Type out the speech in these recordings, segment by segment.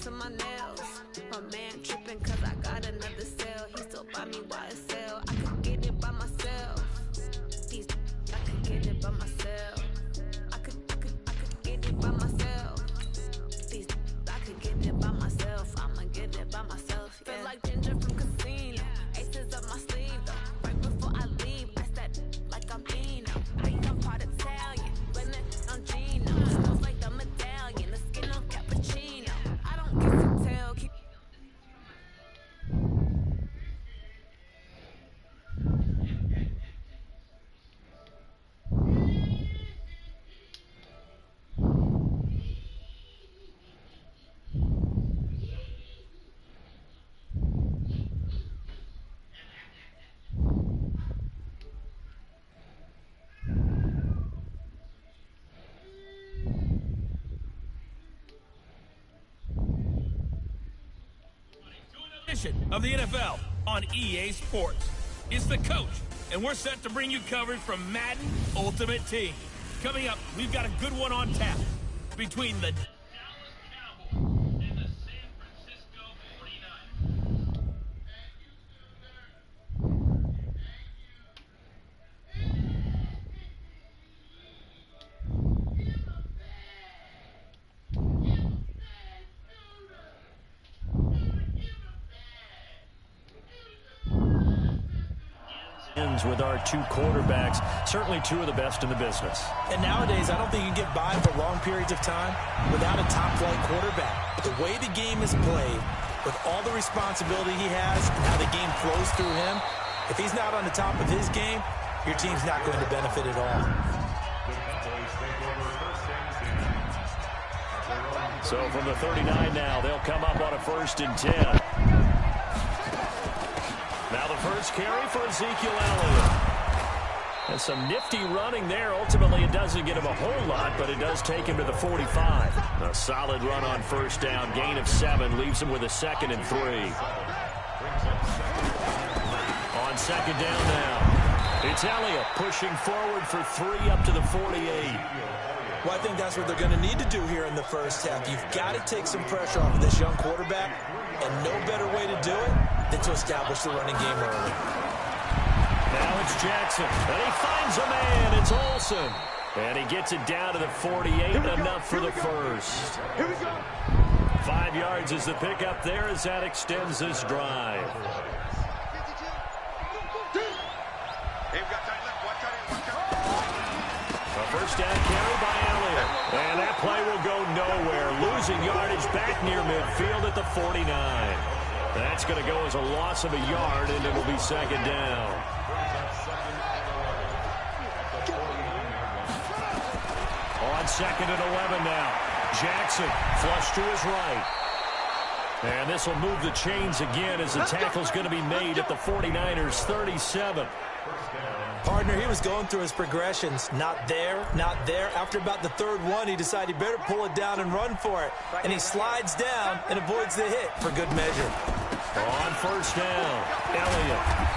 to my nails. My man tripping cause I got another sale. He still buy me YSL. I could get it by myself. I could get it by myself. I could get it by myself. I could get it by myself. I'ma get it by myself. Yeah. Feel like Ginger from Casino. Aces up my sleeve though. Right before I leave, I said like I'm Eno. I'm part Italian, but I'm Gino. Smells like the medallion, the skin on cappuccino. I don't kiss and tell. Keep of the NFL on EA Sports. It's the coach, and we're set to bring you coverage from Madden Ultimate Team. Coming up, we've got a good one on tap between the Dallas Cowboys and the San Francisco 49ers. With our two quarterbacks, certainly two of the best in the business. And nowadays, I don't think you can get by for long periods of time without a top-flight quarterback. The way the game is played, with all the responsibility he has and how the game flows through him, if he's not on the top of his game, your team's not going to benefit at all. So from the 39 now, they'll come up on a 1st and 10. Now the first carry for Ezekiel Elliott. And some nifty running there. Ultimately, it doesn't get him a whole lot, but it does take him to the 45. A solid run on 1st down. Gain of 7 leaves him with a 2nd and 3. On 2nd down now. It's Elliott pushing forward for 3 up to the 48. Well, I think that's what they're going to need to do here in the first half. You've got to take some pressure off of this young quarterback, and no better way to do it than to establish the running game early. Now it's Jackson, and he finds a man. It's Olsen. And he gets it down to the 48, enough for the first. Here we go. 5 yards is the pickup there as that extends this drive. A 1st down carry by Elliott. And that play will go nowhere. Losing yardage back near midfield at the 49. That's going to go as a loss of a yard, and it will be 2nd down. On 2nd and 11 now. Jackson flush to his right. And this will move the chains again as the tackle's going to be made at the 49ers 37. Partner, he was going through his progressions. Not there, not there. After about the 3rd one, he decided he better pull it down and run for it. And he slides down and avoids the hit for good measure. On 1st down, Elliott.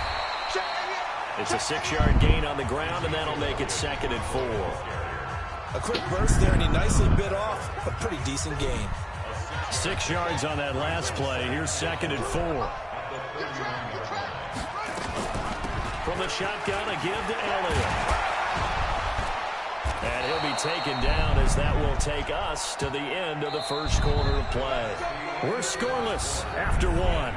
It's a 6-yard gain on the ground, and that'll make it 2nd and 4. A quick burst there, and he nicely bit off a pretty decent gain. 6 yards on that last play. Here's 2nd and 4. From the shotgun, a give to Elliott. And he'll be taken down as that will take us to the end of the first quarter of play. We're scoreless after 1.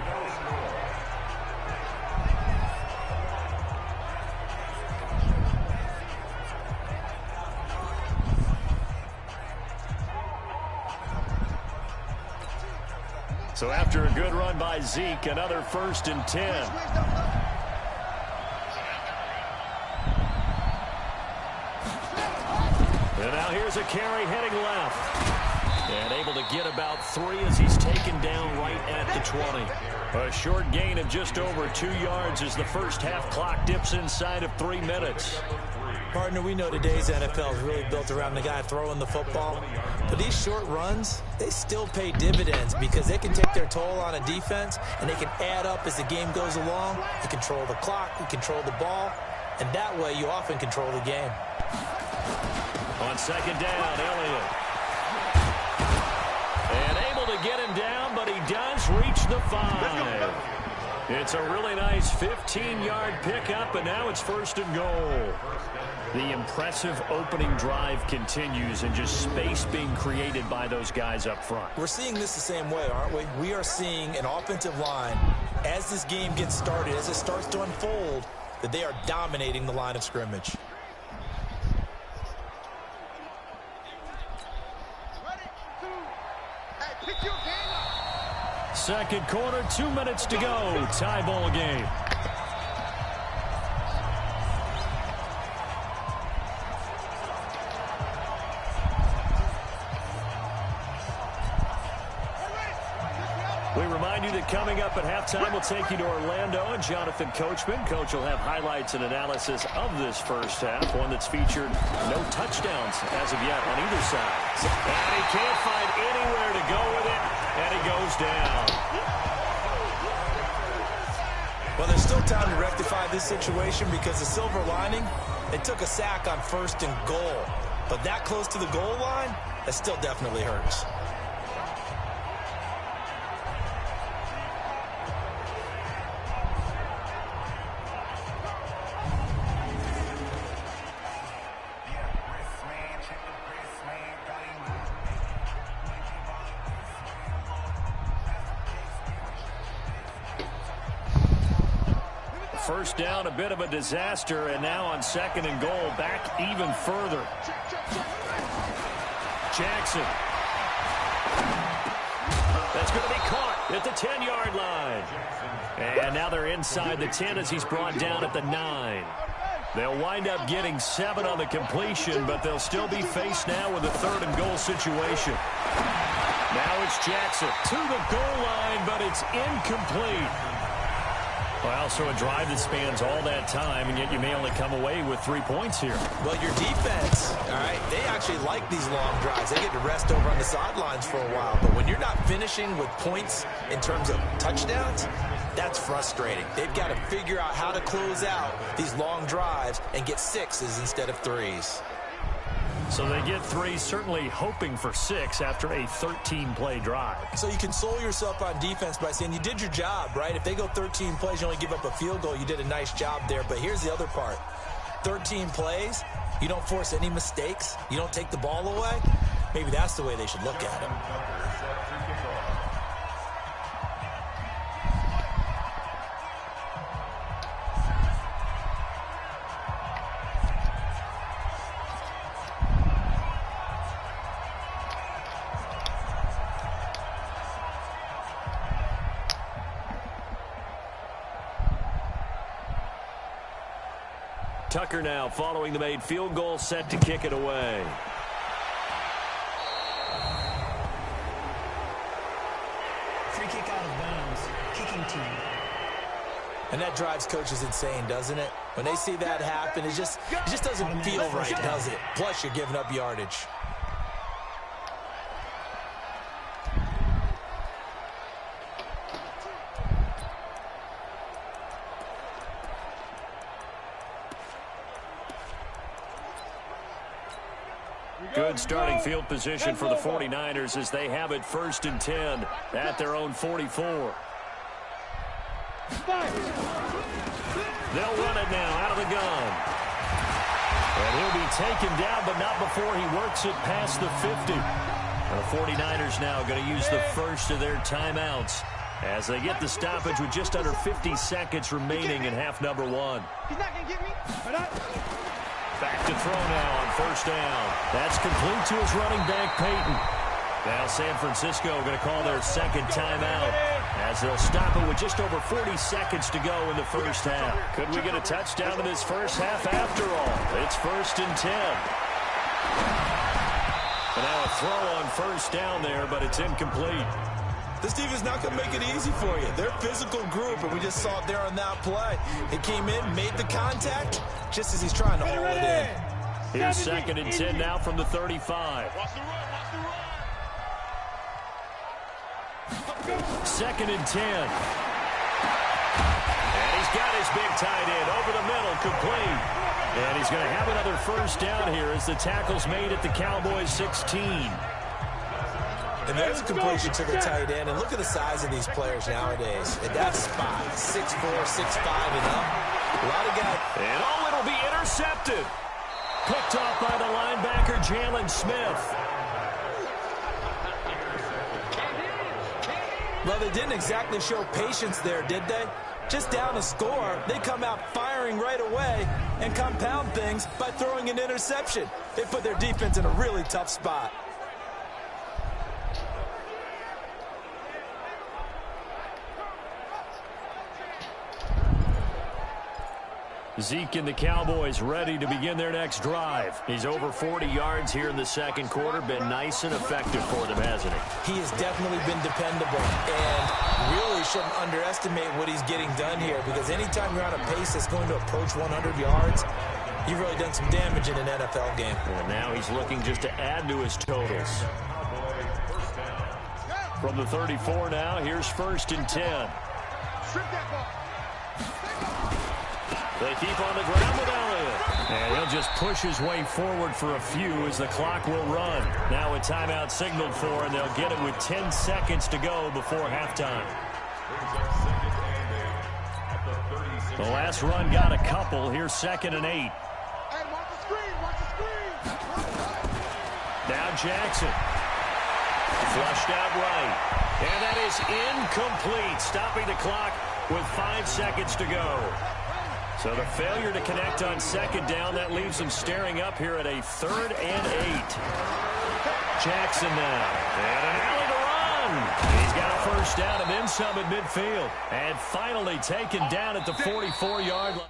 So after a good run by Zeke, another 1st and 10. And now here's a carry heading left. And able to get about 3 as he's taken down right at the 20. A short gain of just over 2 yards as the first half clock dips inside of 3 minutes. Partner, we know today's NFL is really built around the guy throwing the football. But these short runs, they still pay dividends because they can take their toll on a defense, and they can add up as the game goes along. You control the clock, you control the ball, and that way you often control the game. On 2nd down, Elliott. And able to to get him down, but he does reach the 5. It's a really nice 15-yard pickup, and now it's 1st and goal. The impressive opening drive continues, and just space being created by those guys up front. We're seeing this the same way, aren't we? We are seeing an offensive line, as this game gets started, as it starts to unfold, that they are dominating the line of scrimmage. Second quarter, 2 minutes to go. Tie ball game. We remind you that coming up at halftime, we'll take you to Orlando and Jonathan Coachman. Coach will have highlights and analysis of this first half, one that's featured no touchdowns as of yet on either side. And he can't find anywhere to go with it, and he goes down. Well, there's still time to rectify this situation because the silver lining, they took a sack on 1st and goal. But that close to the goal line, that still definitely hurts. First down, a bit of a disaster, and now on 2nd and goal, back even further. Jackson. That's going to be caught at the 10-yard line. And now they're inside the 10 as he's brought down at the 9. They'll wind up getting 7 on the completion, but they'll still be faced now with a 3rd and goal situation. Now it's Jackson to the goal line, but it's incomplete. Well, so a drive that spans all that time, and yet you may only come away with 3 points here. Well, your defense, all right, they actually like these long drives. They get to rest over on the sidelines for a while. But when you're not finishing with points in terms of touchdowns, that's frustrating. They've got to figure out how to close out these long drives and get 6s instead of 3s. So they get 3, certainly hoping for 6 after a 13-play drive. So you console yourself on defense by saying you did your job, right? If they go 13 plays, you only give up a field goal, you did a nice job there. But here's the other part. 13 plays, you don't force any mistakes, you don't take the ball away. Maybe that's the way they should look at it. Tucker now following the made field goal, set to kick it away. Free kick out of bounds. Kicking team. And that drives coaches insane, doesn't it? When they see that happen, it just doesn't feel right, does it? Plus, you're giving up yardage. Good starting field position for the 49ers as they have it 1st and 10 at their own 44. They'll run it now out of the gun. And he'll be taken down, but not before he works it past the 50. And the 49ers now going to use the first of their timeouts as they get the stoppage with just under 50 seconds remaining in half number 1. He's not going to get me. Back to throw now on 1st down. That's complete to his running back, Peyton. Now San Francisco going to call their 2nd timeout as they'll stop it with just over 40 seconds to go in the first half. Could we get a touchdown in this first half after all? It's 1st and 10. And now a throw on 1st down there, but it's incomplete. This team is not going to make it easy for you. They're a physical group, and we just saw it there on that play. He came in, made the contact, just as he's trying to haul it in. Here's 2nd and 10 now from the 35. 2nd and 10. And he's got his big tight end over the middle, complete. And he's going to have another 1st down here as the tackle's made at the Cowboys 16. And there's a completion to the tight end. And look at the size of these players nowadays. At that spot, 6'4", 6'5", and up. A lot of guys. And it'll be intercepted. Picked off by the linebacker, Jalen Smith. Well, they didn't exactly show patience there, did they? Just down a score, they come out firing right away and compound things by throwing an interception. They put their defense in a really tough spot. Zeke and the Cowboys ready to begin their next drive. He's over 40 yards here in the second quarter. Been nice and effective for them, hasn't he? He has definitely been dependable and really shouldn't underestimate what he's getting done here, because anytime you're on a pace that's going to approach 100 yards, you've really done some damage in an NFL game. And now he's looking just to add to his totals. From the 34 now, here's 1st and 10. They keep on the ground with Elliott. And he'll just push his way forward for a few as the clock will run. Now a timeout signaled for, and they'll get it with 10 seconds to go before halftime. The last run got a couple. Here's 2nd and 8. Now Jackson. Flushed out right. And that is incomplete. Stopping the clock with 5 seconds to go. So the failure to connect on 2nd down, that leaves them staring up here at a 3rd and 8. Jackson now. And an alley to run. He's got a 1st down and then some at midfield. And finally taken down at the 44-yard line.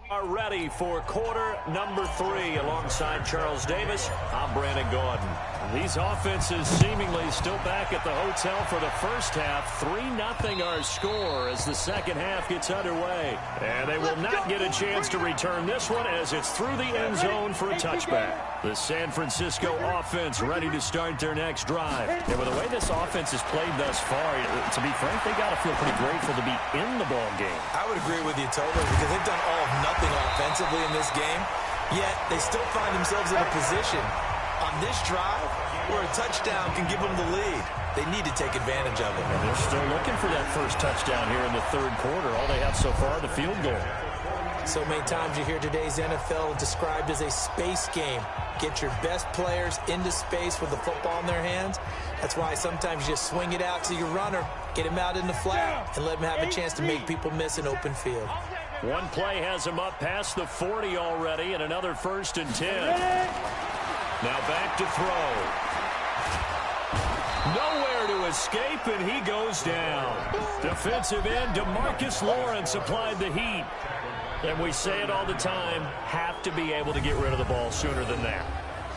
Are ready for quarter number 3. Alongside Charles Davis, I'm Brandon Gaudin. These offenses seemingly still back at the hotel for the first half. 3-0 our score as the second half gets underway. And they will not get a chance to return this one as it's through the end zone for a touchback. The San Francisco offense ready to start their next drive. And with the way this offense has played thus far, to be frank, they got to feel pretty grateful to be in the ball game. I would agree with you totally, because they've done all of nothing offensively in this game, yet they still find themselves in a position on this drive where a touchdown can give them the lead. They need to take advantage of it. And they're still looking for that first touchdown here in the 3rd quarter. All they have so far, the field goal. So many times you hear today's NFL described as a space game. Get your best players into space with the football in their hands. That's why sometimes you just swing it out to your runner, get him out in the flat, and let him have a chance to make people miss an open field. One play has him up past the 40 already, and another 1st and 10. Now back to throw. Nowhere to escape, and he goes down. Defensive end DeMarcus Lawrence applied the heat. And we say it all the time, have to be able to get rid of the ball sooner than that.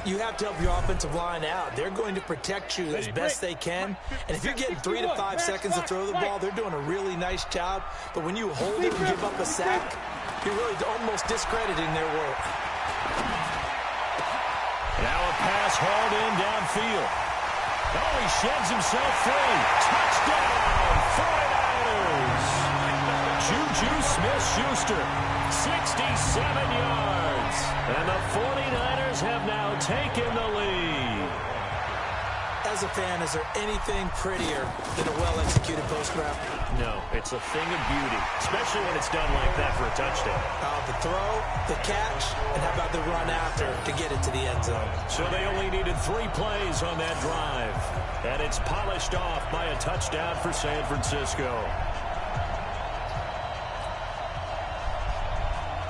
You have to help your offensive line out. They're going to protect you as best they can. And if you're getting 3 to 5 seconds to throw the ball, they're doing a really nice job. But when you hold it and give up a sack, you're really almost discrediting their work. Now a pass hauled in downfield. Oh, he sheds himself free. Touchdown, 49ers. Juju Smith-Schuster, 67 yards. And the 49ers have now taken the lead. As a fan, is there anything prettier than a well-executed post route? No, it's a thing of beauty, especially when it's done like that for a touchdown. The throw, the catch, and how about the run after to get it to the end zone? So they only needed 3 plays on that drive. And it's polished off by a touchdown for San Francisco.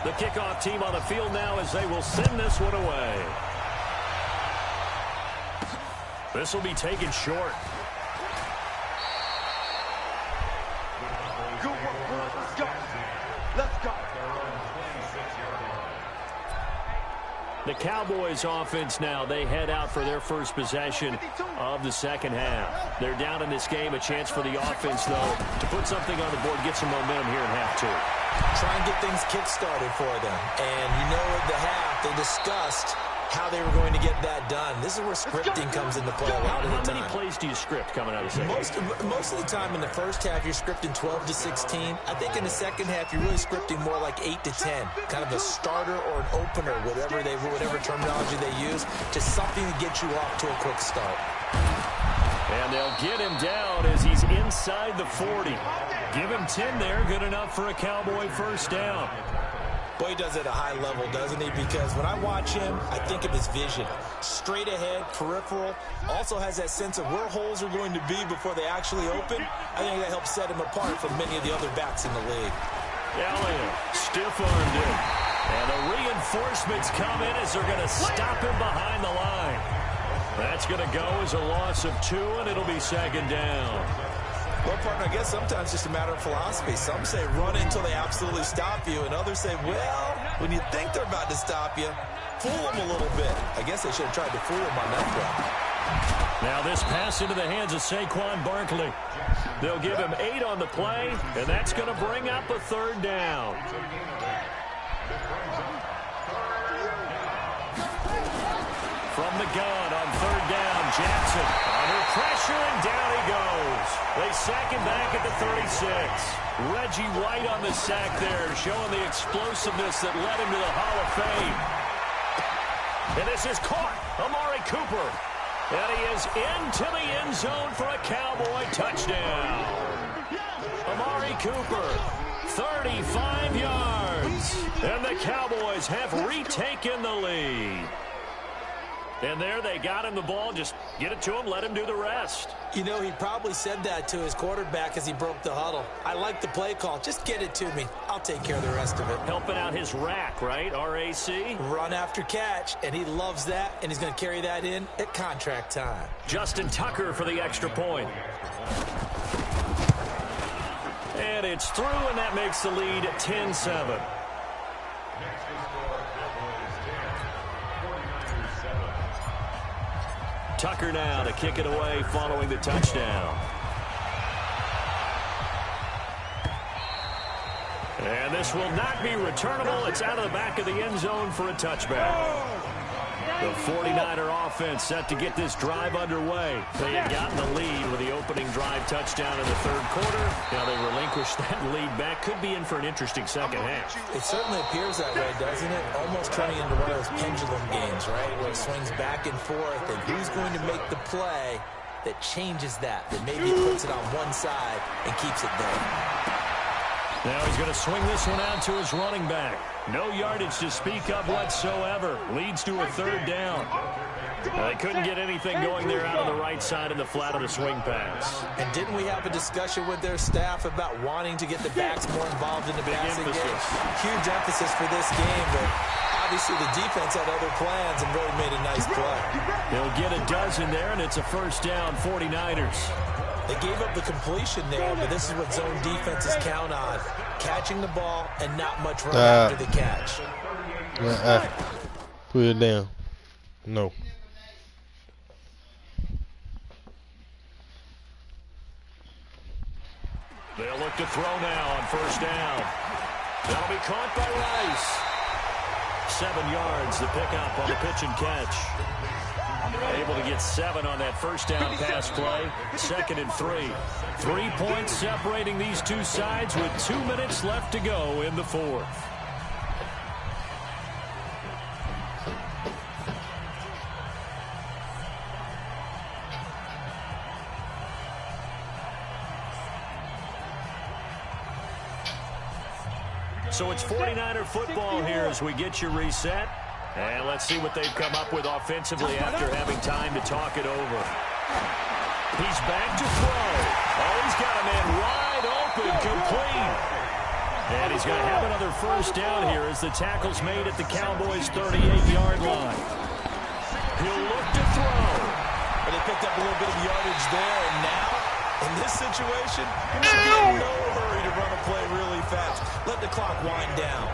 The kickoff team on the field now as they will send this one away. This will be taken short. Good work. Let's go. Let's go. The Cowboys offense now, they head out for their first possession of the second half. They're down in this game. A chance for the offense, though, to put something on the board, get some momentum here in half two. Try and get things kick-started for them. And you know at the half, they discussed how they were going to get that done. This is where scripting comes into play a lot of the time. How many plays do you script coming out of the second? Most of the time in the first half, you're scripting 12 to 16. I think in the second half, you're really scripting more like 8 to 10. Kind of a starter or an opener, whatever terminology they use, just something to get you off to a quick start. And they'll get him down as he's inside the 40. Give him 10 there, good enough for a Cowboy first down. Boy, he does it at a high level, doesn't he? Because when I watch him, I think of his vision. Straight ahead, peripheral. Also has that sense of where holes are going to be before they actually open. I think that helps set him apart from many of the other backs in the league. Elliott stiff-armed him. And the reinforcements come in as they're going to stop him behind the line. That's going to go as a loss of 2, and it'll be second down. Well, partner, I guess sometimes it's just a matter of philosophy. Some say run until they absolutely stop you, and others say, well, when you think they're about to stop you, fool them a little bit. I guess they should have tried to fool them on that play. Now this pass into the hands of Saquon Barkley. They'll give him 8 on the play, and that's going to bring up a third down. From the gun on third down, Jackson under pressure, and down he goes. They sack him back at the 36. Reggie White on the sack there, showing the explosiveness that led him to the Hall of Fame. And this is caught. Amari Cooper. And he is into the end zone for a Cowboy touchdown. Amari Cooper, 35 yards. And the Cowboys have retaken the lead. And there they got him the ball. Just get it to him, let him do the rest. You know, he probably said that to his quarterback as he broke the huddle. I like the play call. Just get it to me. I'll take care of the rest of it. Helping out his rack, right? RAC? Run after catch, and he loves that, and he's going to carry that in at contract time. Justin Tucker for the extra point. And it's through, and that makes the lead 10-7. Tucker now to kick it away following the touchdown. And this will not be returnable. It's out of the back of the end zone for a touchback. The 49er offense set to get this drive underway. They had gotten the lead with the opening drive touchdown in the third quarter. Now they relinquished that lead back. Could be in for an interesting second half. It certainly appears that way, doesn't it? Almost turning into one of those pendulum games, right? Where it swings back and forth, and who's going to make the play that changes that maybe it puts it on one side and keeps it there. Now he's going to swing this one out to his running back. No yardage to speak of whatsoever. Leads to a third down. They couldn't get anything going there out on the right side in the flat of the swing pass. And didn't we have a discussion with their staff about wanting to get the backs more involved in the passing game? Huge emphasis for this game, but obviously the defense had other plans and really made a nice play. They'll get a dozen there, and it's a first down, 49ers. They gave up the completion there, but this is what zone defenses count on. Catching the ball and not much run after the catch. Put it down. No. They'll look to throw now on first down. That'll be caught by Rice. 7 yards, the pickup on the pitch and catch. Able to get 7 on that first down pass play. 2nd and 3. 3 points separating these two sides with 2 minutes left to go in the fourth. So it's 49er football here as we get you reset. And let's see what they've come up with offensively after having time to talk it over. He's back to throw. Oh, he's got a man wide open, complete. And he's going to have another first down here as the tackle's made at the Cowboys' 38-yard line. He'll look to throw. But they picked up a little bit of yardage there, and now, in this situation, he should be in no hurry to run a play really fast. Let the clock wind down.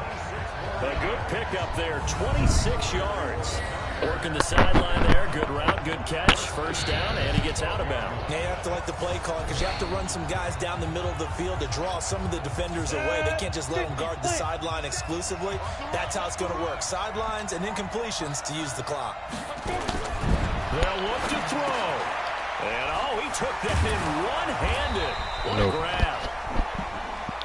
A good pickup there, 26 yards. Working the sideline there. Good route, good catch. First down, and he gets out of bounds. Yeah, you have to like the play call because you have to run some guys down the middle of the field to draw some of the defenders away. They can't just let them guard the sideline exclusively. That's how it's going to work. Sidelines and incompletions to use the clock. They'll look to throw. And, he took that in one-handed. What a grab.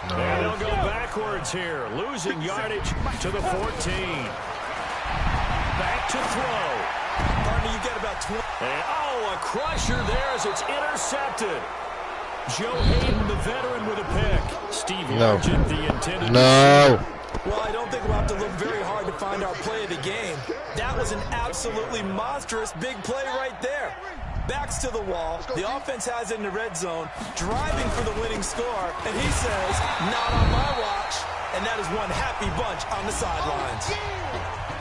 No. And they'll go backwards here, losing yardage to the 14. Back to throw. Partner, you get about 20. And, a crusher there as it's intercepted. Joe Hayden, the veteran, with a pick. Steve Largent, the intended. No. Well, I don't think we'll have to look very hard to find our play of the game. That was an absolutely monstrous big play right there. Backs to the wall. The offense has it in the red zone, driving for the winning score. And he says, not on my watch. And that is one happy bunch on the sidelines.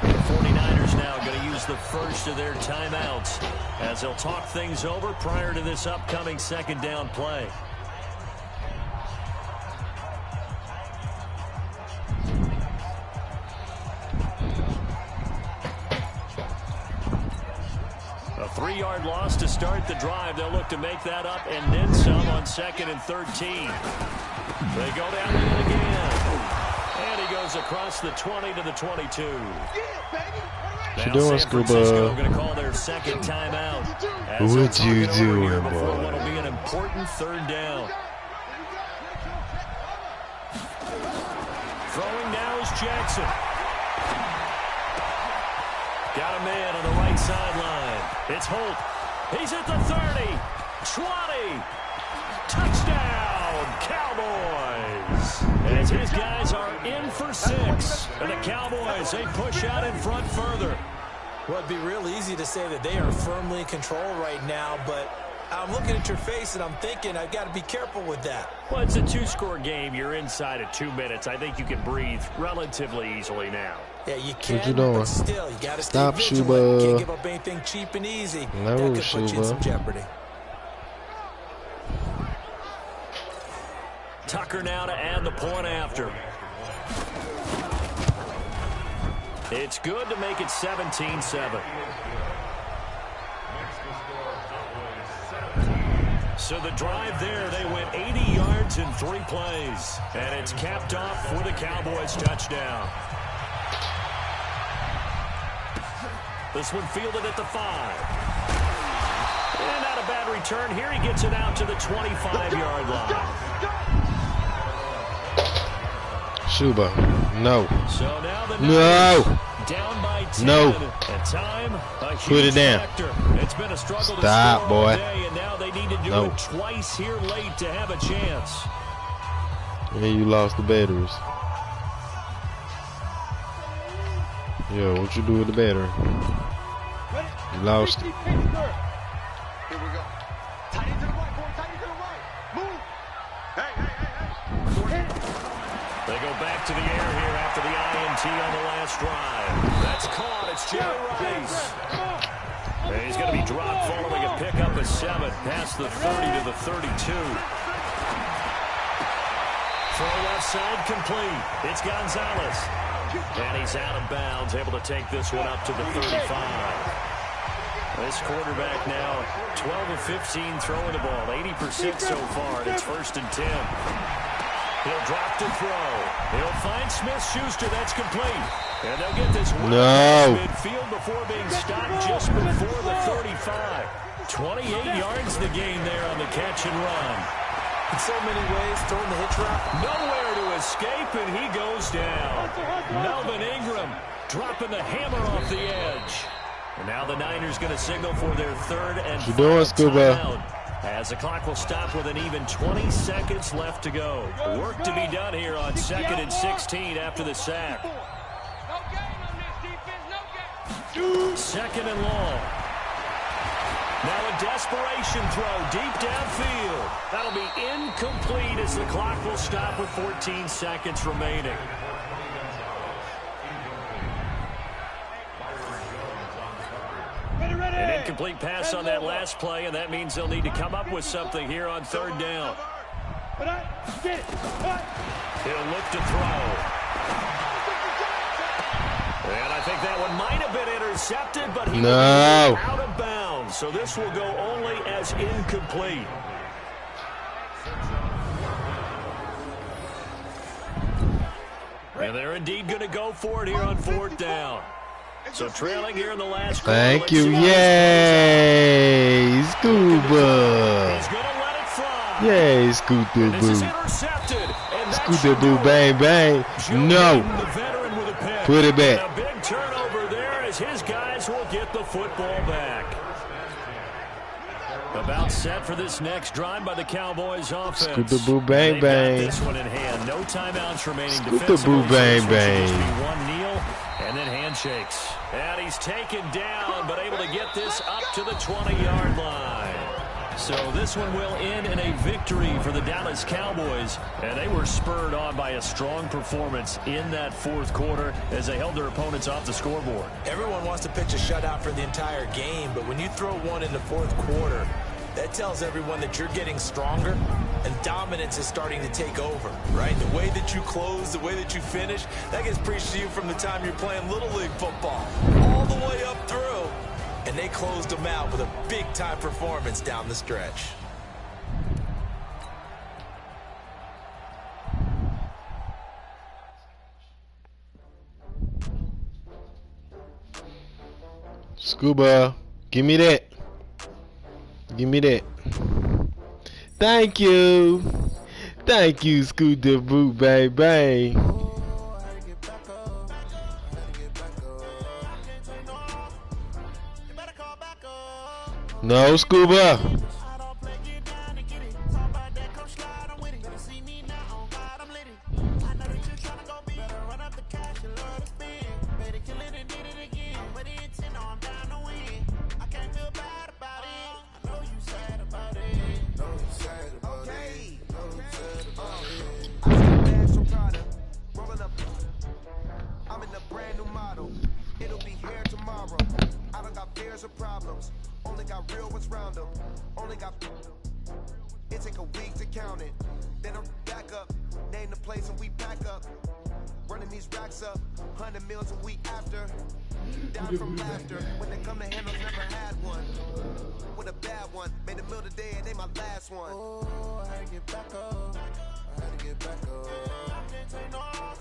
The 49ers now going to use the first of their timeouts as they'll talk things over prior to this upcoming second down play. A 3-yard loss to start the drive. They'll look to make that up and then some on 2nd and 13. They go down with it again. And he goes across the 20 to the 22. What you doing, Scuba? Going to call their second timeout. What you doing, before boy? what will be an important third down. Throwing now is Jackson. Got a man on the right sideline. It's Holt. He's at the 30, 20. Touchdown, Cowboys. As his guys are in for 6. And the Cowboys, they push out in front further. Well, it'd be real easy to say that they are firmly in control right now, but I'm looking at your face and I'm thinking I've got to be careful with that. Well, it's a 2-score game. You're inside of 2 minutes. I think you can breathe relatively easily now. Yeah, you can, what you doing? But still, you got to stay Stop, vigilant. Shuba. Can't give up anything cheap and easy. No, that could put you in some Shuba. jeopardy. Tucker now to add the point after. It's good to make it 17-7. So the drive there, they went 80 yards in 3 plays. And it's capped off for the Cowboys touchdown. This one fielded at the 5. And not a bad return. Here he gets it out to the 25-yard line. Shuba, no. So now the No. down by 10. No. And time, a Put it down. factor. It's been a struggle Stop, to score all boy. day, and now they need to do No. it twice here late to have a chance. Yeah, you lost the batteries. Yeah, what you do with the battery? You lost it. Here we go. Tight into the right, boy. Tight into the right. Move. Hey. They go back to the air here after the INT on the last drive. That's caught. It's Jerry Rice. And he's going to be dropped following a pickup of 7 past the 30 to the 32. Throw left side complete. It's Gonzalez. And he's out of bounds, able to take this one up to the 35. This quarterback now 12 of 15 throwing the ball, 80% so far, and it's 1st and 10. He'll drop to throw. He'll find Smith-Schuster. That's complete. And they'll get this one midfield before being stopped just before the 35. 28 yards the game there on the catch and run. In so many ways, throwing the hitch route. Nowhere to escape, and he goes down. Melvin Ingram dropping the hammer off the edge. And now the Niners going to signal for their 3rd and What you doing, Scuba? timeout. As the clock will stop with an even 20 seconds left to go. Work to be done here on 2nd and 16 after the sack. 2nd and long. Now a desperation throw deep downfield. That'll be incomplete as the clock will stop with 14 seconds remaining. An incomplete pass on that last play, and that means they'll need to come up with something here on 3rd down. He'll look to throw. intercepted, but he No. was out of bounds. So this will go only as incomplete. And they're indeed going to go for it here on 4th down. So trailing here in the last quarter. Thank you. Yay, Scuba. He's going to let it fly. Yay, Scooter This is Boo. intercepted. And Scooter Boo, bang, bang. No. The veteran with a pick. Put it back. And a big turnover there as his guys will get the football back. About set for this next drive by the Cowboys offense. Scooter Boo, bang, bang. Got this one in hand. No timeouts remaining. Scooter Boo, bang, bang. One kneel and then handshakes. And he's taken down, but able to get this up to the 20-yard line. So this one will end in a victory for the Dallas Cowboys. And they were spurred on by a strong performance in that 4th quarter as they held their opponents off the scoreboard. Everyone wants to pitch a shutout for the entire game, but when you throw one in the 4th quarter, that tells everyone that you're getting stronger and dominance is starting to take over, right? The way that you close, the way that you finish, that gets preached to you from the time you're playing Little League football all the way up through. And they closed them out with a big-time performance down the stretch. Scuba, give me that. Give me that. Thank you. Thank you, Scooter Boo, bang, bang. No, Scuba. I'm in a brand new model. It'll be here tomorrow. I don't got fears or problems. Only got real ones round them. Only got. It take a week to count it. Then I'm back up. Name the place and we pack up. Running these racks up. 100 meals a week after. Down from laughter. When they come to handles, never had one. With a bad one. Made a meal today and they my last one. Oh, I had to get back up. I had to get back up. I can't take no off.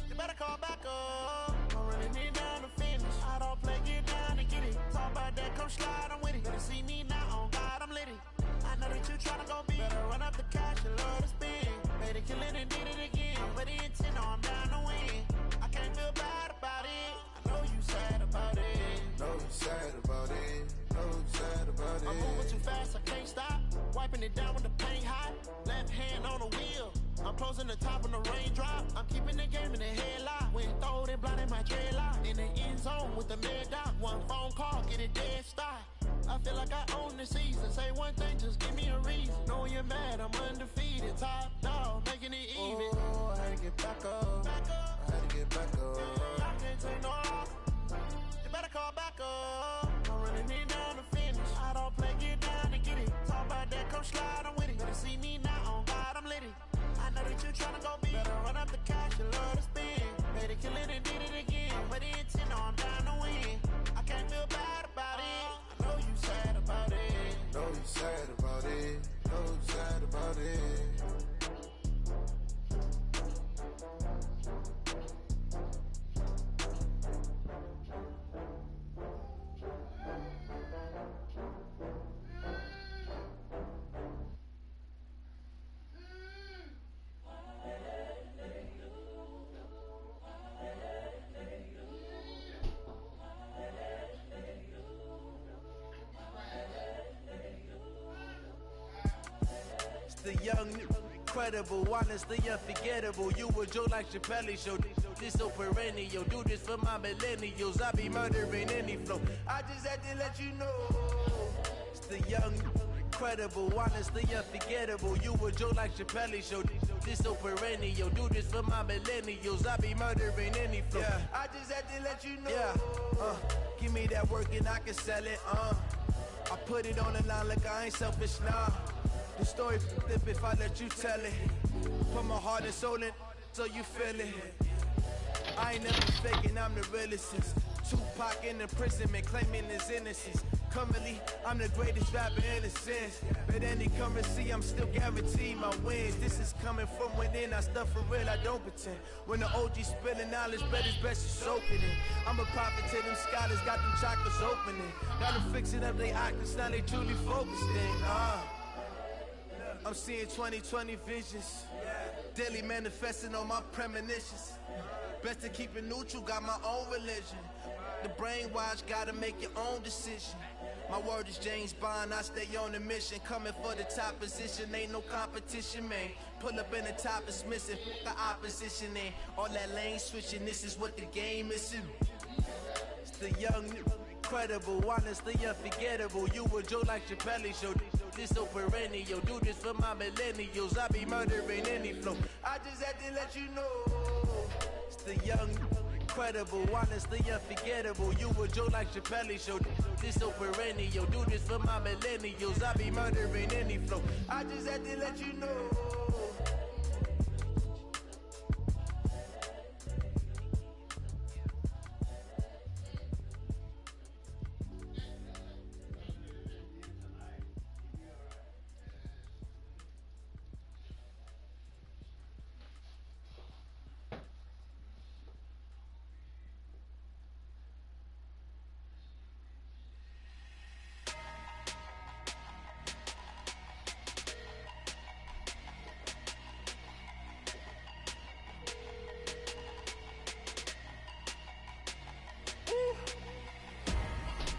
You better call back up. I'm running it down to finish. I don't play, get down and get it. Talk about that, come slide, I'm with it. Better see me now, on God, I'm lit it. I know that you tryna go big. Better run up the cash, you love to spin. Made it, kill it, and did it again. But the intent, no, I'm down to win. I can't feel bad about it. I know you sad about it. Know you sad about it. Know you sad about it. I'm moving too fast, I can't stop. Wiping it down when the paint hot. Left hand on the wheel. I'm closing the top when the raindrop. I'm keeping the game in the headlock. When throwed and blinded my dreadlock. In the end zone with the mad dot. One phone call, get it dead stop. I feel like I own the season. Say one thing, just give me a reason. Know you're mad, I'm undefeated. Top dog, making it even. Oh, I had to get back up. I had to get back up. I can't take no off. You better call back up. I'm running it down to finish. I don't play, get down and get it. Talk about that, come slide, I'm with it. Better see me now, on God, I'm lit it. I know that you tryna go big. Better run up the cash, you love to spin. Made it, kill it, and did it again. But the intent, no, I'm down to win. I can't feel bad about it. I know you sad about it. Know you sad about it. Know you sad about it. The young, incredible, honestly unforgettable. You a Joe like Chappelle show. This so perennial. Do this for my millennials. I be murdering any flow. I just had to let you know. It's the young, incredible, honestly unforgettable. You a Joe like Chappelle show. This so perennial. Do this for my millennials. I be murdering any flow. Yeah. I just had to let you know. Yeah. Give me that work and I can sell it. I put it on the line like I ain't selfish, nah. The story flip if I let you tell it. Put my heart and soul in so you feel it. I ain't never faking, I'm the realest since Tupac. Pac in imprisonment, claiming his innocence. Currently, I'm the greatest rapper in a sense. But any currency, I'm still guaranteed my wins. This is coming from within, I stuff for real, I don't pretend. When the OG spilling knowledge, bet it's best to soak it in. I'm a prophet to them scholars, got them chakras opening. Got them fixing up they octaves, now they truly focused in. I'm seeing 2020 visions, daily manifesting on my premonitions. Best to keep it neutral, got my own religion. The brainwash, gotta make your own decision. My word is James Bond, I stay on the mission. Coming for the top position, ain't no competition, man. Pull up in the top, it's missing, the opposition ain't. All that lane switching, this is what the game is. It's the young, incredible, honestly unforgettable. You a Joe like Chappelle show. This so perennial, do this for my millennials. I be murdering any flow. I just had to let you know. It's the young, incredible, honestly unforgettable. You a Joe like Chappelle show. This so perennial, do this for my millennials. I be murdering any flow. I just had to let you know.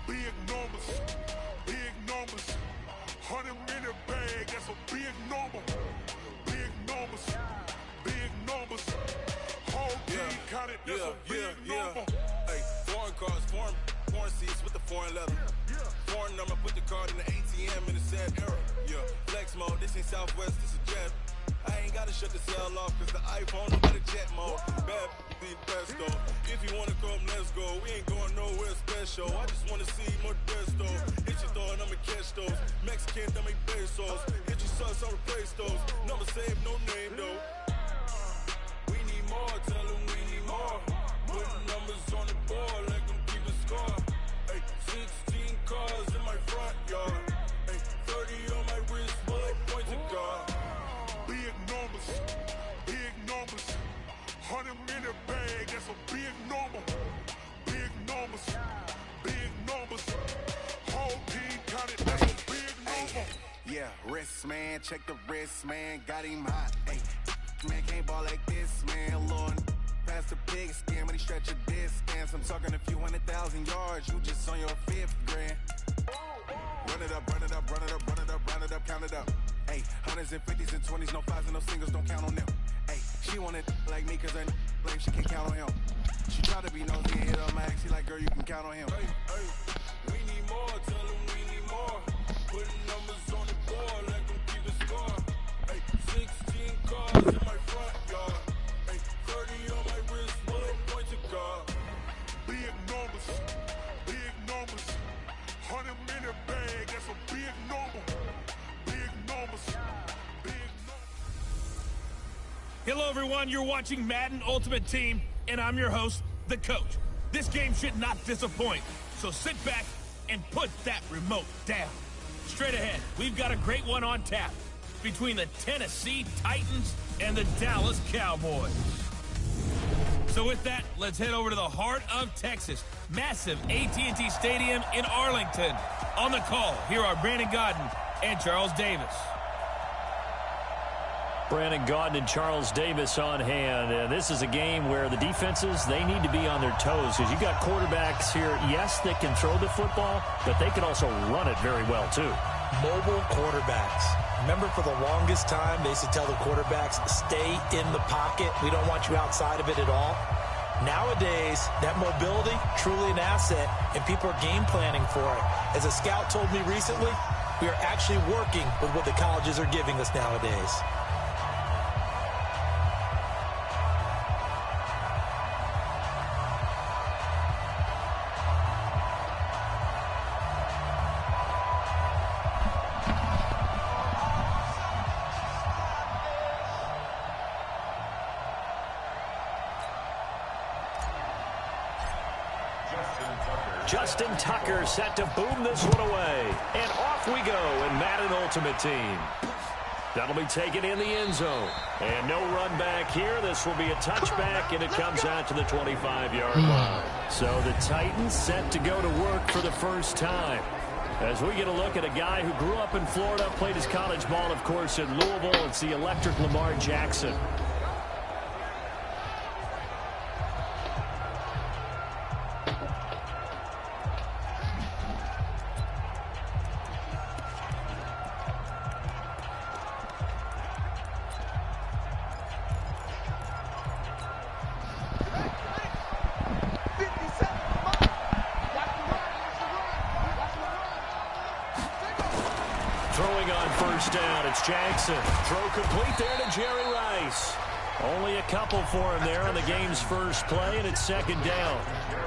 Big numbers, 100-minute bag, that's a big number. Big numbers, whole team counted, that's a big number. Hey, foreign cars, foreign seats with the foreign leather. Foreign number, put the card in the ATM in the sad era. Yeah, flex mode, this ain't Southwest, this is jet. I ain't gotta shut the cell off, cause the iPhone don't got a jet mode. Bad be the best though. If you wanna come, let's go. We ain't going nowhere special. I just wanna see more Modesto. Hit your thought, I'ma catch those. Mexican, I make pesos. Hit your sus, I'll replace those. Number saved, no name though. We need more, tell them we need more. Put numbers on the board, let them keep a score. Hey, 16 cars in my front yard. Hey, 30 on my wrist, bullet point to God. Big numbers, 100-minute bag, that's a big number. Big numbers, whole team counted, that's a big number. Yeah, wrist man, check the wrist man, got him hot. Hey, man can't ball like this, man. Lord, past the pig skin when he stretch a distance. I'm talking a few 100,000 yards, you just on your 5th grand. Run it up, count it up. Hey, hundreds and 50s and 20s, no 5s and no singles, don't count on them. Hey, she want it like me, cause her like she can't count on him. She try to be nosy and hit her max, she like, girl, you can count on him. Hey, we need more, tell them we need more. Put numbers on the board, let them keep a score. Hey, 16 cars in my front yard. Hey, 30 on my wrist, bullet point to God. Big numbers, 100-minute bag, that's a big number. Hello, everyone. You're watching Madden Ultimate Team, and I'm your host, the coach. This game should not disappoint, so sit back and put that remote down. Straight ahead, we've got a great one on tap between the Tennessee Titans and the Dallas Cowboys. So with that, let's head over to the heart of Texas, massive AT&T Stadium in Arlington. On the call, here are Brandon Godden and Charles Davis. Brandon Gaudin and Charles Davis on hand. And this is a game where the defenses, they need to be on their toes because you got quarterbacks here, yes, that can throw the football, but they can also run it very well, too. Mobile quarterbacks. Remember, for the longest time, they used to tell the quarterbacks, stay in the pocket. We don't want you outside of it at all. Nowadays, that mobility, truly an asset, and people are game planning for it. As a scout told me recently, we are actually working with what the colleges are giving us nowadays. Justin Justin Tucker set to boom this one away. And off we go in Madden Ultimate Team. That'll be taken in the end zone. And no run back here. This will be a touchback, and it comes out to the 25-yard line. So the Titans set to go to work for the first time. As we get a look at a guy who grew up in Florida, played his college ball, of course, in Louisville. It's the electric Lamar Jackson. Throwing on first down, it's Jackson. Throw complete there to Jerry Rice. Only a couple for him there on the game's first play, and it's second down.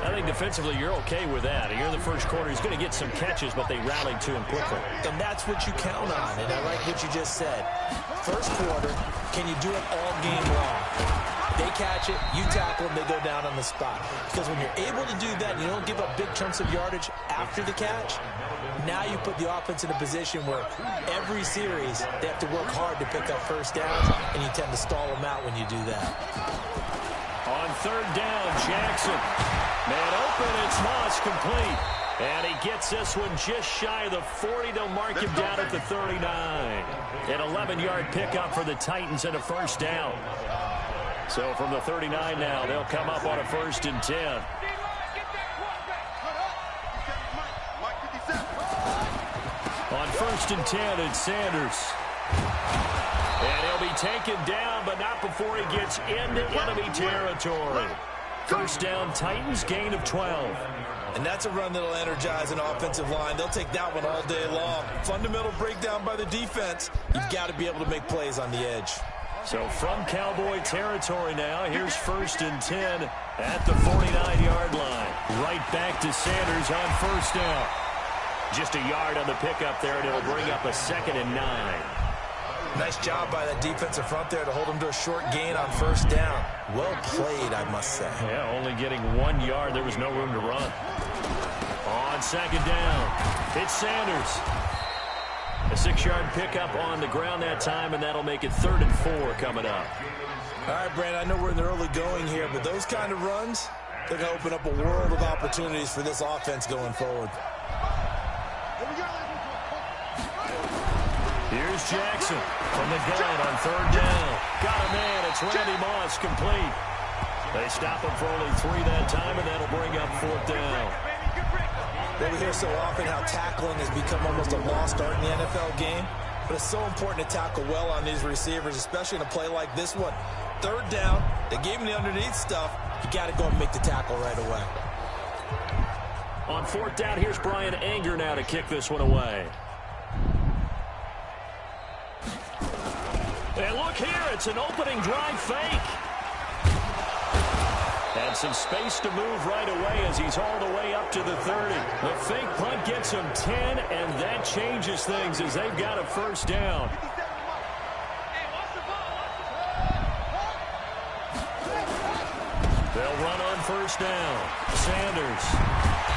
I think defensively you're okay with that. Here in the first quarter, he's going to get some catches, but they rallied to him quickly. And that's what you count on, and I like what you just said. First quarter, can you do it all game long? They catch it, you tackle them, they go down on the spot. Because when you're able to do that, you don't give up big chunks of yardage after the catch, now you put the offense in a position where every series they have to work hard to pick up first downs, and you tend to stall them out when you do that. On third down, Jackson. Man open, it's Moss complete. And he gets this one just shy of the 40. They'll mark him down at the 39. An 11-yard pickup for the Titans and a first down. So from the 39 now, they'll come up on a 1st and 10. On 1st and 10, it's Sanders. And he'll be taken down, but not before he gets into enemy territory. First down, Titans, gain of 12. And that's a run that'll energize an offensive line. They'll take that one all day long. Fundamental breakdown by the defense. You've got to be able to make plays on the edge. So from Cowboy territory now, here's 1st and 10 at the 49-yard line. Right back to Sanders on first down. Just a yard on the pickup there, and it'll bring up a 2nd and 9. Nice job by that defensive front there to hold him to a short gain on first down. Well played, I must say. Yeah, only getting 1 yard. There was no room to run. On second down, it's Sanders. A 6-yard pickup on the ground that time, and that'll make it 3rd and 4 coming up. All right, Brandon, I know we're in the early going here, but those kind of runs, they're going to open up a world of opportunities for this offense going forward. Here's Jackson from the gun on third down. Got a man. It's Randy Moss complete. They stop him for only 3 that time, and that'll bring up 4th down. Well, we hear so often how tackling has become almost a lost art in the NFL game, but it's so important to tackle well on these receivers, especially in a play like this one. Third down, they gave him the underneath stuff. You got to go and make the tackle right away. On 4th down, here's Brian Anger now to kick this one away. And look here, it's an opening drive fake. And some space to move right away as he's all the way up to the 30. The fake punt gets him 10, and that changes things as they've got a first down. They'll run on first down. Sanders.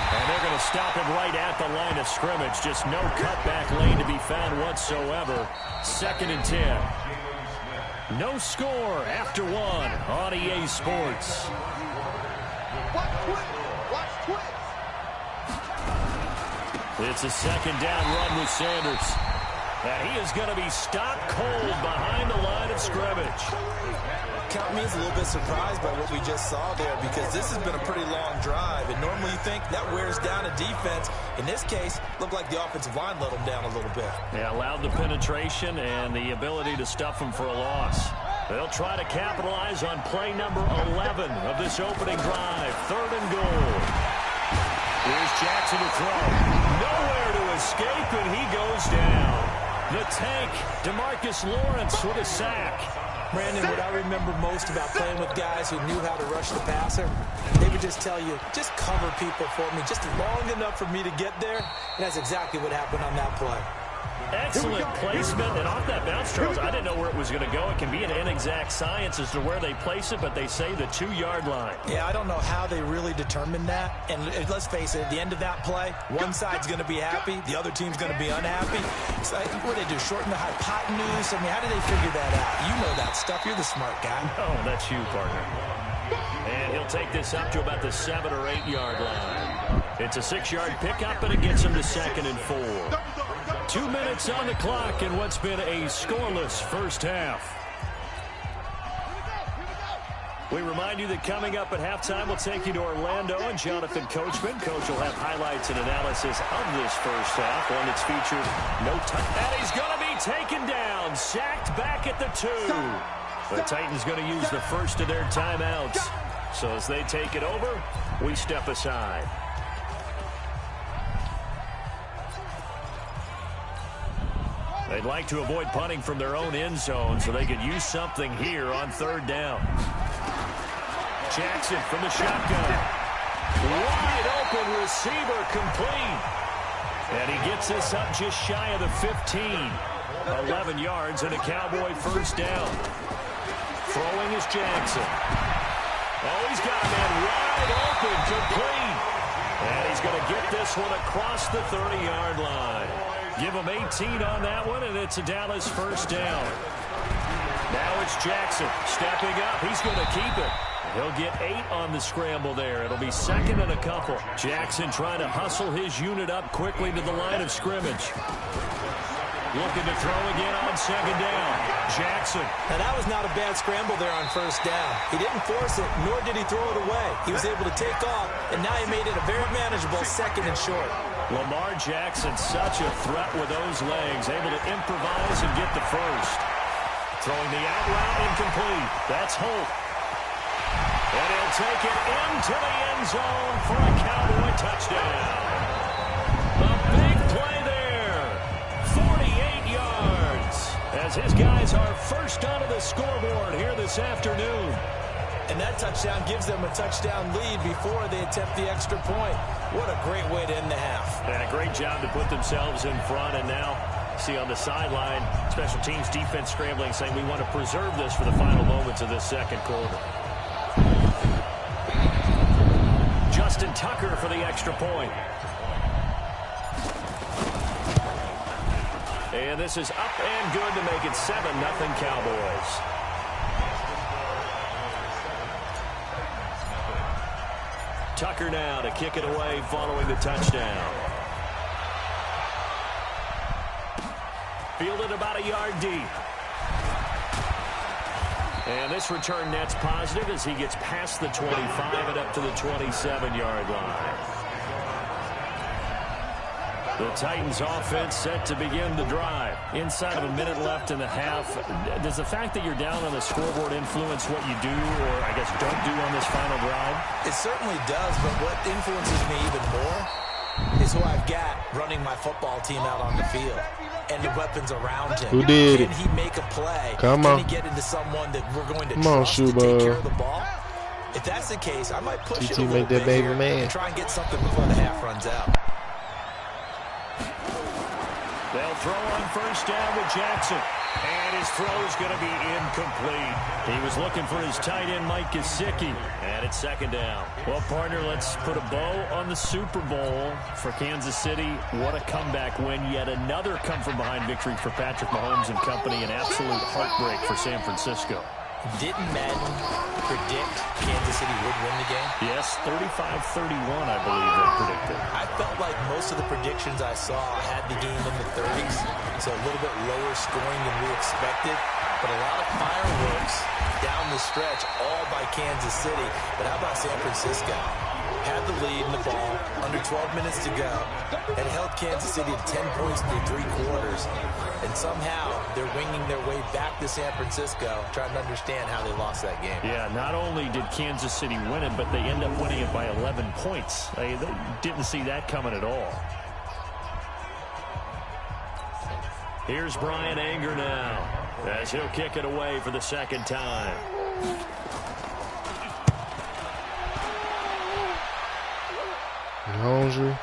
And they're going to stop him right at the line of scrimmage. Just no cutback lane to be found whatsoever. 2nd and 10. No score after 1 on EA Sports. It's a 2nd down run with Sanders. And he is going to be stopped cold behind the line of scrimmage. Count me as a little bit surprised by what we just saw there, because this has been a pretty long drive, and normally you think that wears down a defense. In this case, looked like the offensive line let them down a little bit. Yeah, allowed the penetration and the ability to stuff them for a loss. They'll try to capitalize on play number 11 of this opening drive. 3rd and goal. Here's Jackson to throw. Nowhere to escape, and he goes down. The tank, DeMarcus Lawrence with a sack. Brandon, what I remember most about playing with guys who knew how to rush the passer, they would just tell you, just cover people for me, just long enough for me to get there. And that's exactly what happened on that play. Excellent placement, and off that bounce, Charles, I didn't know where it was going to go. It can be an inexact science as to where they place it, but they say the 2-yard line. Yeah, I don't know how they really determined that. And let's face it, at the end of that play, one side's going to be happy, the other team's going to be unhappy. It's like, what do they do, shorten the hypotenuse? I mean, how do they figure that out? You know that stuff. You're the smart guy. Oh, that's you, partner. And he'll take this up to about the 7 or 8 yard line. It's a 6-yard pickup, and it gets him to 2nd and 4. 2 minutes on the clock in what's been a scoreless first half. We remind you that coming up at halftime, we'll take you to Orlando and Jonathan Coachman. Coach will have highlights and analysis of this first half, one that's featured no touch. And he's going to be taken down, sacked back at the 2. The Titans going to use the first of their timeouts. So as they take it over, we step aside. They'd like to avoid punting from their own end zone so they could use something here on 3rd down. Jackson from the shotgun. Wide open receiver, complete. And he gets this up just shy of the 15. 11 yards and a Cowboy first down. Throwing is Jackson. Oh, he's got a man wide open, complete. And he's going to get this one across the 30-yard line. Give him 18 on that one, and it's a Dallas first down. Now it's Jackson stepping up. He's going to keep it. He'll get 8 on the scramble there. It'll be 2nd and a couple. Jackson trying to hustle his unit up quickly to the line of scrimmage. Looking to throw again on 2nd down. Jackson. Now, that was not a bad scramble there on 1st down. He didn't force it, nor did he throw it away. He was able to take off, and now he made it a very manageable 2nd and short. Lamar Jackson, such a threat with those legs, able to improvise and get the first. Throwing the out route, incomplete. That's Holt. And he'll take it into the end zone for a Cowboy touchdown. A big play there. 48 yards as his guys are first onto the scoreboard here this afternoon. And that touchdown gives them a touchdown lead before they attempt the extra point. What a great way to end the half. And a great job to put themselves in front. And now, see on the sideline, special teams defense scrambling, saying we want to preserve this for the final moments of this second quarter. Justin Tucker for the extra point. And this is up and good to make it 7-0 Cowboys. Tucker now to kick it away following the touchdown. Fielded about a yard deep. And this return net's positive as he gets past the 25 and up to the 27-yard line. The Titans offense set to begin the drive. Inside of a minute left in the half. Does the fact that you're down on the scoreboard influence what you do, or I guess don't do on this final drive? It certainly does, but what influences me even more is who I've got running my football team out on the field and the weapons around him. Who did it? Can he make a play? Come on. Can he get into someone that we're going to Come trust on, to take care of the ball? If that's the case, I might push it a little bit here and try and get something before the half runs out. They'll throw on first down with Jackson. And his throw's going to be incomplete. He was looking for his tight end, Mike Gesicki. And it's 2nd down. Well, partner, let's put a bow on the Super Bowl for Kansas City. What a comeback win. Yet another come-from-behind victory for Patrick Mahomes and company. An absolute heartbreak for San Francisco. Didn't Madden predict Kansas City would win the game? Yes, 35-31, I believe they predicted. I felt like most of the predictions I saw had the game in the 30s, so a little bit lower scoring than we expected. But a lot of fireworks down the stretch, all by Kansas City. But how about San Francisco? Had the lead in the ball, under 12 minutes to go, and held Kansas City to 10 points through 3 quarters. And somehow they're winging their way back to San Francisco, trying to understand how they lost that game. Yeah, not only did Kansas City win it, but they end up winning it by 11 points. They didn't see that coming at all. Here's Brian Anger now, as he'll kick it away for the 2nd time. Hungry.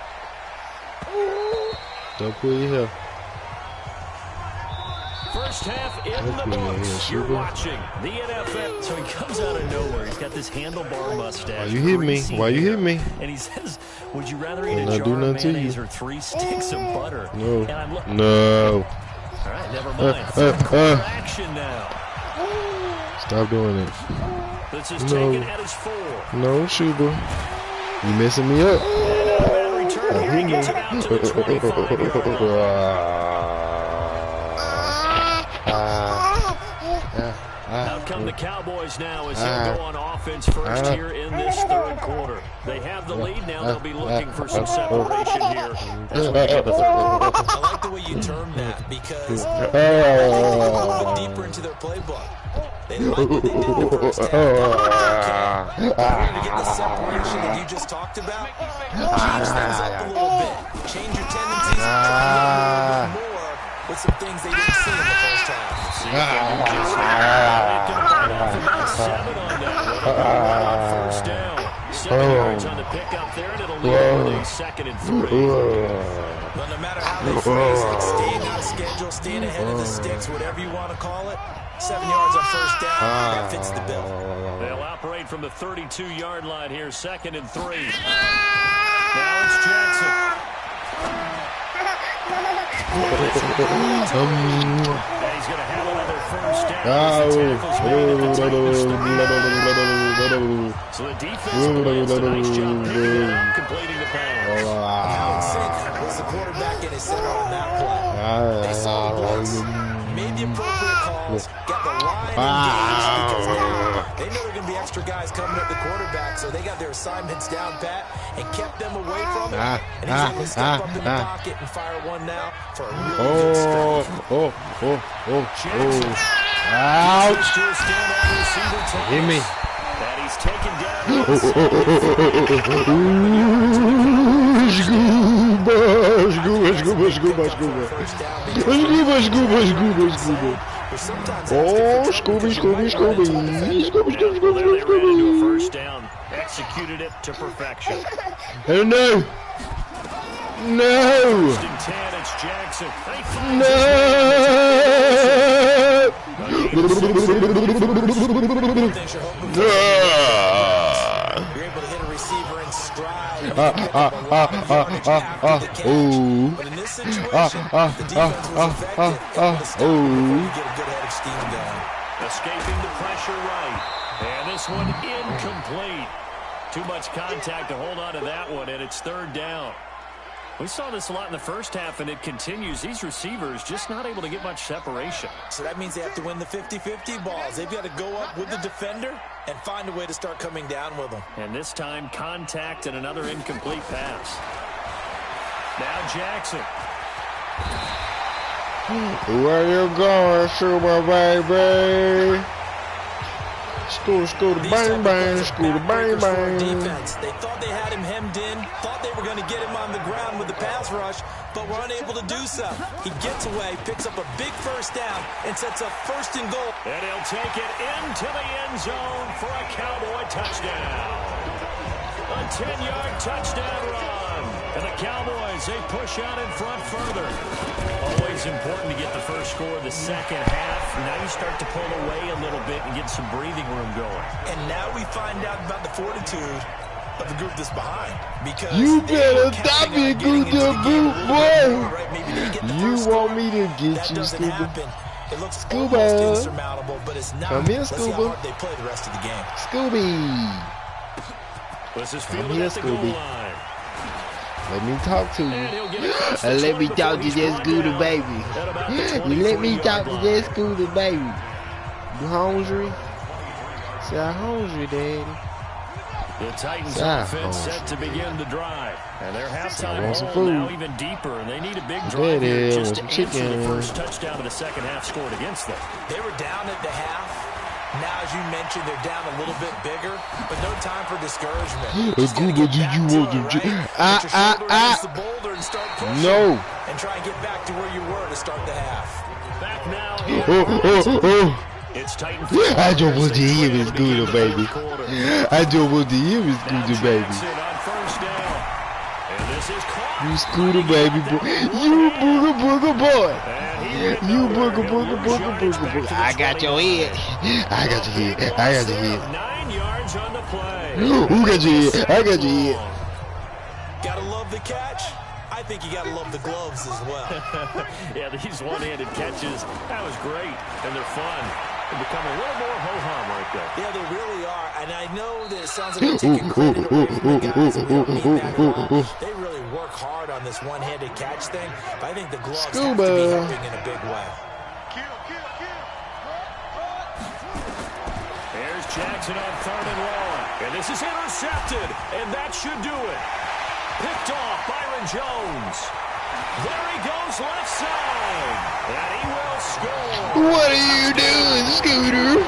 Don't put it here. First half in the books. You're watching the NFL. So he comes out of nowhere. He's got this handlebar mustache. Why you hit me? Why you hit me? And he says, would you rather eat a jar of mayonnaise or 3 sticks of butter? No. And I'm No. All right, never mind. Third quarter action now. Stop doing it. This is taken at his 4. No, Schuber. You messing me up. And return here. He gets it out to the 25-yard line. Out come the Cowboys now as they'll go on offense first here in this third quarter. They have the lead now. They'll be looking for some separation here as we get the third quarter. I like the way you termed that because I think they're a little bit deeper into their playbook. They like what they did in the first half. Okay, we're going to get the separation that you just talked about. Change things up a little bit. Change your tendencies. Try and get a little bit more with some things they didn't see in the first half. First down. 7 yards on the pickup there, and it'll leave with a 2nd and 3. But no matter how they phrase it, staying on schedule, staying ahead of the sticks, whatever you want to call it, 7 yards on first down, that fits the bill. They'll operate from the 32-yard line here, 2nd and 3. Now it's Jackson. He's going to have another first down. So the defense does a nice job picking it up, completing the pass. How in sync was the quarterback in his center on that play? They saw the blitz, made the appropriate calls, got the line engaged because now they know there are going to be extra guys coming at the quarterback, so they got their assignments down pat and kept them away from it. And he's able to step up in the pocket and fire one now for a really good strike. Ouch! Hit me. And he's taken down. Scooby. First down. Executed it to perfection. No. No. First and 10, it's Jackson. You're able to hit a receiver in stride. But in this situation, the defense was effective. Get a good head of steam going. Escaping the pressure right. And this one incomplete. Too much contact to hold on to that one, and it's 3rd down. We saw this a lot in the first half, and it continues. These receivers just not able to get much separation. So that means they have to win the 50-50 balls. They've got to go up with the defender and find a way to start coming down with them. And this time, contact and another incomplete pass. Now Jackson. Where you going, Super Baby? School, bang, bang, school, bang, bang. Defense. They thought they had him hemmed in, thought they were going to get him on the ground with the pass rush, but were unable to do so. He gets away, picks up a big first down, and sets up 1st and goal. And he'll take it into the end zone for a Cowboy touchdown. A 10-yard touchdown run. And the Cowboys, they push out in front further. Always important to get the first score of the second half. Now you start to pull away a little bit and get some breathing room going. And now we find out about the fortitude of the group that's behind. Because you better stop me, good boot boy. You want me to get you, Scuba? It looks almost insurmountable, but it's not. Come here, Let's see how Scuba. hard they play the rest of the game. Scooby. This is Come here, Scooby. Let me talk to you. Let me talk to that Scooter baby. You let me talk to that Scooter baby. You hungry? Say I'm hungry, Daddy. The Titans offense set to begin the drive. And their halftime hole now even deeper. And they need a big drive here just to answer the first touchdown of the second half scored against them. They were down at the half. Now, as you mentioned, they're down a little bit bigger, but no time for discouragement. Just gotta get back to it, right? Put your shoulder against the boulder and start pushing. No. And try and get back to where you were to start the half. Back now. It's Titans. I don't want to hear this Scooter baby. I don't want to hear this Scooter baby. On first down. And this You Scooter baby boy. You booger boy. You booger boy. I got your head. I got your head. I got your head. 9 yards on the play. Who got your head? I got your head. Gotta love the catch. I think you gotta love the gloves as well. Yeah, these one-handed catches, that was great, and they're fun. They become a little more ho-hum right there. Yeah, they really are, and I know that it sounds like I'm taking credit away from the guys. And we don't mean that at all. They really work hard on this one-handed catch thing, but I think the gloves have to be helping in a big way. There's Jackson on 3rd and long, and this is intercepted, and that should do it. Picked off Byron Jones. There he goes left side. And he will score. What are you doing, Scooter?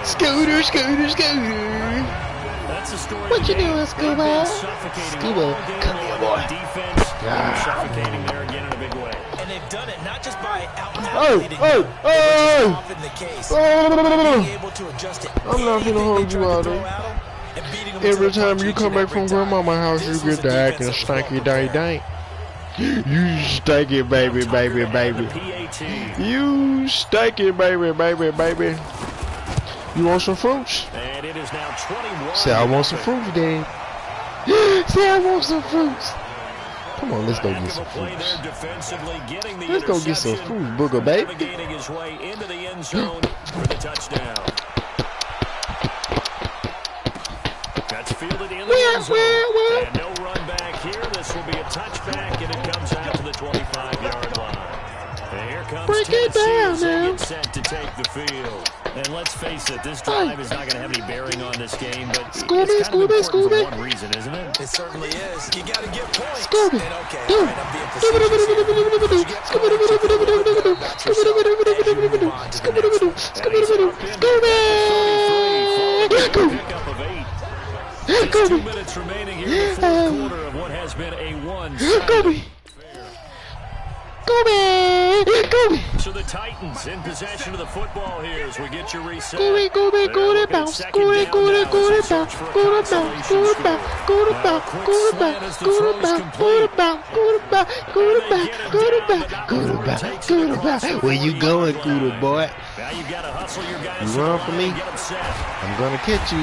Scooter. That's the story. What you doing, Scooter? Scooter, come here, boy. Defense, suffocating there again in a big way. And they've done it not just by I'm not gonna hold you out there. Every time you come back from grandmama's house, you get to acting stanky dank. You stanky baby. You stanky baby. You want some fruits? And it is now 21. Say I want some fruits, Dad. Say I want some fruits. Come on, let's go get some fruits. Let's go get some fruits, booger baby. Navigating his way into the end zone for the touchdown. That's fielded in the end zone. And no run back here. This will be a touchback, and it comes out to the 25-yard line. And here comes Tennessee as they get set to take the field. And let's face it, this drive is not going to have any bearing on this game, but it's kind of important for one reason, isn't it? It certainly is. You got to get points. Scooby. And okay, all right, I'm being facetious here. But you get points, you feel a little bit about yourself as you move on to the next one. Pick up of 8. Just 2 minutes remaining here in the fourth quarter of what has been a one-sided. So the Titans in possession of the football here as we get your reset. Go to bounce. Where you going, Gooder boy? Now you got to hustle your guys. You run for me? I'm gonna catch you.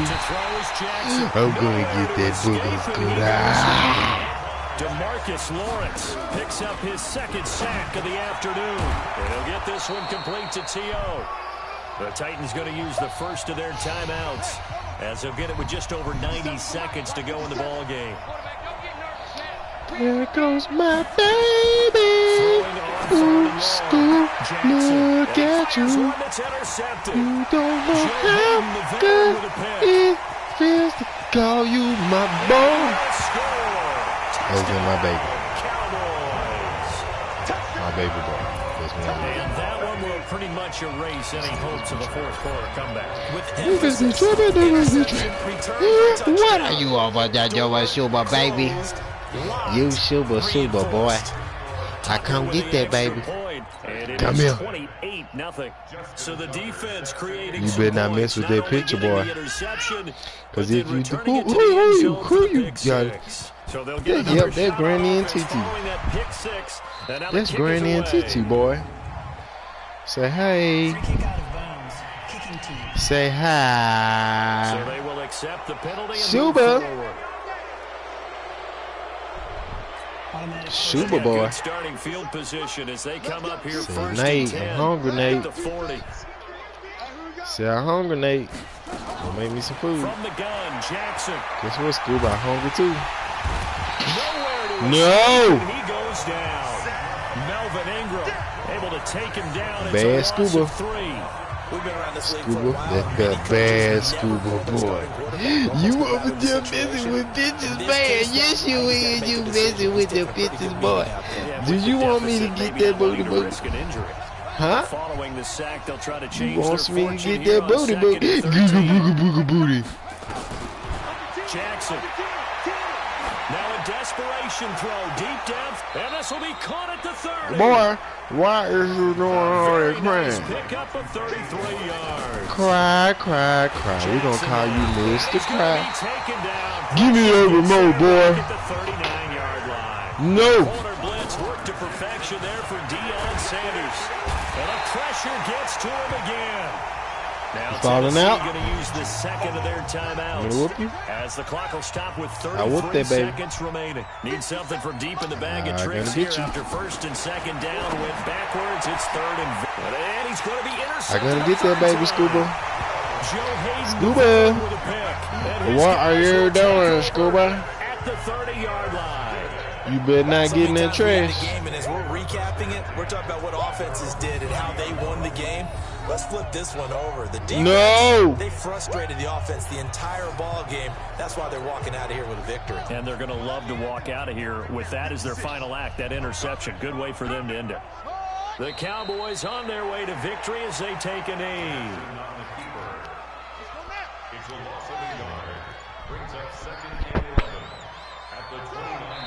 I'm gonna get that boogie, Gooder. DeMarcus Lawrence picks up his second sack of the afternoon. And he'll get this one complete to T.O. The Titans going to use the first of their timeouts as they'll get it with just over 90 seconds to go in the ball game. There goes my baby. Oops, look at you. You don't know how good it feels to call you my boy. Those are my baby. My baby boy. And that one will pretty much erase any hopes of a fourth quarter comeback. What are you all about that, Joe Suba, baby? You Suba boy. I come get that, baby. Come here. 28-0. So the defense creating. You better not mess with that picture, boy. Because if you do, who you got it? So they'll get yep, that's Granny and TT. That's Granny and TT, boy. Say hey. Say hi. So they will accept the penalty. Suba. Suba boy. Starting field position as they come up here first. Nate, I'm hungry, Nate. Say I'm hungry, Nate. Don't make me some food. From the gun, Jackson. Guess what, Scuba? I'm hungry too. No! He goes down. Melvin Ingram able to take him down. Bad Scuba. We've been around this league for a Scuba, while. that's bad Scuba boy. You over there messing with bitches, man. Yes, you is. You messing with the bitches, boy. Do you want me to get that booty boot? Huh? Following the sack, they'll try to change you want their me to fortune get that booty boot? Booga booty. Jackson. Now a desperation throw deep down, and this will be caught at the 30. Boy, why is you doing all that crying? Pick up a 33 yards. Cry. We gonna call you Mr. Cry. Give me that remote, boy. At the 39-yard line. No. Corner blitz worked to perfection there for Deion Sanders. And the pressure gets to him again. Now Falling out. Going to use the second of their timeouts. Whoop you. As the clock will stop with 33 seconds remaining. Need something from deep in the bag of tricks here after first and second down. Went backwards. It's third and he's going to be intercepted. I gotta get that baby, Scuba. Joe Hayden Scuba. with a pick. What are you doing, Scuba? At the 30-yard line. You better not get in that trash. Game, and as we're recapping it, we're talking about what offenses did and how they won the game. Let's flip this one over. The defense, they frustrated the offense the entire ball game. That's why they're walking out of here with a victory. And they're going to love to walk out of here with that as their final act, that interception. Good way for them to end it. The Cowboys on their way to victory as they take a knee.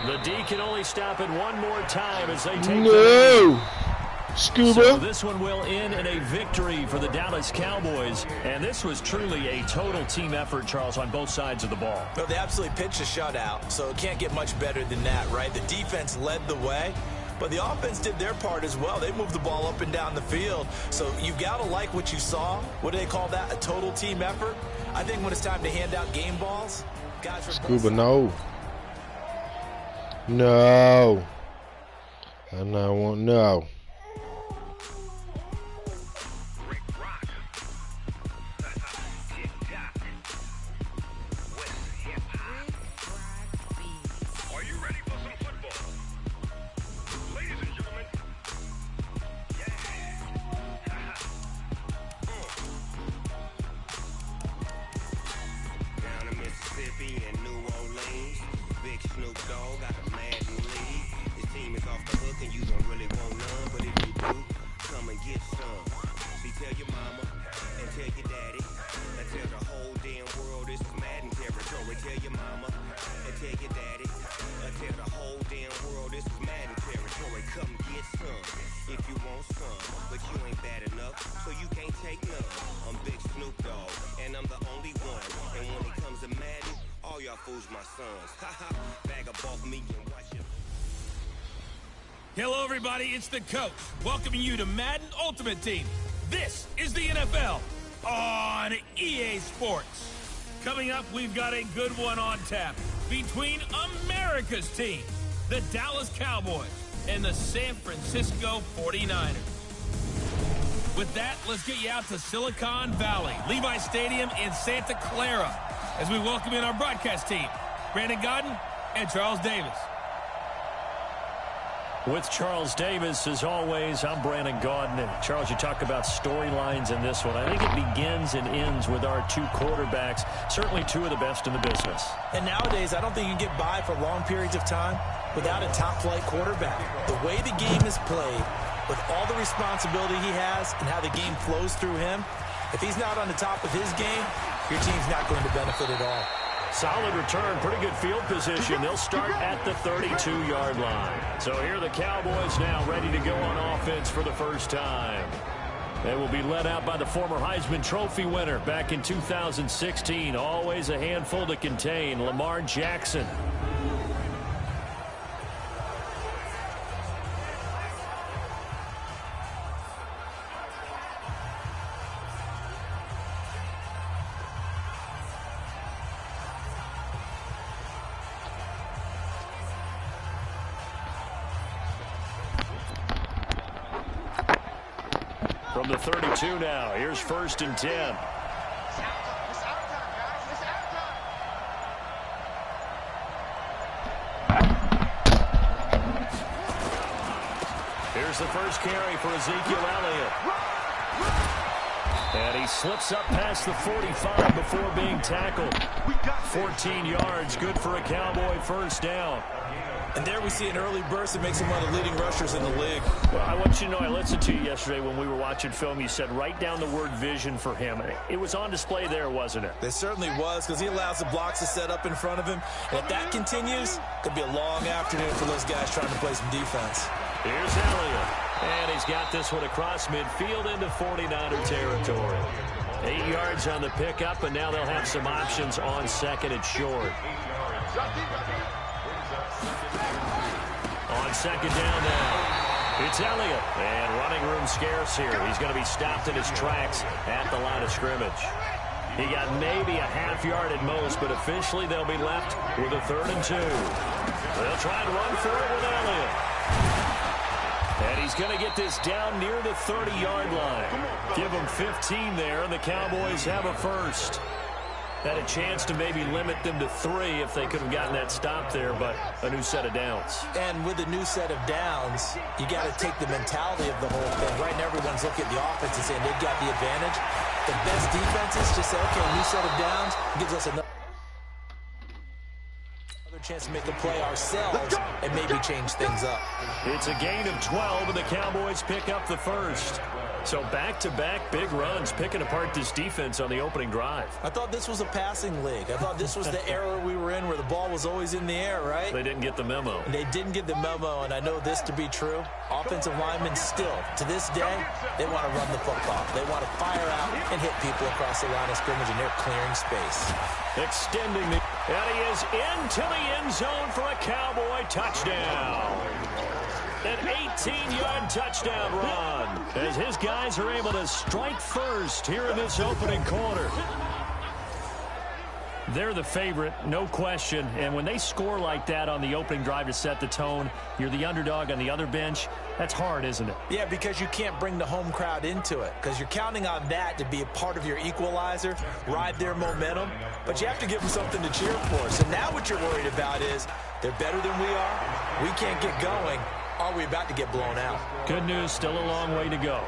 The D can only stop it one more time as they take the knee. Scuba. So this one will end in a victory for the Dallas Cowboys. And this was truly a total team effort, Charles, on both sides of the ball. Well, they absolutely pitched a shutout, so it can't get much better than that, right? The defense led the way, but the offense did their part as well. They moved the ball up and down the field. So you've got to like what you saw. What do they call that? A total team effort? I think when it's time to hand out game balls, guys are... Scuba, no. No. And I won't know. Hello, everybody. It's the coach welcoming you to Madden Ultimate Team. This is the NFL on EA Sports. Coming up, we've got a good one on tap between America's team, the Dallas Cowboys, and the San Francisco 49ers. With that, let's get you out to Silicon Valley, Levi Stadium in Santa Clara, as we welcome in our broadcast team, Brandon Godden and Charles Davis. With Charles Davis, as always, I'm Brandon Gaudin. And Charles, you talk about storylines in this one. I think it begins and ends with our two quarterbacks, certainly two of the best in the business. And nowadays, I don't think you can get by for long periods of time without a top-flight quarterback. The way the game is played, with all the responsibility he has and how the game flows through him, if he's not on the top of his game, your team's not going to benefit at all. Solid return, pretty good field position. They'll start at the 32-yard line. So here are the Cowboys now ready to go on offense for the first time. They will be led out by the former Heisman Trophy winner back in 2016. Always a handful to contain, Lamar Jackson. From the 32 now, here's 1st and 10. Here's the first carry for Ezekiel Elliott. And he slips up past the 45 before being tackled. 14 yards, good for a Cowboy first down. And there we see an early burst that makes him one of the leading rushers in the league. Well, I want you to know, I listened to you yesterday when we were watching film. You said write down the word vision for him. It was on display there, wasn't it? It certainly was, because he allows the blocks to set up in front of him. And if that continues, it could be a long afternoon for those guys trying to play some defense. Here's Elliott. And he's got this one across midfield into 49er territory. 8 yards on the pickup, and now they'll have some options on second and short. on second down now. It's Elliott, and running room scarce here. He's going to be stopped in his tracks at the line of scrimmage. He got maybe a half yard at most, but officially they'll be left with a 3rd and 2. They'll try and run for it with Elliott. And he's going to get this down near the 30-yard line. Give him 15 there, and the Cowboys have a first. Had a chance to maybe limit them to 3 if they could have gotten that stop there, but a new set of downs. And with a new set of downs, you got to take the mentality of the whole thing. Right now, everyone's looking at the offense and saying they've got the advantage. The best defenses just say, okay, new set of downs gives us another chance to make a play ourselves and maybe change things up. It's a gain of 12, and the Cowboys pick up the first. So back-to-back big runs, picking apart this defense on the opening drive. I thought this was a passing league. I thought this was the era we were in where the ball was always in the air, right? They didn't get the memo. They didn't get the memo, and I know this to be true. Offensive linemen still, to this day, they want to run the football. They want to fire out and hit people across the line of scrimmage, and they're clearing space. Extending the... And he is into the end zone for a Cowboy touchdown. An 18-yard touchdown run as his guys are able to strike first here in this opening quarter. They're the favorite, no question. And when they score like that on the opening drive to set the tone, you're the underdog on the other bench. That's hard, isn't it? Yeah, because you can't bring the home crowd into it, because you're counting on that to be a part of your equalizer, ride their momentum. But you have to give them something to cheer for. So now what you're worried about is they're better than we are. We can't get going. Are we about to get blown out? Good news, still a long way to go.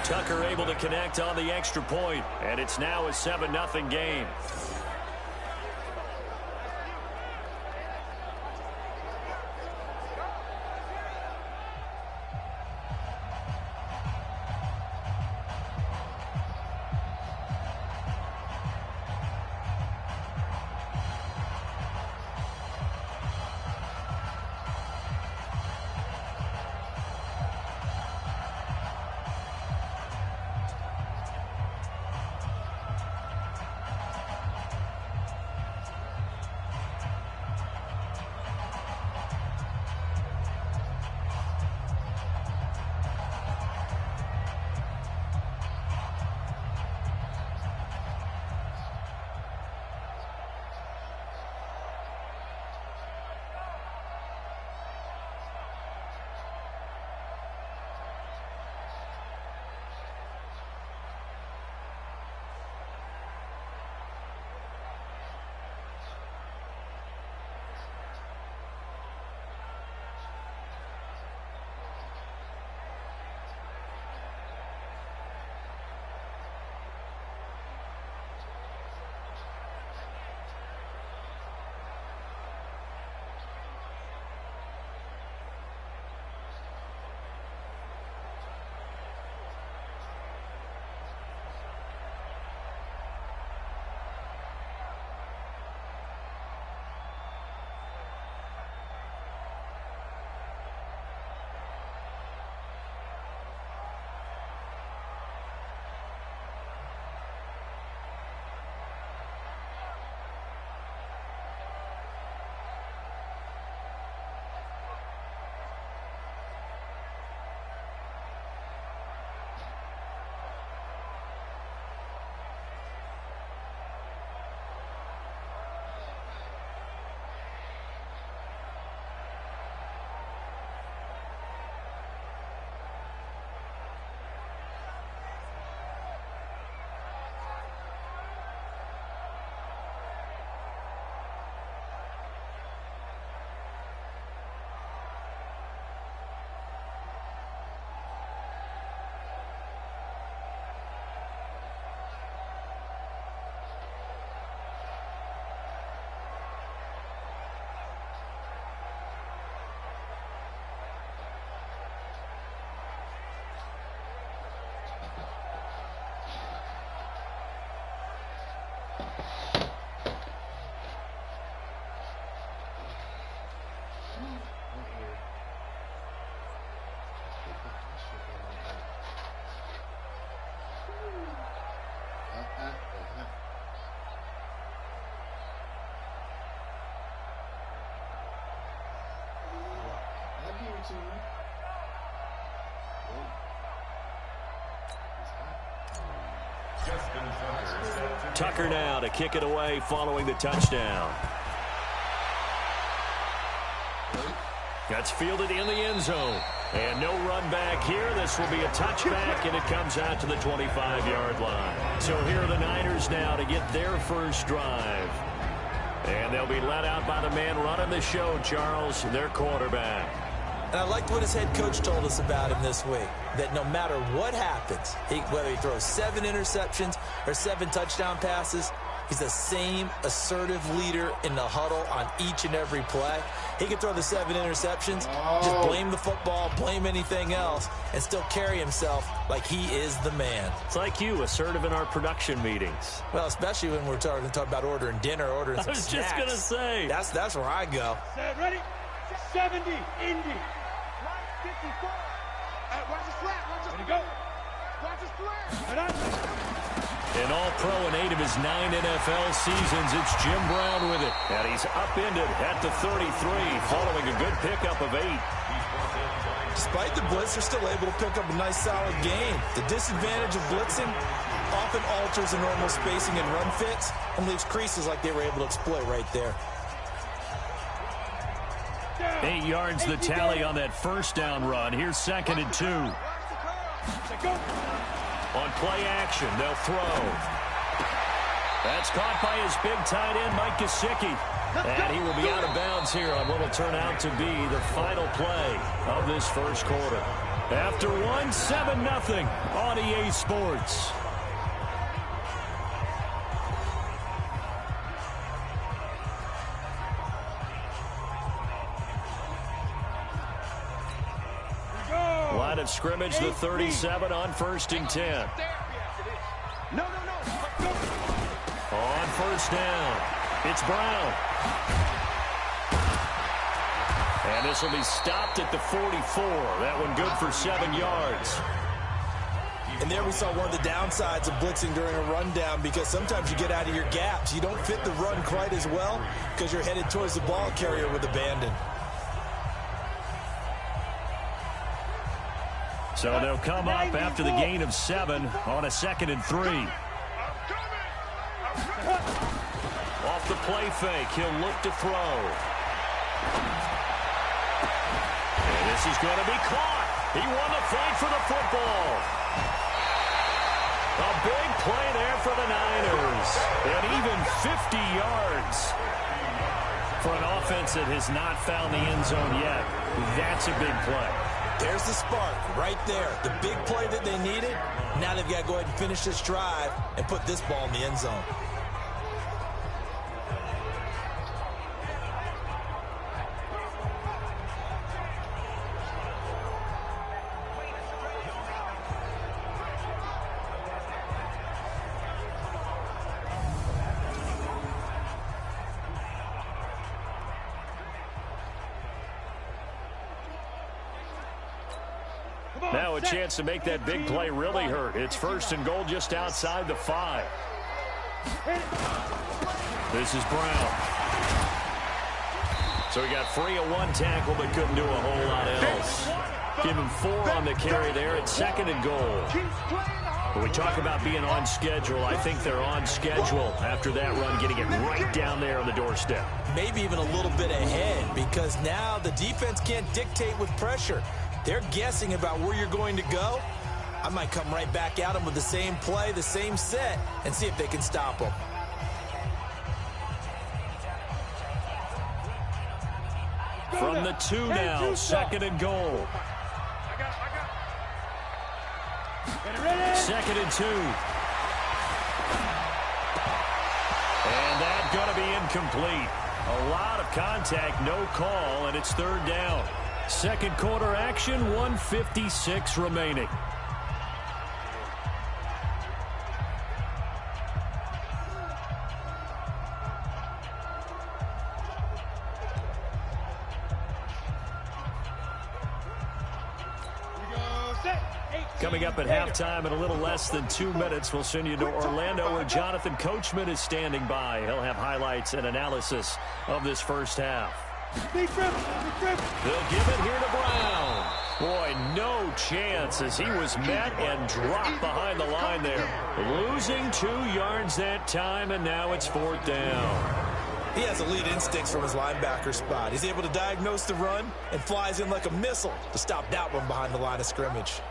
Tucker able to connect on the extra point, and it's now a 7-0 game. Tucker now to kick it away following the touchdown. That's fielded in the end zone. And no run back here. This will be a touchback, and it comes out to the 25-yard line. So here are the Niners now to get their first drive. And they'll be let out by the man running the show, Charles, their quarterback. And I liked what his head coach told us about him this week, that no matter what happens, whether he throws 7 interceptions or 7 touchdown passes, he's the same assertive leader in the huddle on each and every play. He can throw the 7 interceptions, just blame the football, blame anything else, and still carry himself like he is the man. It's like you, assertive in our production meetings. Well, especially when we're talking about ordering dinner, ordering some snacks. I was just going to say. That's where I go. Set, ready? 70, Indy. 54. Watch his flat. Watch his flat. Go. Watch his flat. An all-pro in 8 of his 9 NFL seasons. It's Jim Brown with it. And he's upended at the 33 following a good pickup of 8. Despite the blitz, they're still able to pick up a nice, solid gain. The disadvantage of blitzing often alters the normal spacing and run fits and leaves creases like they were able to exploit right there. 8 yards the tally on that first down run. Here's 2nd and 2. On play action, they'll throw. That's caught by his big tight end, Mike Gesicki. And he will be out of bounds here on what will turn out to be the final play of this first quarter. After 1, 7-0 on EA Sports. Line of scrimmage, the 37 on 1st and 10. On 1st down, it's Brown. And this will be stopped at the 44. That one good for 7 yards. And there we saw one of the downsides of blitzing during a rundown, because sometimes you get out of your gaps. You don't fit the run quite as well because you're headed towards the ball carrier with abandon. So they'll come up after the gain of 7 on a 2nd and 3. Off the play fake, he'll look to throw. And this is going to be caught. He won the fight for the football. A big play there for the Niners. And even 50 yards for an offense that has not found the end zone yet. That's a big play. There's the spark right there. The big play that they needed. Now they've got to go ahead and finish this drive and put this ball in the end zone. Now a chance to make that big play really hurt. It's 1st and goal just outside the 5. This is Brown. So he got free of 1 tackle but couldn't do a whole lot else. Give him 4 on the carry there at 2nd and goal. When we talk about being on schedule, I think they're on schedule after that run, getting it right down there on the doorstep. Maybe even a little bit ahead, because now the defense can't dictate with pressure. They're guessing about where you're going to go. I might come right back at them with the same play, the same set, and see if they can stop them. From the 2 now, 2nd and goal. 2nd and 2. And that's going to be incomplete. A lot of contact, no call, and it's 3rd down. 2nd quarter action, 1:56 remaining. Coming up at halftime in a little less than 2 minutes, we'll send you to Orlando where Jonathan Coachman is standing by. He'll have highlights and analysis of this first half. They'll give it here to Brown. Boy, no chance as he was met and dropped behind the line there. Losing 2 yards that time, and now it's 4th down. He has elite instincts from his linebacker spot. He's able to diagnose the run and flies in like a missile to stop that one behind the line of scrimmage.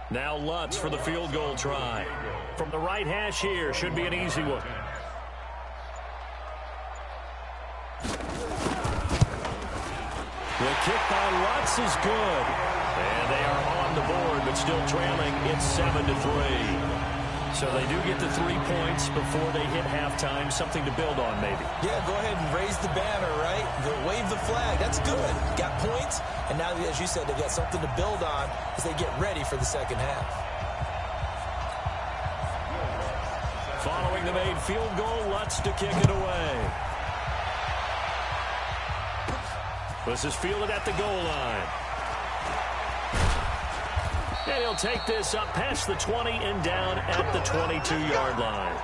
Now Lutz for the field goal try. From the right hash here, should be an easy one. The kick by Lutz is good. And they are on the board, but still trailing. It's 7-3. So they do get the 3 points before they hit halftime. Something to build on, maybe. Yeah, go ahead and raise the banner, right? Wave the flag. That's good. Got points. And now, as you said, they've got something to build on as they get ready for the second half. Following the made field goal, Lutz to kick it away. This is fielded at the goal line. And he'll take this up past the 20 and down at the 22-yard line.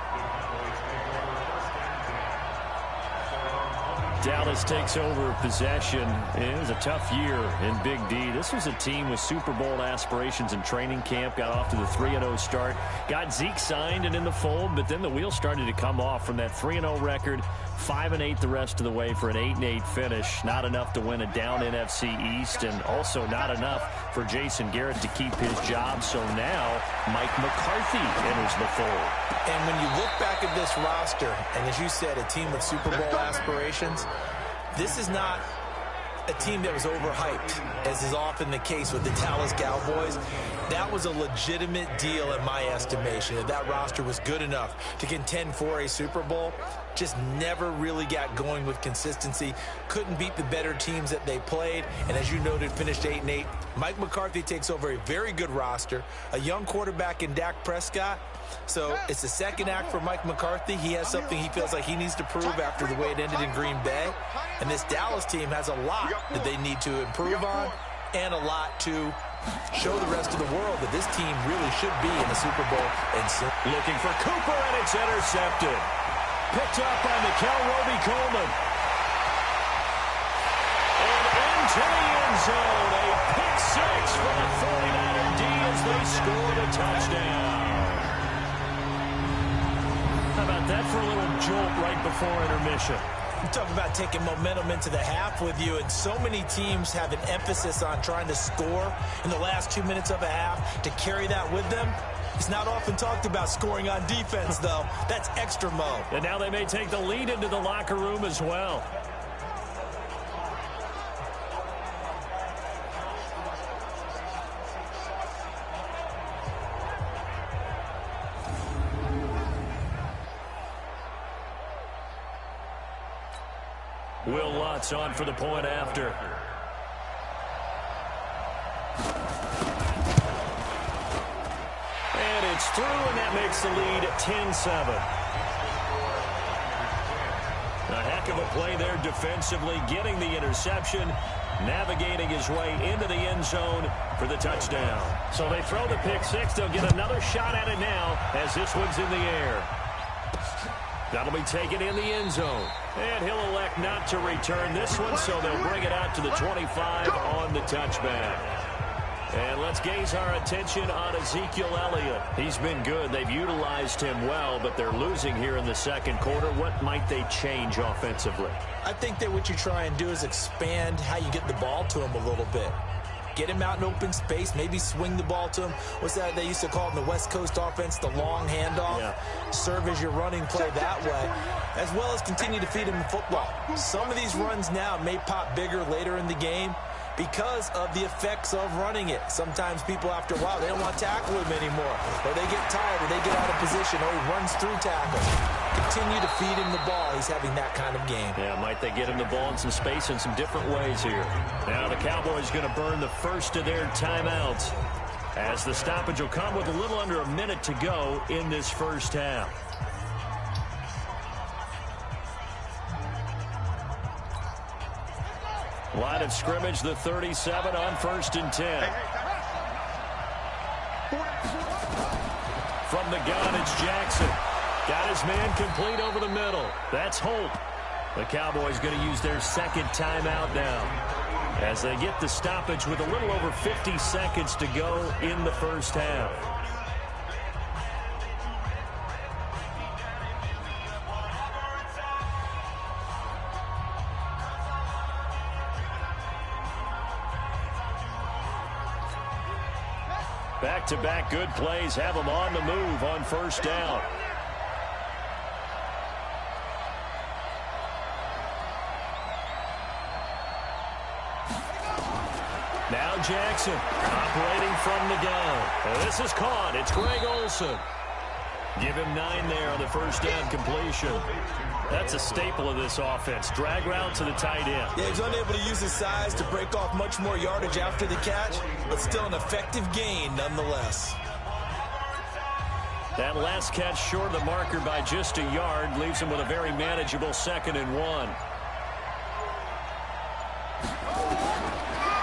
Dallas takes over possession. It was a tough year in Big D. This was a team with Super Bowl aspirations in training camp. Got off to the 3-0 start. Got Zeke signed and in the fold, but then the wheels started to come off from that 3-0 record. 5-8 the rest of the way for an 8-8 finish. Not enough to win a down NFC East, and also not enough for Jason Garrett to keep his job. So now Mike McCarthy enters the fold. And when you look back at this roster, and as you said, a team with Super Bowl aspirations, this is not a team that was overhyped, as is often the case with the Dallas Cowboys. That was a legitimate deal in my estimation. That roster was good enough to contend for a Super Bowl. Just never really got going with consistency. Couldn't beat the better teams that they played. And as you noted, finished 8-8. Mike McCarthy takes over a very good roster. A young quarterback in Dak Prescott. So it's the second act for Mike McCarthy. He has something he feels like he needs to prove after the way it ended in Green Bay. And this Dallas team has a lot that they need to improve on and a lot to show the rest of the world that this team really should be in the Super Bowl. And looking for Cooper, and it's intercepted. Picked up by Mikel Roby-Coleman. And into the end zone. A pick six for the 49er D as they scored a touchdown. How about that for a little jolt right before intermission? You talk about taking momentum into the half with you, and so many teams have an emphasis on trying to score in the last 2 minutes of a half to carry that with them. It's not often talked about scoring on defense, though. That's extra mode. And now they may take the lead into the locker room as well. Will Lutz on for the point after. And it's through, and that makes the lead 10-7. A heck of a play there defensively, getting the interception, navigating his way into the end zone for the touchdown. So they throw the pick six. They'll get another shot at it now as this one's in the air. That'll be taken in the end zone. And he'll elect not to return this one, so they'll bring it out to the 25 on the touchback. And let's gaze our attention on Ezekiel Elliott. He's been good. They've utilized him well, but they're losing here in the second quarter. What might they change offensively? I think that what you try and do is expand how you get the ball to him a little bit. Get him out in open space, maybe swing the ball to him. What's that they used to call it in the West Coast offense, the long handoff? Yeah. Serve as your running play that way, as well as continue to feed him the football. Some of these runs now may pop bigger later in the game because of the effects of running it. Sometimes people, after a while, they don't want to tackle him anymore, or they get tired, or they get out of position, or he runs through tackles. Continue to feed him the ball. He's having that kind of game. Yeah, might they get him the ball in some space in some different ways here. Now the Cowboys going to burn the first of their timeouts as the stoppage will come with a little under a minute to go in this first half. Line of scrimmage, the 37 on 1st and 10. From the gun, it's Jackson. Got his man complete over the middle. That's Holt. The Cowboys going to use their second timeout now as they get the stoppage with a little over 50 seconds to go in the first half. Back-to-back good plays have them on the move on 1st down. Now Jackson operating from the gun. And this is caught. It's Greg Olsen. Give him 9 there on the 1st down completion. That's a staple of this offense. Drag route to the tight end. Yeah, he's unable to use his size to break off much more yardage after the catch, but still an effective gain nonetheless. That last catch short of the marker by just a yard leaves him with a very manageable 2nd and 1.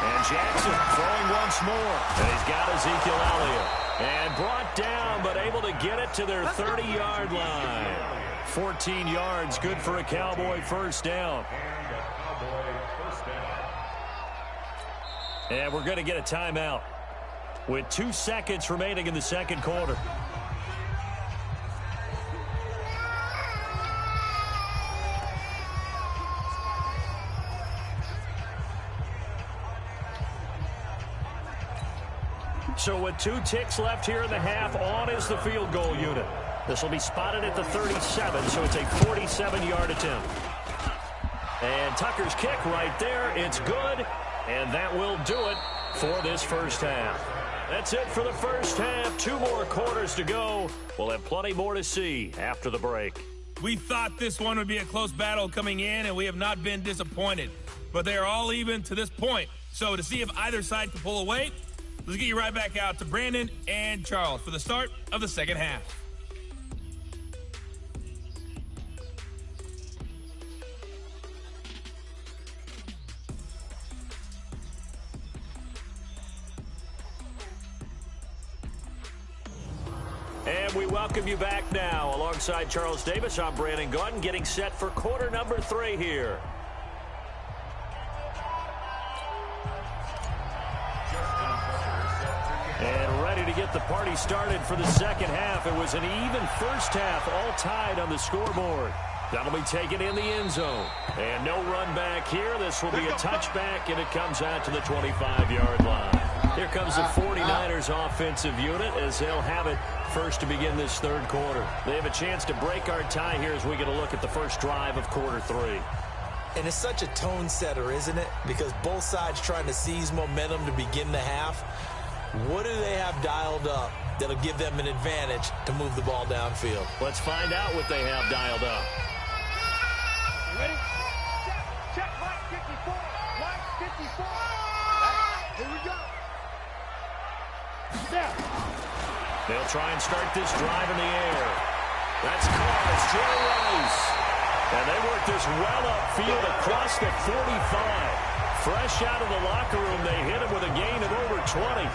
And Jackson throwing once more. And he's got Ezekiel Elliott. And brought down, but able to get it to their 30-yard line. 14 yards, good for a Cowboy 1st down. And we're going to get a timeout with 2 seconds remaining in the 2nd quarter. So with 2 ticks left here in the half, on is the field goal unit. This will be spotted at the 37, so it's a 47-yard attempt. And Tucker's kick right there. It's good, and that will do it for this first half. That's it for the first half. 2 more quarters to go. We'll have plenty more to see after the break. We thought this one would be a close battle coming in, and we have not been disappointed. But they are all even to this point. So to see if either side can pull away, let's get you right back out to Brandon and Charles for the start of the second half. And we welcome you back now. Alongside Charles Davis, I'm Brandon Gaudin, getting set for quarter number 3 here. And ready to get the party started for the second half. It was an even first half, all tied on the scoreboard. That'll be taken in the end zone. And no run back here. This will be a touchback, and it comes out to the 25-yard line. Here comes the 49ers offensive unit as they'll have it first to begin this 3rd quarter. They have a chance to break our tie here as we get a look at the first drive of quarter 3. And it's such a tone setter, isn't it? Because both sides trying to seize momentum to begin the half. What do they have dialed up that'll give them an advantage to move the ball downfield? Let's find out what they have dialed up. You ready? Check line 54. Line 54. Right, here we go. Down. They'll try and start this drive in the air. That's caught. It's Jerry Rice. And they work this well upfield across the 45. Fresh out of the locker room, they hit him with a gain of over 20.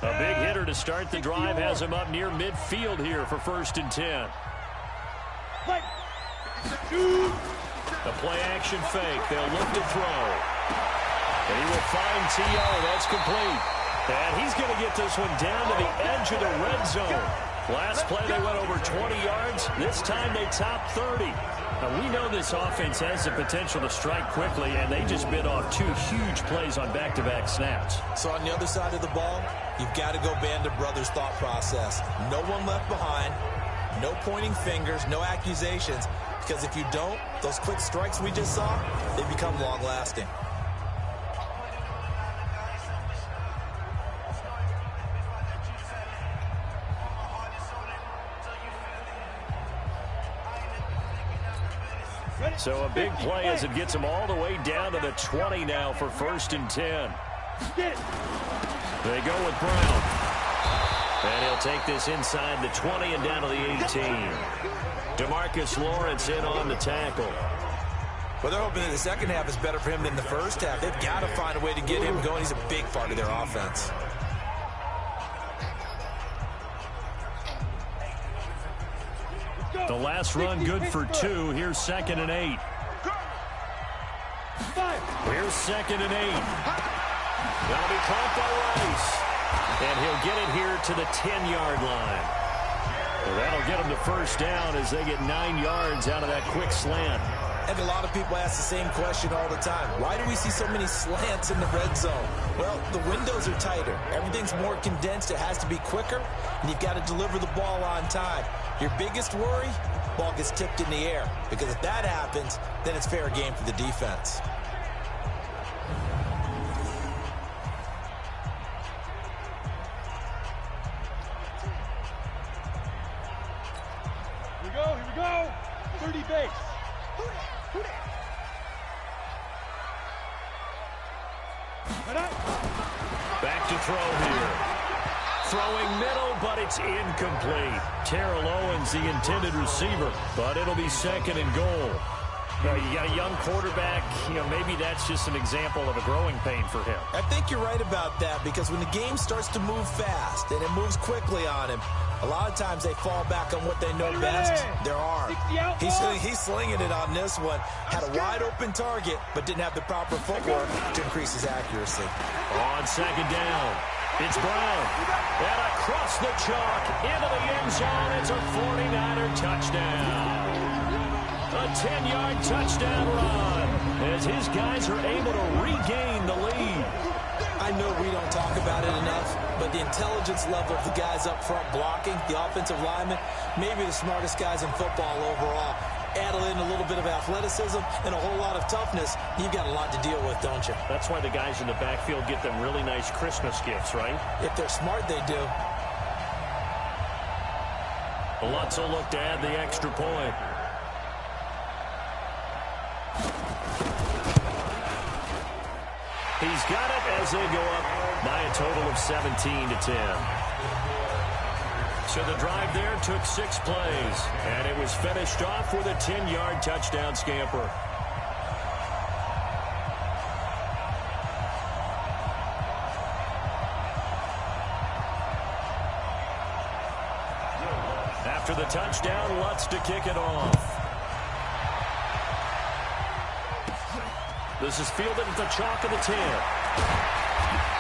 A big hitter to start the drive has him up near midfield here for 1st and 10. The play-action fake. They'll look to throw. And he will find T.O. That's complete. And he's going to get this one down to the edge of the red zone. Last play they went over 20 yards. This time they top 30. Now, we know this offense has the potential to strike quickly, and they just bit off 2 huge plays on back-to-back snaps. So on the other side of the ball, you've got to go Band of Brothers thought process. No one left behind, no pointing fingers, no accusations, because if you don't, those quick strikes we just saw, they become long-lasting. So a big play as it gets him all the way down to the 20 now for 1st and 10. They go with Brown. And he'll take this inside the 20 and down to the 18. DeMarcus Lawrence in on the tackle. Well, they're hoping that the second half is better for him than the first half. They've got to find a way to get him going. He's a big part of their offense. The last run good for 2. Here's 2nd and 8. Here's 2nd and 8. That'll be caught by Rice. And he'll get it here to the 10-yard line. Well, that'll get him the first down as they get 9 yards out of that quick slant. And a lot of people ask the same question all the time. Why do we see so many slants in the red zone? Well, the windows are tighter. Everything's more condensed. It has to be quicker, and you've got to deliver the ball on time. Your biggest worry, ball gets tipped in the air. Because if that happens, then it's fair game for the defense. Here we go. 30 base. Back to throw here. Throwing middle, but it's incomplete. Terrell Owens, the intended receiver, but it'll be 2nd and goal. You got a young quarterback, maybe that's just an example of a growing pain for him. I think you're right about that, because when the game starts to move fast and it moves quickly on him, a lot of times they fall back on what they know best, their arm. He's slinging it on this one. Had a wide open target, but didn't have the proper footwork to increase his accuracy. On 2nd down, it's Brown. And across the chalk, into the end zone, it's a 49er touchdown. A 10-yard touchdown run as his guys are able to regain the lead. I know we don't talk about it enough, but the intelligence level of the guys up front blocking, the offensive linemen, maybe the smartest guys in football overall. Add in a little bit of athleticism and a whole lot of toughness, you've got a lot to deal with, don't you? That's why the guys in the backfield get them really nice Christmas gifts, right? If they're smart, they do. Lutz will look to add the extra point. He's got it as they go up by a total of 17-10. So the drive there took 6 plays, and it was finished off with a 10-yard touchdown scamper. After the touchdown, Lutz to kick it off. This is fielded at the chalk of the 10.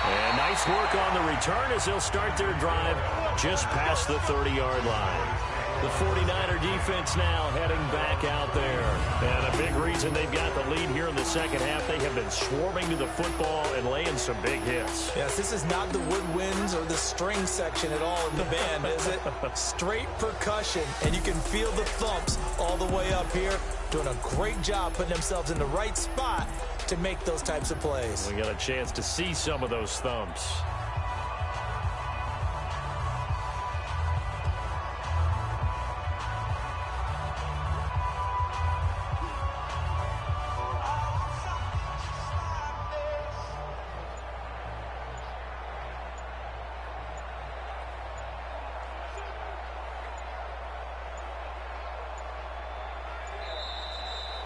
And nice work on the return as they'll start their drive just past the 30-yard line. The 49er defense now heading back out there. And a big reason they've got the lead here in the second half, they have been swarming to the football and laying some big hits. Yes, this is not the woodwinds or the string section at all in the band, is it? Straight percussion, and you can feel the thumps all the way up here. Doing a great job putting themselves in the right spot to make those types of plays. We got a chance to see some of those thumps.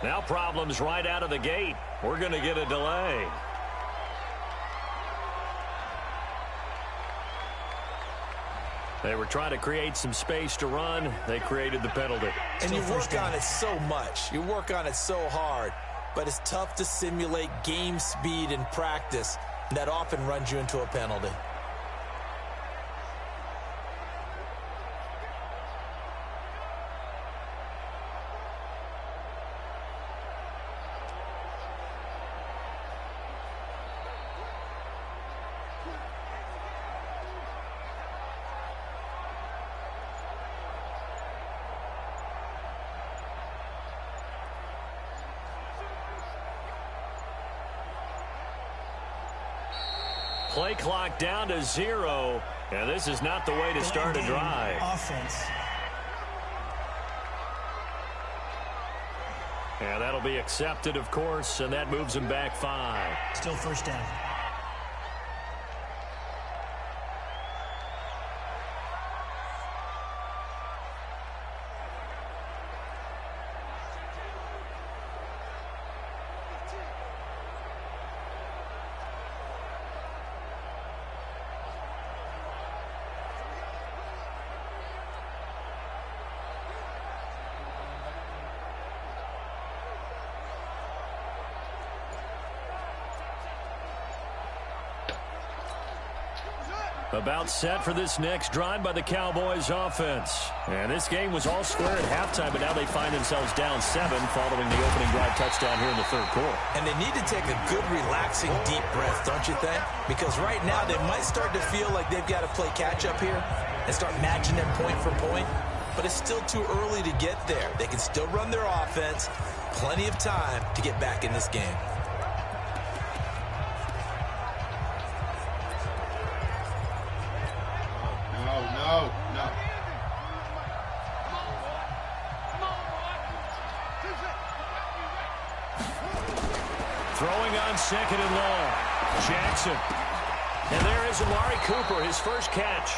Now problems right out of the gate. We're going to get a delay. They were trying to create some space to run. They created the penalty. And you work on it so much. You work on it so hard. But it's tough to simulate game speed in practice. That often runs you into a penalty. Play clock down to 0, and this is not the way to start a drive. Offense. And that'll be accepted, of course, and that moves him back 5. Still first down. About set for this next drive by the Cowboys offense. And this game was all square at halftime, but now they find themselves down 7 following the opening drive touchdown here in the third quarter. And they need to take a good, relaxing, deep breath, don't you think? Because right now they might start to feel like they've got to play catch-up here and start matching them point for point. But it's still too early to get there. They can still run their offense. Plenty of time to get back in this game. No. Throwing on second and long. Jackson. And there is Amari Cooper, his first catch.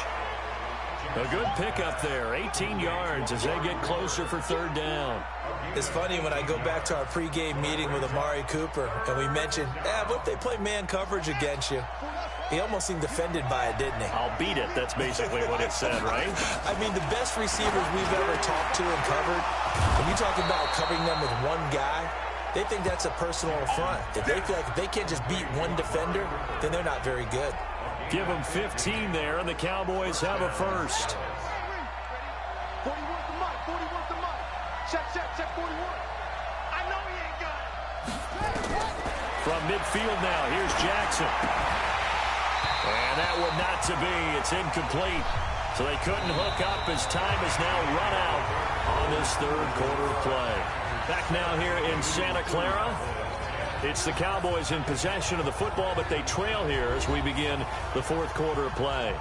A good pickup there, 18 yards as they get closer for third down. It's funny when I go back to our pregame meeting with Amari Cooper and we mentioned, what if they play man coverage against you? He almost seemed offended by it, didn't he? I'll beat it. That's basically what it said, right? I mean, the best receivers we've ever talked to and covered, when you talk about covering them with one guy, they think that's a personal affront. If they feel like if they can't just beat one defender, then they're not very good. Give them 15 there, and the Cowboys have a first. 40 wants the mic. 40 wants the mic. Check 41. I know he ain't got it. From midfield now, here's Jackson. And that one not to be. It's incomplete. So they couldn't hook up as time is now run out on this third quarter play. Back now here in Santa Clara. It's the Cowboys in possession of the football, but they trail here as we begin the fourth quarter of play.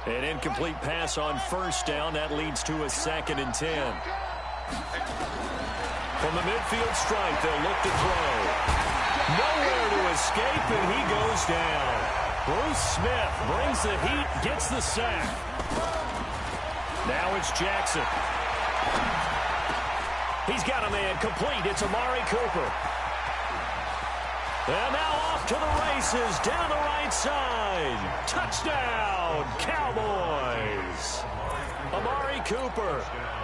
An incomplete pass on first down. That leads to a 2nd and 10. From the midfield stripe, they'll look to throw. Nowhere to escape, and he goes down. Bruce Smith brings the heat, gets the sack. Now it's Jackson. He's got a man complete. It's Amari Cooper. And now off to the races, down the right side. Touchdown, Cowboys. Amari Cooper,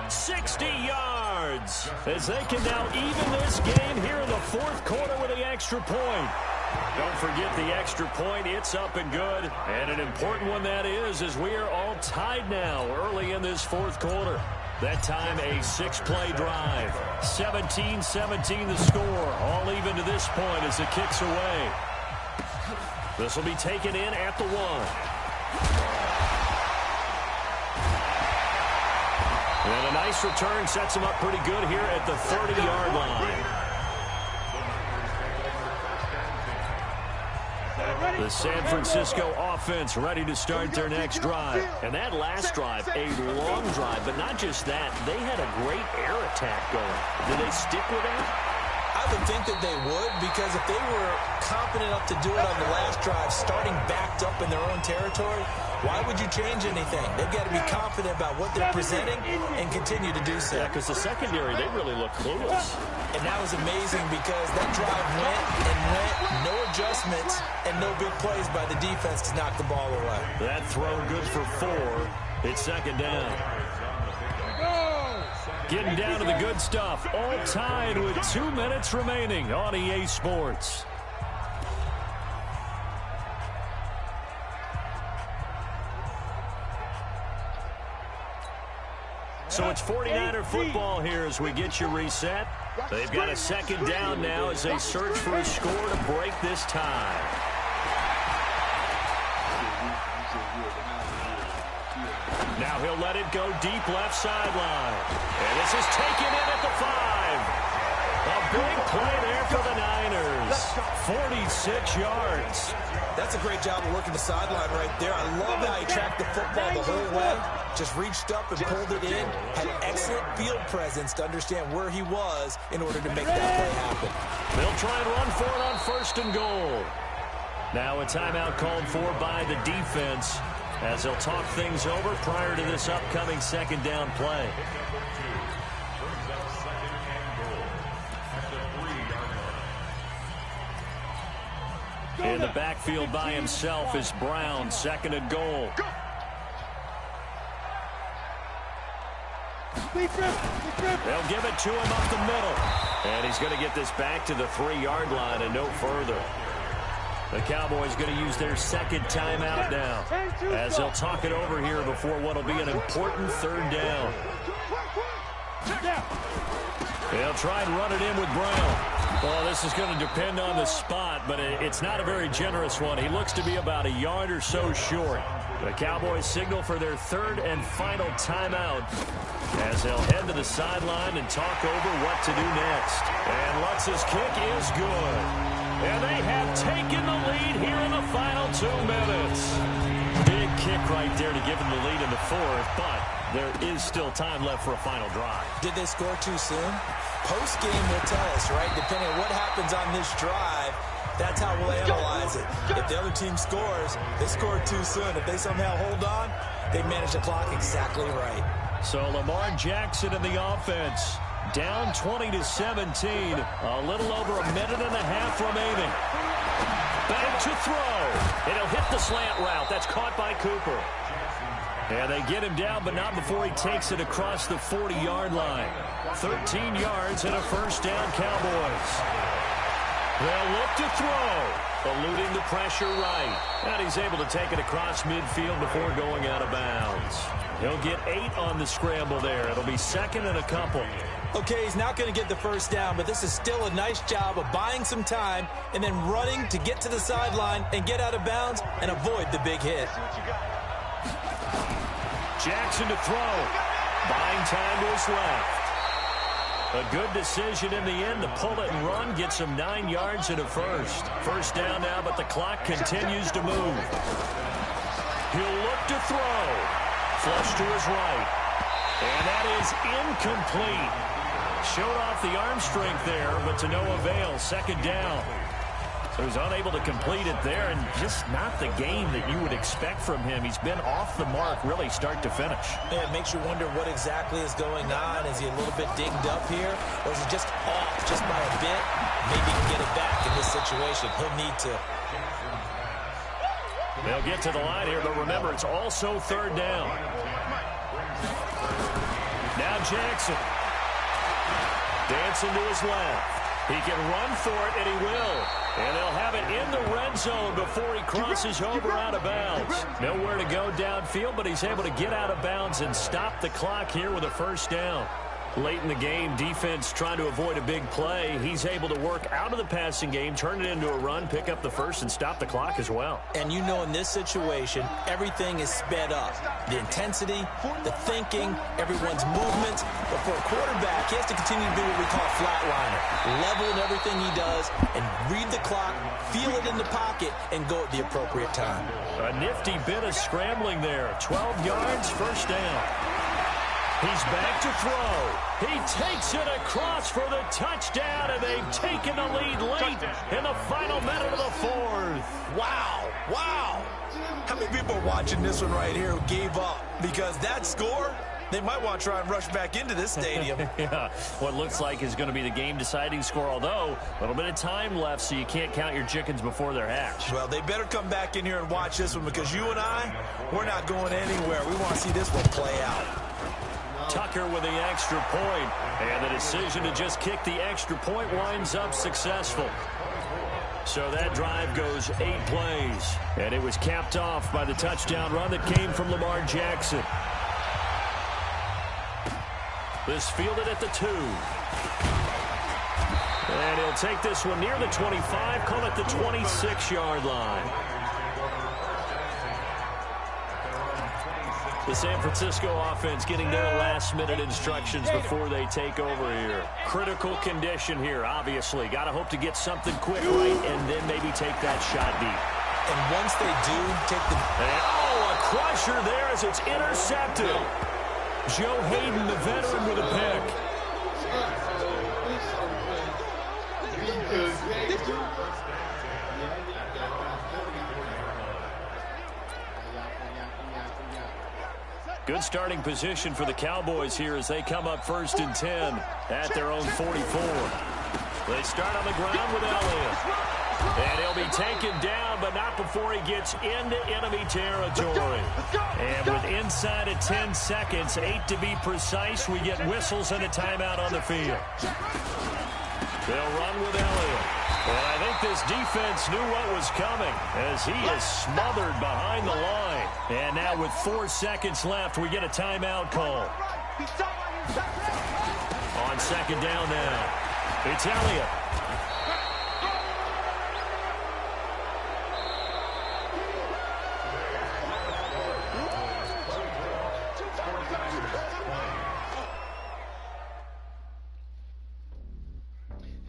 60 yards. As they can now even this game here in the 4th quarter with the extra point. Don't forget the extra point. It's up and good. And an important one that is, as we are all tied now early in this 4th quarter. That time a 6-play drive. 17-17 the score. All even to this point as it kicks away. This will be taken in at the 1. And a nice return sets him up pretty good here at the 30-yard line. The San Francisco offense ready to start their next drive. And that last drive, a long drive, but not just that. They had a great air attack going. Did they stick with that? I would think that they would, because if they were confident enough to do it on the last drive, starting backed up in their own territory, why would you change anything? They've got to be confident about what they're presenting and continue to do so. Yeah, because the secondary, they really look clueless. And that was amazing because that drive went and went, no adjustments, and no big plays by the defense to knock the ball away. That throw good for 4. It's 2nd down. Getting down to the good stuff. All tied with 2 minutes remaining on EA Sports. So it's 49er football here as we get you reset. They've got a 2nd down now as they search for a score to break this tie. Now he'll let it go deep left sideline. And this is taken in at the 5. A big play there for the Niners. 46 yards. That's a great job of working the sideline right there. I love how he tracked the football the whole way. Just reached up and pulled it in. Had excellent field presence to understand where he was in order to make that play happen. They'll try and run for it on 1st and goal. Now a timeout called for by the defense as they'll talk things over prior to this upcoming 2nd down play. In the backfield by himself is Brown, 2nd and goal. They'll give it to him up the middle. And he's going to get this back to the 3-yard line and no further. The Cowboys going to use their 2nd timeout now as they'll talk it over here before what will be an important 3rd down. They'll try and run it in with Brown. Well, this is going to depend on the spot, but it's not a very generous one. He looks to be about a yard or so short. The Cowboys signal for their 3rd and final timeout as they'll head to the sideline and talk over what to do next. And Lutz's kick is good. And they have taken the lead here in the final 2 minutes. Big kick right there to give them the lead in the 4th, but there is still time left for a final drive. Did they score too soon? Post-game will tell us, right? Depending on what happens on this drive, that's how we'll analyze it. If the other team scores, they scored too soon. If they somehow hold on, they manage the clock exactly right. So Lamar Jackson in the offense. Down 20-17. A little over a minute and a half remaining. Back to throw. It'll hit the slant route. That's caught by Cooper. And they get him down, but not before he takes it across the 40-yard line. 13 yards and a 1st down, Cowboys. They'll look to throw. Eluding the pressure right. And he's able to take it across midfield before going out of bounds. He'll get 8 on the scramble there. It'll be 2nd and a couple. Okay, he's not going to get the 1st down, but this is still a nice job of buying some time and then running to get to the sideline and get out of bounds and avoid the big hit. Jackson to throw. Buying time to his left. A good decision in the end to pull it and run. Gets him 9 yards and a 1st. 1st down now, but the clock continues to move. He'll look to throw. Flush to his right. And that is incomplete. Showed off the arm strength there, but to no avail. Second down. So he's unable to complete it there, and just not the game that you would expect from him. He's been off the mark really start to finish. Yeah, it makes you wonder what exactly is going on. Is he a little bit dinged up here, or is he just off just by a bit? Maybe he can get it back in this situation. He'll need to. They'll get to the line here, but remember, it's also third down. Now Jackson. Dancing to his left. He can run for it, and he will. And they'll have it in the red zone before he crosses over out of bounds. Nowhere to go downfield, but he's able to get out of bounds and stop the clock here with a first down. Late in the game, defense trying to avoid a big play. He's able to work out of the passing game, turn it into a run, pick up the first, and stop the clock as well. And you know in this situation, everything is sped up. The intensity, the thinking, everyone's movements. But for a quarterback, he has to continue to do what we call flatliner. Level in everything he does and read the clock, feel it in the pocket, and go at the appropriate time. A nifty bit of scrambling there. 12 yards, first down. He's back to throw. He takes it across for the touchdown, and they've taken the lead late in the final minute of the fourth. Wow, wow. How many people are watching this one right here who gave up? Because that score, they might want to try and rush back into this stadium. Yeah, what looks like is going to be the game-deciding score, although a little bit of time left, so you can't count your chickens before they're hatched. Well, they better come back in here and watch this one, because you and I, we're not going anywhere. We want to see this one play out. Tucker with the extra point, and the decision to just kick the extra point winds up successful. So that drive goes 8 plays, and it was capped off by the touchdown run that came from Lamar Jackson. This fielded at the 2. And he'll take this one near the 25, call it the 26-yard line. The San Francisco offense getting their last-minute instructions before they take over here. Critical condition here, obviously. Got to hope to get something quick right and then maybe take that shot deep. And once they do, take the... Oh, a crusher there as it's intercepted. Joe Hayden, the veteran, with a pick. Good starting position for the Cowboys here as they come up 1st and 10 at their own 44. They start on the ground with Elliott. And he'll be taken down, but not before he gets into enemy territory. And with inside of 10 seconds, 8 to be precise, we get whistles and a timeout on the field. They'll run with Elliott. And I think this defense knew what was coming as he is smothered behind the line. And now with 4 seconds left, we get a timeout call. On second down now, it's Elliott.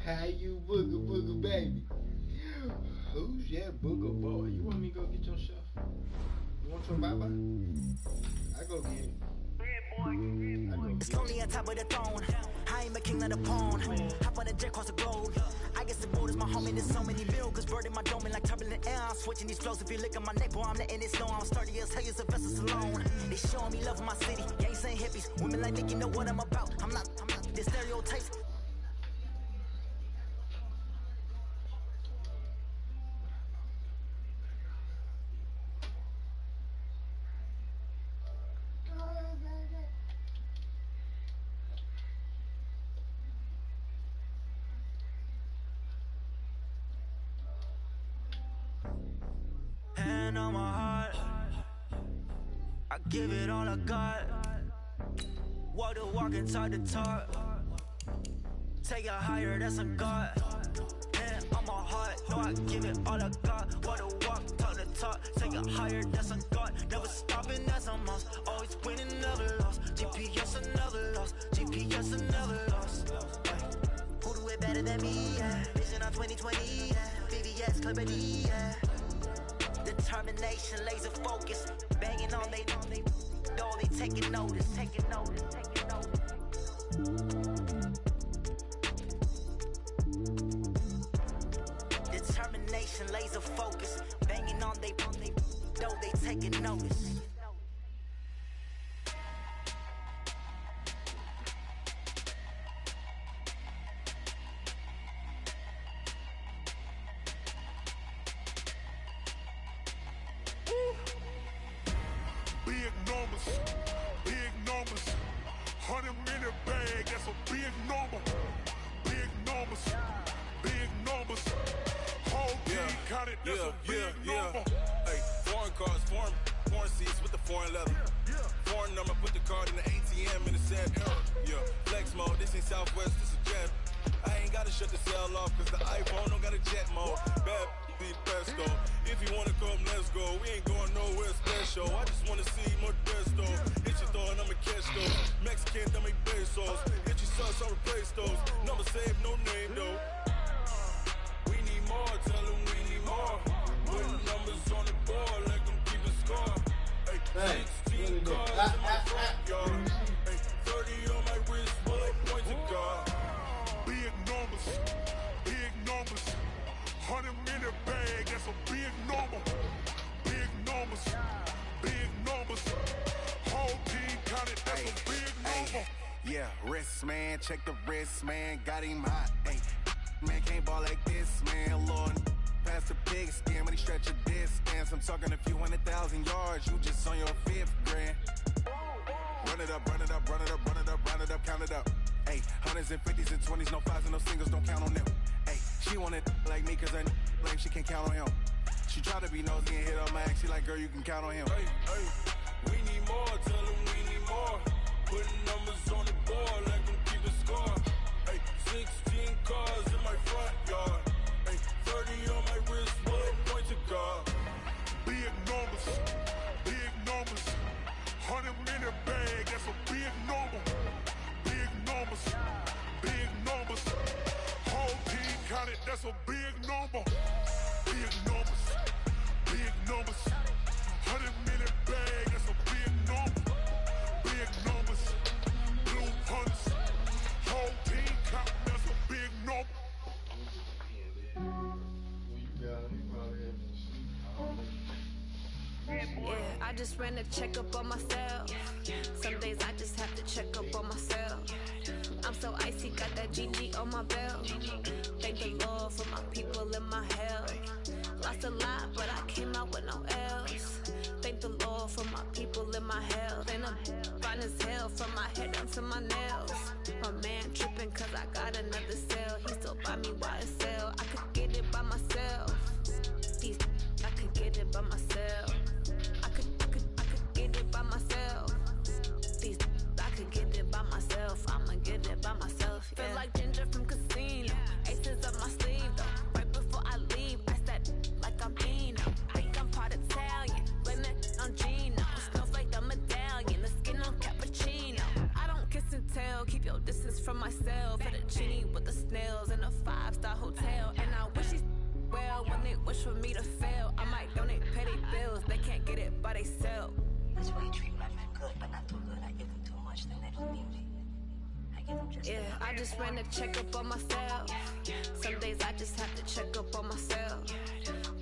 How you booger booger baby? Who's that booger boy? You want me to go get your stuff? You want some bye-bye? I go get it. It's lonely on top of the throne. I ain't a king of the pawn. Hop on a jet across the globe. I guess the boat is my home and there's so many miracles bird in my dome and like turbulent air. I'm switching these flows. If you look at my neck, boy, I'm letting it snow. I'm sturdy as hell, as a vessel alone. They showing me love in my city. Gangs ain't hippies. Women like think you know what I'm about. I'm not the stereotypes. On my heart, I give it all I got. Walk the walk and talk the talk. Take it higher, that's a God. Hand on my heart, no, I give it all I got. Walk the walk, talk the talk. Take it higher, that's a God. Never stopping, that's a must. Always winning, never lost. GPS, another loss. GPS, another loss. Who do it better than me? Yeah. Vision on 2020. Yeah. VVS, Clarity. Yeah. The Determination, laser focus, banging on they door, they taking notice. Determination, laser focus, banging on they door, they taking notice. Big numbers, 100 minute bag, that's a big number. Big numbers, whole team counted, that's a big number. Hey, foreign cars, foreign seats with the foreign leather. Foreign number, put the card in the ATM in the sad era. Yeah, flex mode, this ain't Southwest, this is jet. I ain't gotta shut the cell off, cause the iPhone don't got a jet mode. Bad be pesto. If you wanna come, let's go. We ain't going nowhere special. I just wanna see Modesto. Hit your thought, I'ma catch those. Mexican, dummy pesos. Hit your sauce, I'll replace those. Number saved, no name though. We need more, tell them we need more. Putting numbers on the board, let them keep a score. Hey, 16 cars in my front yard. Hey, 30 on my wrist, bullet point to God. Big numbers, 100 minute bag, that's a big number. Big numbers, whole team counted, that's a big number. Yeah, wrist man, check the wrist man, got him hot. Ay, man can't ball like this, man. Lord, past the big skin when he stretch a distance. I'm talking a few 100,000 yards, you just on your 5th grand. Run it up, count it up. Ay, hundreds and 50s and 20s, no 5s and no singles, don't count on them. Ay, she want it like me, cause I like she can't count on him. She try to be nosy and hit on my ex, she like, girl, you can count on him. Hey, we need more, tell them we need more. Putting numbers on the board, let them keep a score. Hey, 16 cars in my front yard. Hey, 30 on my wrist, bullet point to God. Big numbers, 100 minute bag, that's a big number. Big numbers, whole team counted, that's a big number. Big numbers, 100 minute bag, that's a big number. Big numbers, blue hunts, whole team counting, that's a big number. Yeah, I just ran a checkup on myself. Some days I just have to check up on myself. I'm so icy, got that GG on my belt. Thank the Lord for my people in my health. Lost a lot, but I came out with no else. Thank the Lord for my people in my health. And I'm fine as hell from my head down to my nails. My man tripping cause I got another cell. He still buy me YSL. I could get it by myself. I could get it by myself. I could get it by myself. I could get it by myself. I'ma get it by myself. Yeah. Feel like Ginger from Casino. Aces up my sleeve though. Right before I leave, I said like I'm Pino. Think I'm part Italian. Blame that on Gino. Smells like the medallion. The skin on cappuccino. I don't kiss and tell. Keep your distance from myself. At a genie with the snails in a 5-star hotel. And I wish he's well when they wish for me to fail. I might donate petty bills. They can't get it by themselves. That's why you treat my men good, but not too good. I give them too much, then they don't need me. I give them just I just ran a checkup on myself. Some days I just have to check up on myself.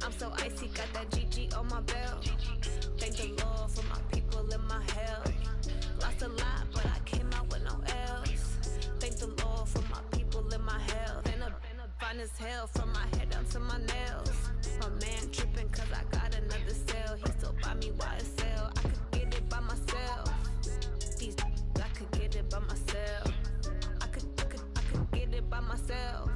I'm so icy, got that GG on my belt. Thank the Lord for my people in my health. Lost a lot, but I came out with no else. Thank the Lord for my people in my health. And I'm fine as hell from my head down to my nails. My man tripping cause I got another cell. He still buy me YSL. I could get it by myself. I could get it by myself. I could get it by myself.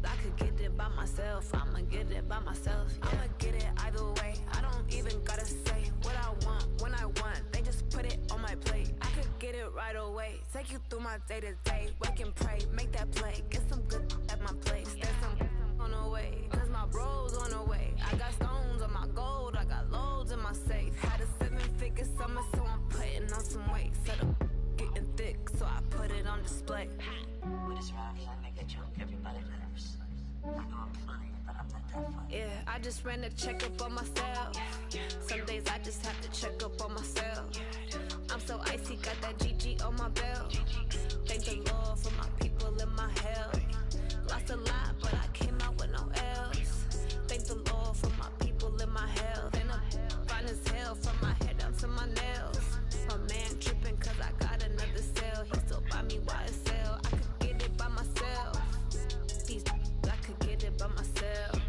I could get it by myself. I'ma get it by myself. Yeah. I'ma get it either way. I don't even gotta say what I want when I want. They just put it on my plate. I could get it right away. Take you through my day to day. Wake and pray, make that play. Get some good at my place. There's some on the way. Cause my bro's on the way. I got stones on my gold. I got loads in my safe. Had a 7-figure summer, so I'm putting on some weight. Set up getting thick, so I put it on display. With this round, I make a joke. Everybody laughs. I'm funny, but I'm not that funny. Yeah, I just ran a checkup on myself. Some days I just have to check up on myself. I'm so icy, got that GG on my belt. Thank the Lord for my people in my health. Lost a lot, but I came out with no else. Thank the Lord for my people in my health. And I'm fine as hell from my head down to my nails. My man tripping cause I got another cell. He still buy me YSL. I could get it by myself. These I could get it by myself.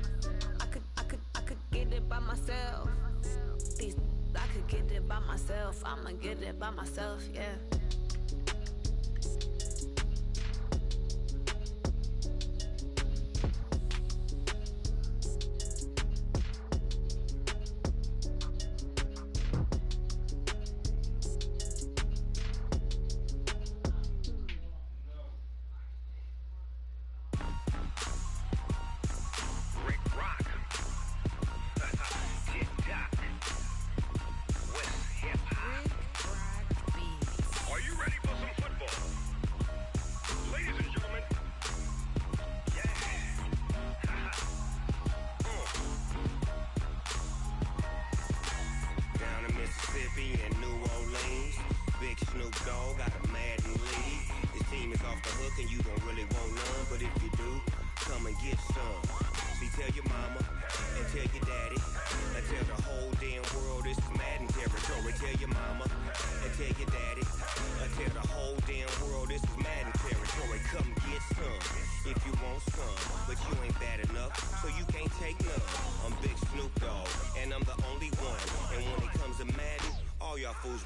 I could get it by myself. These I could get it by myself. I'ma get it by myself, yeah.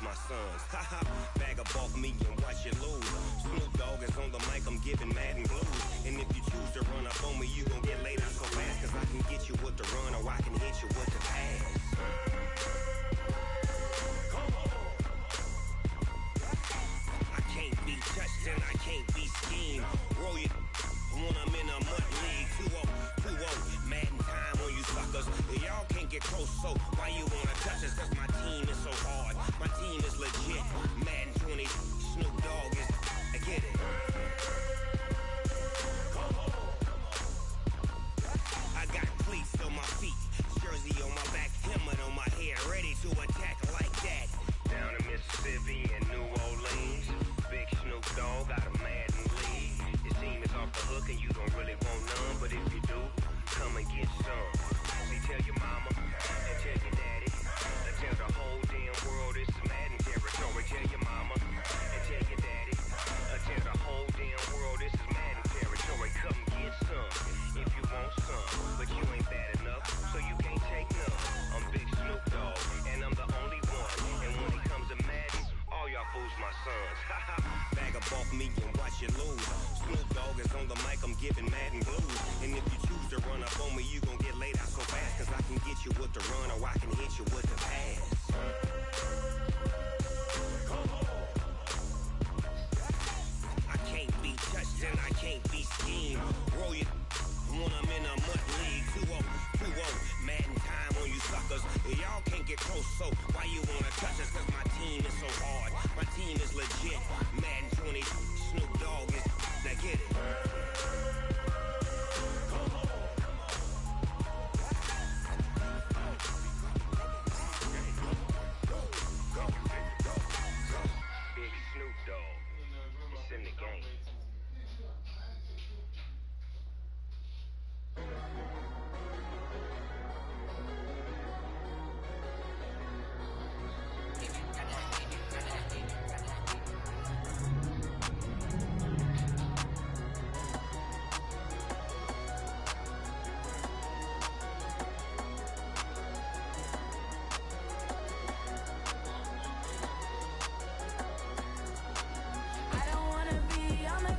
My sons, haha, bag up off me and watch you lose. Snoop Dogg is on the mic, I'm giving Madden blues. And if you choose to run up on me, you gon' get laid out so fast. Cause I can get you with the run or I can hit you with the pass. I can't be touched and I can't be schemed. Roll you when I'm in a mud league. 2-0, Madden time on you suckers. Y'all can't get close, so why you wanna touch us? Cause my team is so hard. My team is legit. Madden 20, Snoop Dogg is. I get it. I got cleats on my feet, jersey on my back, helmet on my head, ready to attack like that. Down in Mississippi and New Orleans, big Snoop Dogg got a Madden league. Your team is off the hook and you don't really want none, but if you do, come and get some. See, tell your mama and tell your daddy. Tell the whole damn world this is Madden territory. Tell your mama and tell your daddy. Tell the whole damn world this is Madden territory. Come get some if you want some, but you ain't bad enough, so you can't take none. I'm Big Snoop Dogg, and I'm the only one. And when it comes to Madden, all y'all fools my sons. Bag up off me and watch you lose. Snoop Dogg is on the mic, I'm giving Madden blues. And if you choose to run up on me, you gon' get laid out so fast. Cause I can get you with the run or I can hit you with the pass. I can't be touched and I can't be schemed. Roll you when I'm in a mud league. 2-0, Madden time on you suckers. Y'all can't get close, so why you wanna touch us? Cause my team is so hard. My team is legit. Madden 20, Snoop Dogg is. Now get it. Big Snoop Dogg. It's in the game. I don't wanna be on the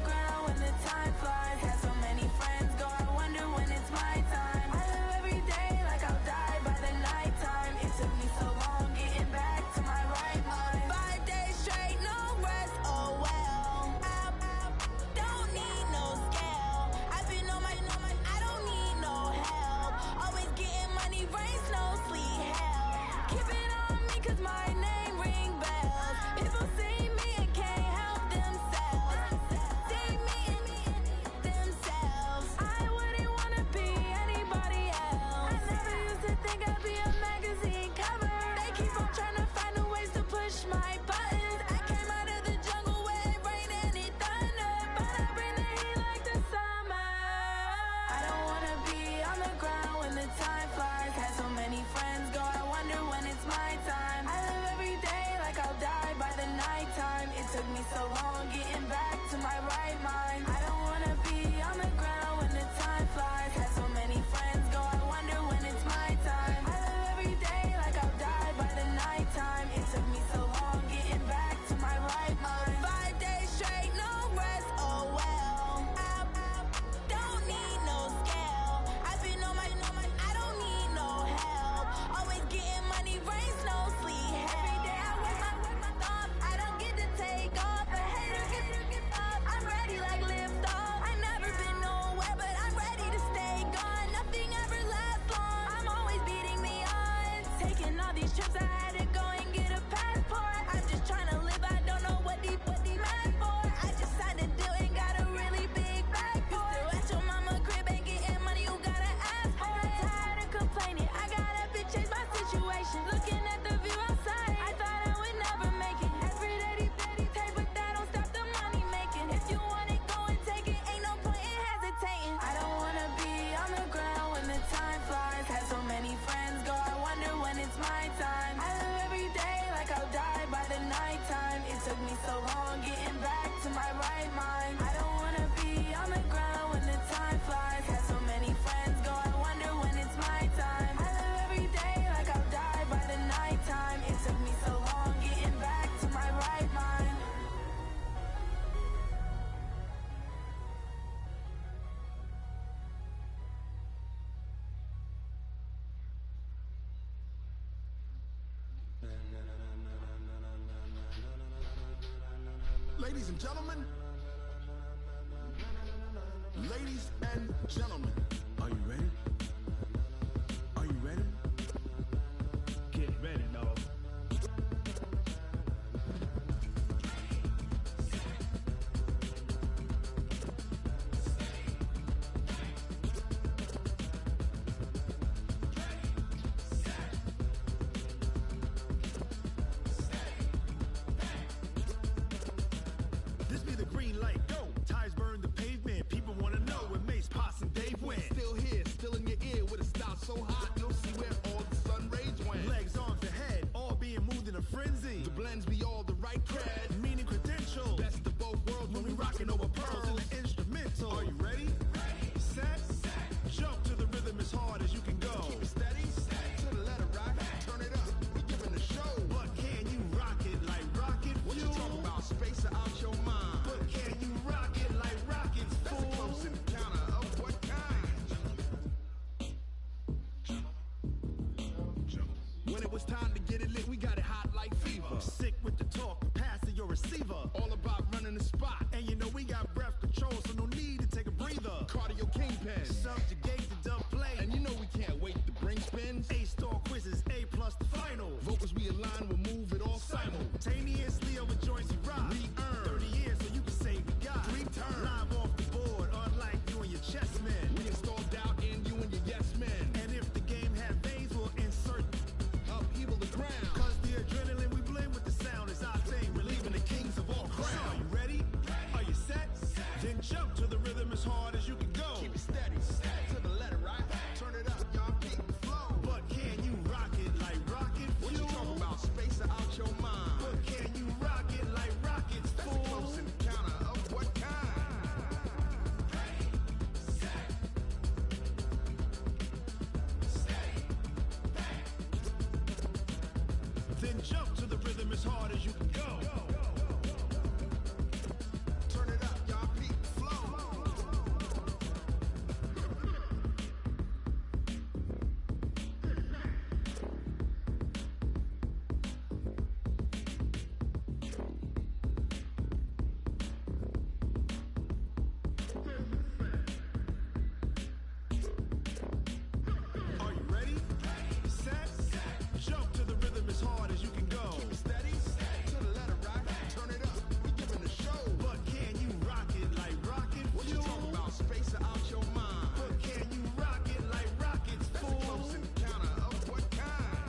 Ladies and gentlemen. Ladies and gentlemen. Are you ready? Are you ready? Get ready, dog. This be the green light, go. Tires burn the pavement. People wanna know when Mace, Potts, and Dave went. Still here, still in your ear with a style so hot, you'll see where all the sun rays went. Legs, arms, and head, all being moved in a frenzy. The blends be all the right cred, meaning credentials. Best of both worlds when we rockin' over pearls in the instrumental. Are you ready? Set, jump to the rhythm as hard as you can go. Keep it steady, to the letter right, turn it up, we giving the show. But can you rock it like rocket fuel? What you talking about, space out your mind? But can you rock it like rockets, fool? That's a close encounter of what kind? When it was time to get it lit, we got it hot like fever. Sick with the talk, passing your receiver. All about running the spot, and you know we got breath control, so no need to take a breather. Cardio kingpin, subjugate the dub play, and you know we can't wait to bring spins. A-star quizzes, A+ the final. Vocals we align, we'll move it all simultaneously over joints we rock. We earn 30 years, so you can say we got 3 turns live off the board, unlike you and your chess men. We install doubt in you and your yes men, and if the game had veins, we'll insert upheaval the ground. Cause the adrenaline we blend with the sound is our thing, relieving the kings of all crowns. Are you ready? Are you set? Then jump to the rhythm as hard as you can go. Keep it steady, to the letter right. Turn it up, y'all beat the flow. But can you rock it like rocket fuel? What you talking about, space out your mind? But can you rock it like rockets, fool? That's a close encounter of what kind? Then jump to the rhythm as hard as you can go. Turn it up, y'all beat the flow. Are you ready? Set, jump to the rhythm as hard as you can go. Keep it steady, to the letter right. Turn it up, we giving the show. But can you rock it like rocket fuel? What you talking about, space out your mind? But can you rock it like rockets, fool? That's a close encounter of what kind?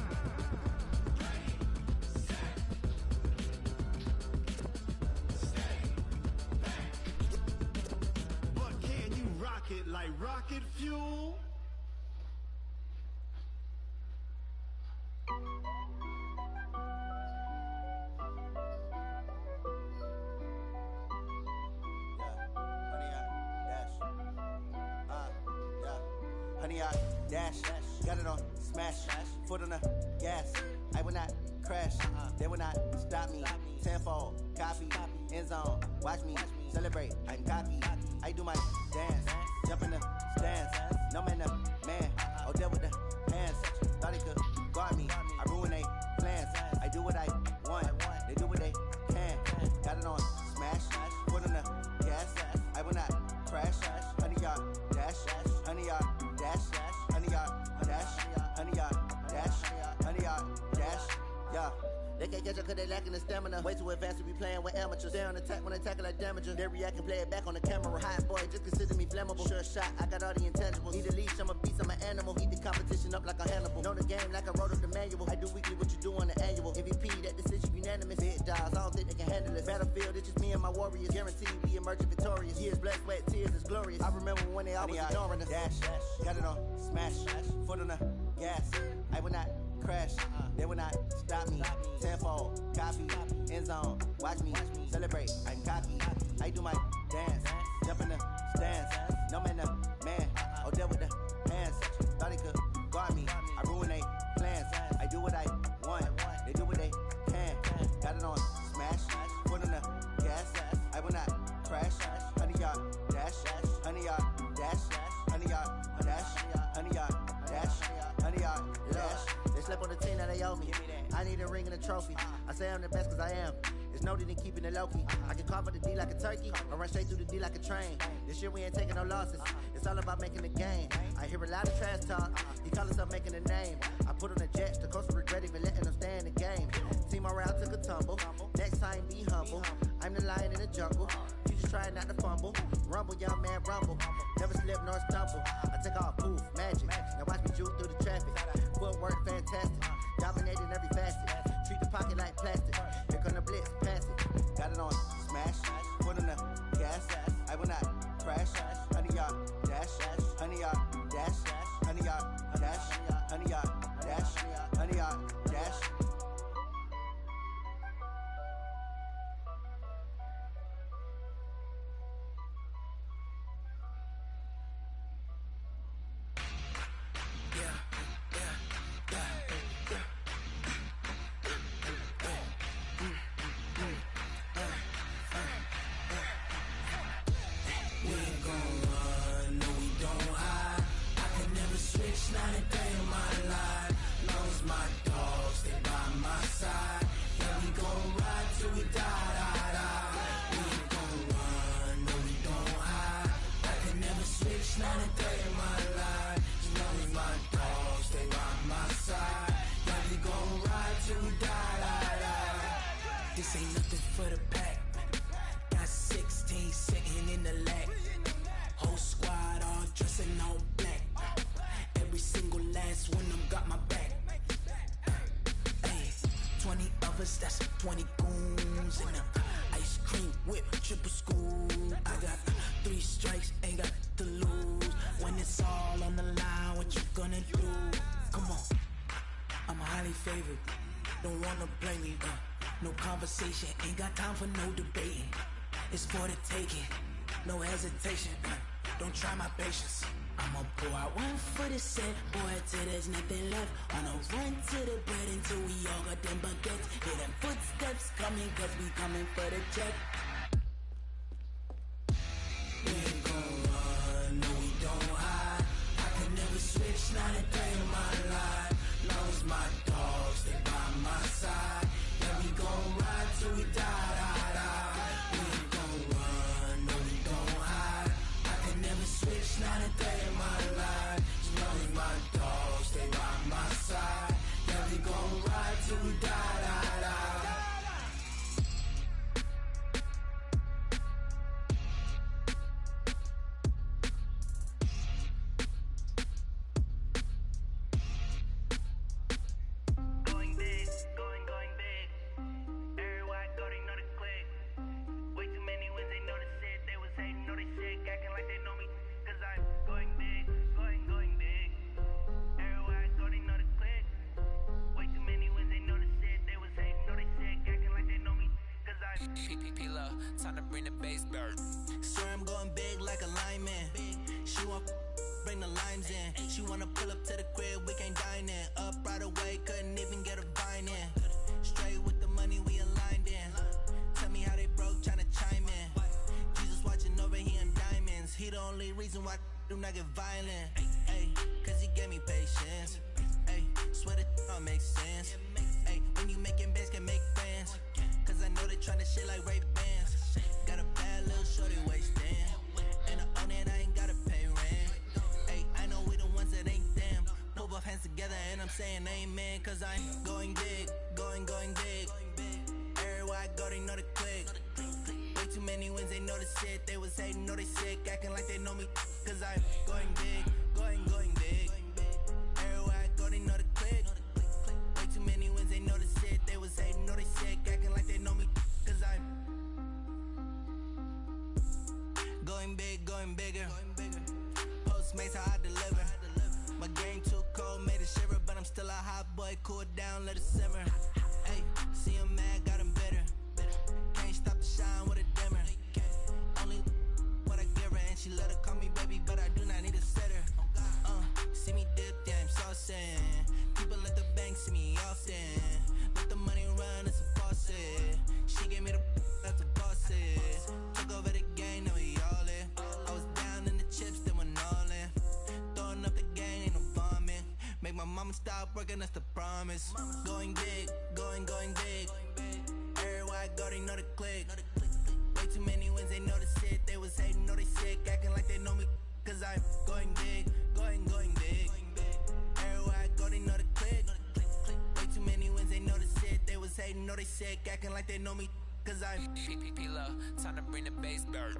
But can you rock it like rocket fuel? Honey, I dash, got it on smash, foot on the gas. I will not crash, they will not stop me. Tenfold, copy, end zone, watch me celebrate. I'm cocky, I do my dance, jump in the stands. No man, the man, oh, deal with the hands. Thought he could guard me, I ruin they plans. I do what I want, they do what they can. Got it on smash, foot on the gas. I will not crash, honey, y'all dash, honey, y'all dash, honey, y'all dash, honey, y'all dash, honey, y'all dash, yeah. They can't catch up cause they lacking the stamina. Way too advanced to be playing with amateurs. Stay on attack when they tackle like damager. They react and play it back on the camera. Hot boy, just consider me flammable. Sure shot, I got all the intangibles. Need a leash, I'm a beast, I'm an animal. Heat the competition up like a Hannibal. Know the game like I wrote up the manual. I do weekly what you do on the annual. MVP, that decision unanimous. Big dials, I don't think they can handle it. Battlefield, it's just me and my warriors. Guaranteed we emerging victorious. Years, blood, sweat, tears, it's glorious. I remember when they always ignoring us. Dash, got it on smash, foot on the gas. I will not crash, they will not stop me. Tenfold, copy, end zone, watch me celebrate. I'm cocky, I do my dance, jump in the stands. No man, the man, oh, deal with the hands. Thought he could guard me, I ruin they plans. I do what I want, they do what they can. Got it on smash, foot on the gas. I will not crash, honey, y'all dash, honey, y'all dash, honey, y'all dash, honey, y'all dash, honey, y'all dash. They slept on the team that they owe me. I need a ring and a trophy. I say I'm the best cause I am. It's Just know that in keeping it low-key. I can carve up the D like a turkey, or run straight through the D like a train. This year we ain't taking no losses. It's all about making the game. I hear a lot of trash talk. He call himself making a name. I put on the Jets, the coach will regret even letting them stay in the game. Team morale took a tumble. Next time be humble. I'm the lion in the jungle. You just try not to fumble. Rumble, young man, rumble. Never slip nor stumble. I take off, poof, magic. Now watch me juke through the traffic. Footwork fantastic. Dominating every facet. Treat the pocket like plastic. Here come the blitz, pass it. Got it on smash. Foot on the gas. I will not crash. 100-yard dash. 100-yard dash. 100-yard dash. 100-yard dash. 100-yard dash. This ain't nothing for the pack. Got 16 sitting in the lag. Whole squad all dressing all black. Every single last one of them got my back. Hey, 20 of us, that's 20 goons in the ice cream whip, triple school. I got 3 strikes, ain't got to lose. When it's all on the line, what you gonna do? Come on, I'm highly favored. Don't wanna play me, no conversation, ain't got time for no debating. It's for the taking, no hesitation. Don't try my patience. I'ma pour out one for the set, boy, till there's nothing left. On a run to the bread until we all got them baguettes. Hear them footsteps coming, cause we coming for the check. We ain't gon' run, no we don't hide. I can never switch, not a day in my life. Long as my dogs, they by my side. Yeah, we gon' ride till we die. We ain't gon' run, no we don't hide. I can never switch, not a day in my life. As long as my dogs, they by my side. Yeah, we gon' ride till we die. Time to bring the bass bird. Swear I'm going big like a lineman. She want bring the limes in. She wanna pull up to the crib, we can't dine in. Up right away, couldn't even get a vine in. Straight with the money, we aligned in. Tell me how they broke, tryna chime in. Jesus watching over, he in diamonds. He the only reason why I do not get violent. Ay, cause he gave me patience. Ay, swear that don't make sense. Ay, when you making bands, can make friends. Cause I know they tryna shit like Ray-Bans. Got a bad little shorty wasting. And I own it, I ain't gotta pay rent. Ay, I know we the ones that ain't them. Put both hands together and I'm saying amen. Cause I'm going big, going big. Everywhere I go, they know the click. Way too many wins, they know the shit. They was hating, know they sick, acting like they know me. Cause I'm going big, going big. Everywhere I go, they know the click. Way too many wins, they know the shit. They was hating, know they sick, acting like they know me. Cause I'm going big, going bigger. Postmates how I deliver. My game too cold, made it shiver, but I'm still a hot boy. Cool it down, let it simmer. Hey, see him mad, got him bitter. Can't stop the shine with a dimmer. Only what I give her, and she let her call me baby, but I do not need a sitter. See me dip, yeah, I'm saucing. People at the bank see me often. Let the money run, it's a faucet. She gave me the that's a faucet. Took over the game, now we all in. I was down in the chips, then went all in. Throwing up the gang, ain't no vomit. Make my mama stop working, that's the promise. Going big, going big. Everywhere I go, they know the click. Way too many wins, they know the shit. They was hating, know they sick, acting like they know me. Cause I'm going big, going big. Everywhere I go, they know the click. Way too many wins, they know the shit. They was hating, know they sick, acting like they know me. Cause I'm low, time to bring the bass bird.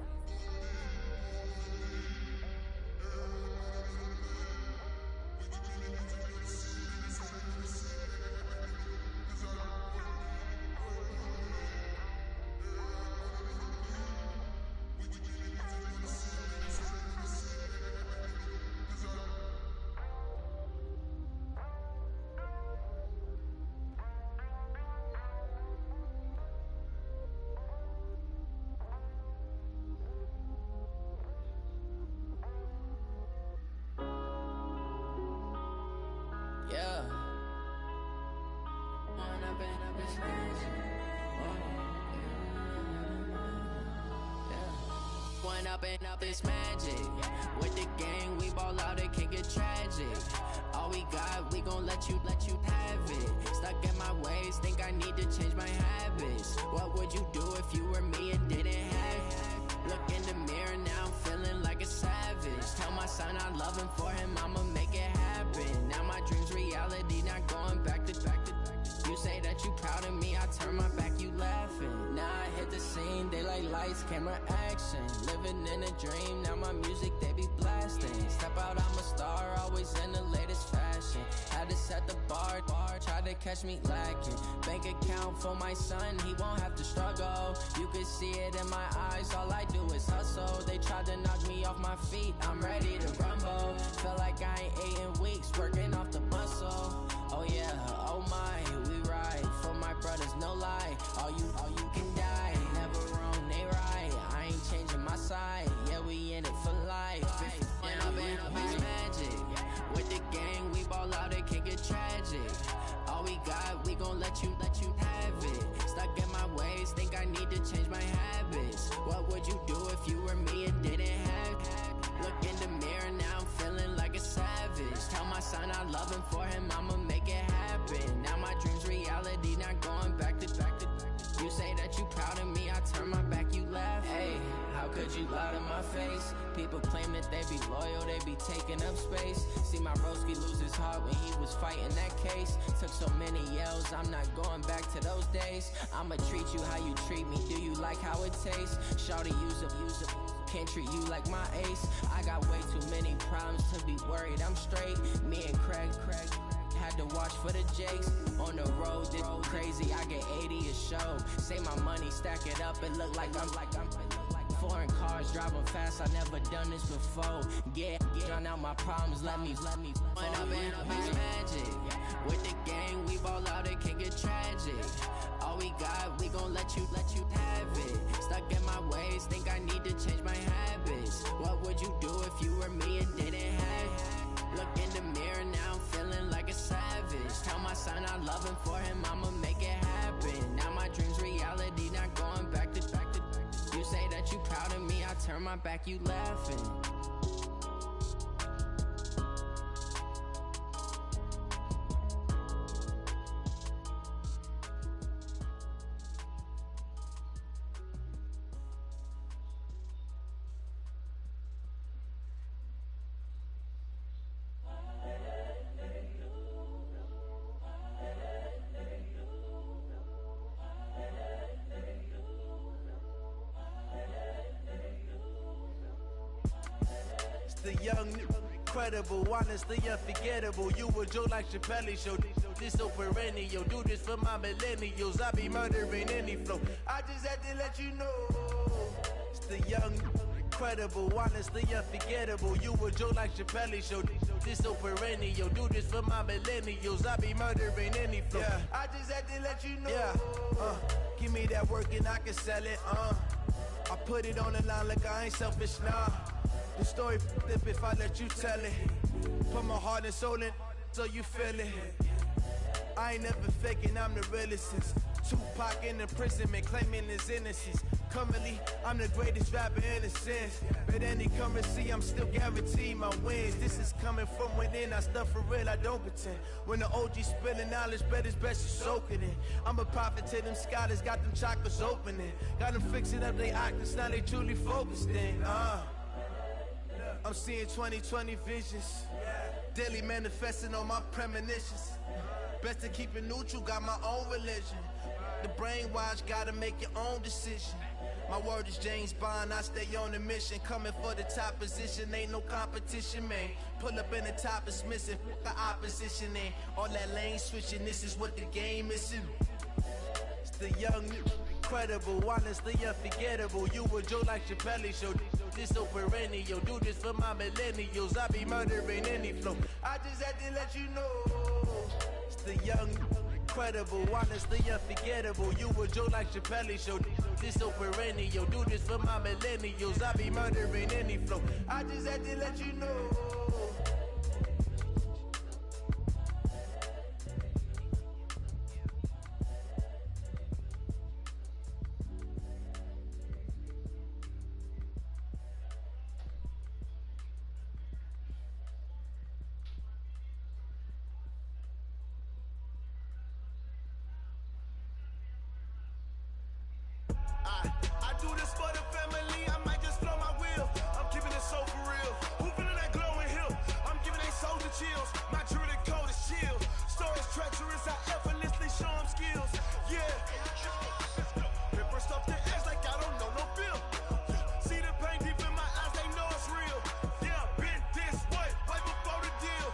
Yeah. One up and up is magic. With the gang, we ball out, it can get tragic. All we got, we gon' let you have it. Stuck in my ways, think I need to change my habits. What would you do if you were me and didn't have it? Look in the mirror, now I'm feeling like a savage. Tell my son I love him, for him I'ma make it happen. Now my dream's reality, not going back to. You say that you proud of me, I turn my back, you laughing. Now I hit the scene, daylight lights, camera action. Living in a dream, now my music, they be blasting. Step out, I'm a star, always in the latest fashion. Had to set the bar, try to catch me lacking. Bank account for my son, he won't have to struggle. You can see it in my eyes, all I do is hustle. They tried to knock me off my feet, I'm ready to rumble. Feel like I ain't ate in weeks, working off the muscle. Oh yeah, oh my, we ride for my brothers, no lie. All you can die, never wrong, they right. I ain't changing my side, yeah, we in it for life. When up and up is magic. With the gang, we ball out, it can get tragic. All we got, we gon' let you have it. Stuck in my ways, think I need to change my habits. What would you do if you were me and didn't have it? Look in the mirror, now I'm feeling like a savage. Tell my son I love him, for him I'ma make it happen. Now my dream's reality, not going back to. You say that you proud of me, I turn my back, you laugh. Hey, how could you lie to my face? People claim that they be loyal, they be taking up space. See my broski lose his heart when he was fighting that case. Took so many yells, I'm not going back to those days. I'ma treat you how you treat me, do you like how it tastes? Shawty, use up. Can't treat you like my ace. I got way too many problems to be worried, I'm straight. Me and Craig had to watch for the Jakes. On the road, this crazy, I get 80 a show. Say my money, stack it up, it look like I'm foreign cars, driving fast, I never done this before. Yeah, drown out my problems, let me When up and up is magic. With the gang, we ball out, it can get tragic. All we got, we gon' let you have it. Stuck in my ways, think I need to change my habits. What would you do if you were me and didn't have it? Look in the mirror, now I'm feeling like a savage. Tell my son I love him, for him I'ma make it happen. Now my dream's reality, not going back to. You say that you proud of me, I turn my back, you laughing. The young, incredible, honestly unforgettable. You a joke like Chappelle show. This so perennial. Do this for my millennials. I be murdering any flow. I just had to let you know. It's the young, incredible, honestly unforgettable. You a joke like Chappelle show. This so perennial. Do this for my millennials. I be murdering any flow. Yeah. I just had to let you know. Yeah. Give me that work and I can sell it. I put it on the line like I ain't selfish, nah. The story flip if I let you tell it. Put my heart and soul in so you feel it. I ain't never faking, I'm the realest since Tupac in imprisonment, claiming his innocence. Currently, I'm the greatest rapper in a sense. But any currency, I'm still guaranteed my wins. This is coming from within, I stuff for real, I don't pretend. When the OG spilling knowledge, bet it's best you soak it in. I'm a prophet to them scholars, got them chakras opening. Got them fixing up their octaves, now they truly focused in. I'm seeing 2020 visions. Daily manifesting on my premonitions. Best to keep it neutral, got my own religion. The brainwash, gotta make your own decision. My word is James Bond, I stay on a mission. Coming for the top position, ain't no competition, man. Pull up in the top is missing, the opposition ain't. All that lane switching, this is what the game is. It's the young, incredible, honestly unforgettable. You a Joe like Chappelle show. This so perennial, do this for my millennials. I be murdering any flow. I just had to let you know. It's the young, incredible, honestly unforgettable. You a Joe like Chappelle show. This so perennial, do this for my millennials. I be murdering any flow. I just had to let you know. I do this for the family, I might just blow my wheel. I'm keeping it so for real. Who feeling that glowing hill? I'm giving they soldier chills. My jewelry code is chill. Stories treacherous, I effortlessly show them skills. Yeah. Paper stuff the edge like I don't know no feel. See the pain deep in my eyes, they know it's real. Yeah, been this way, right before the deal.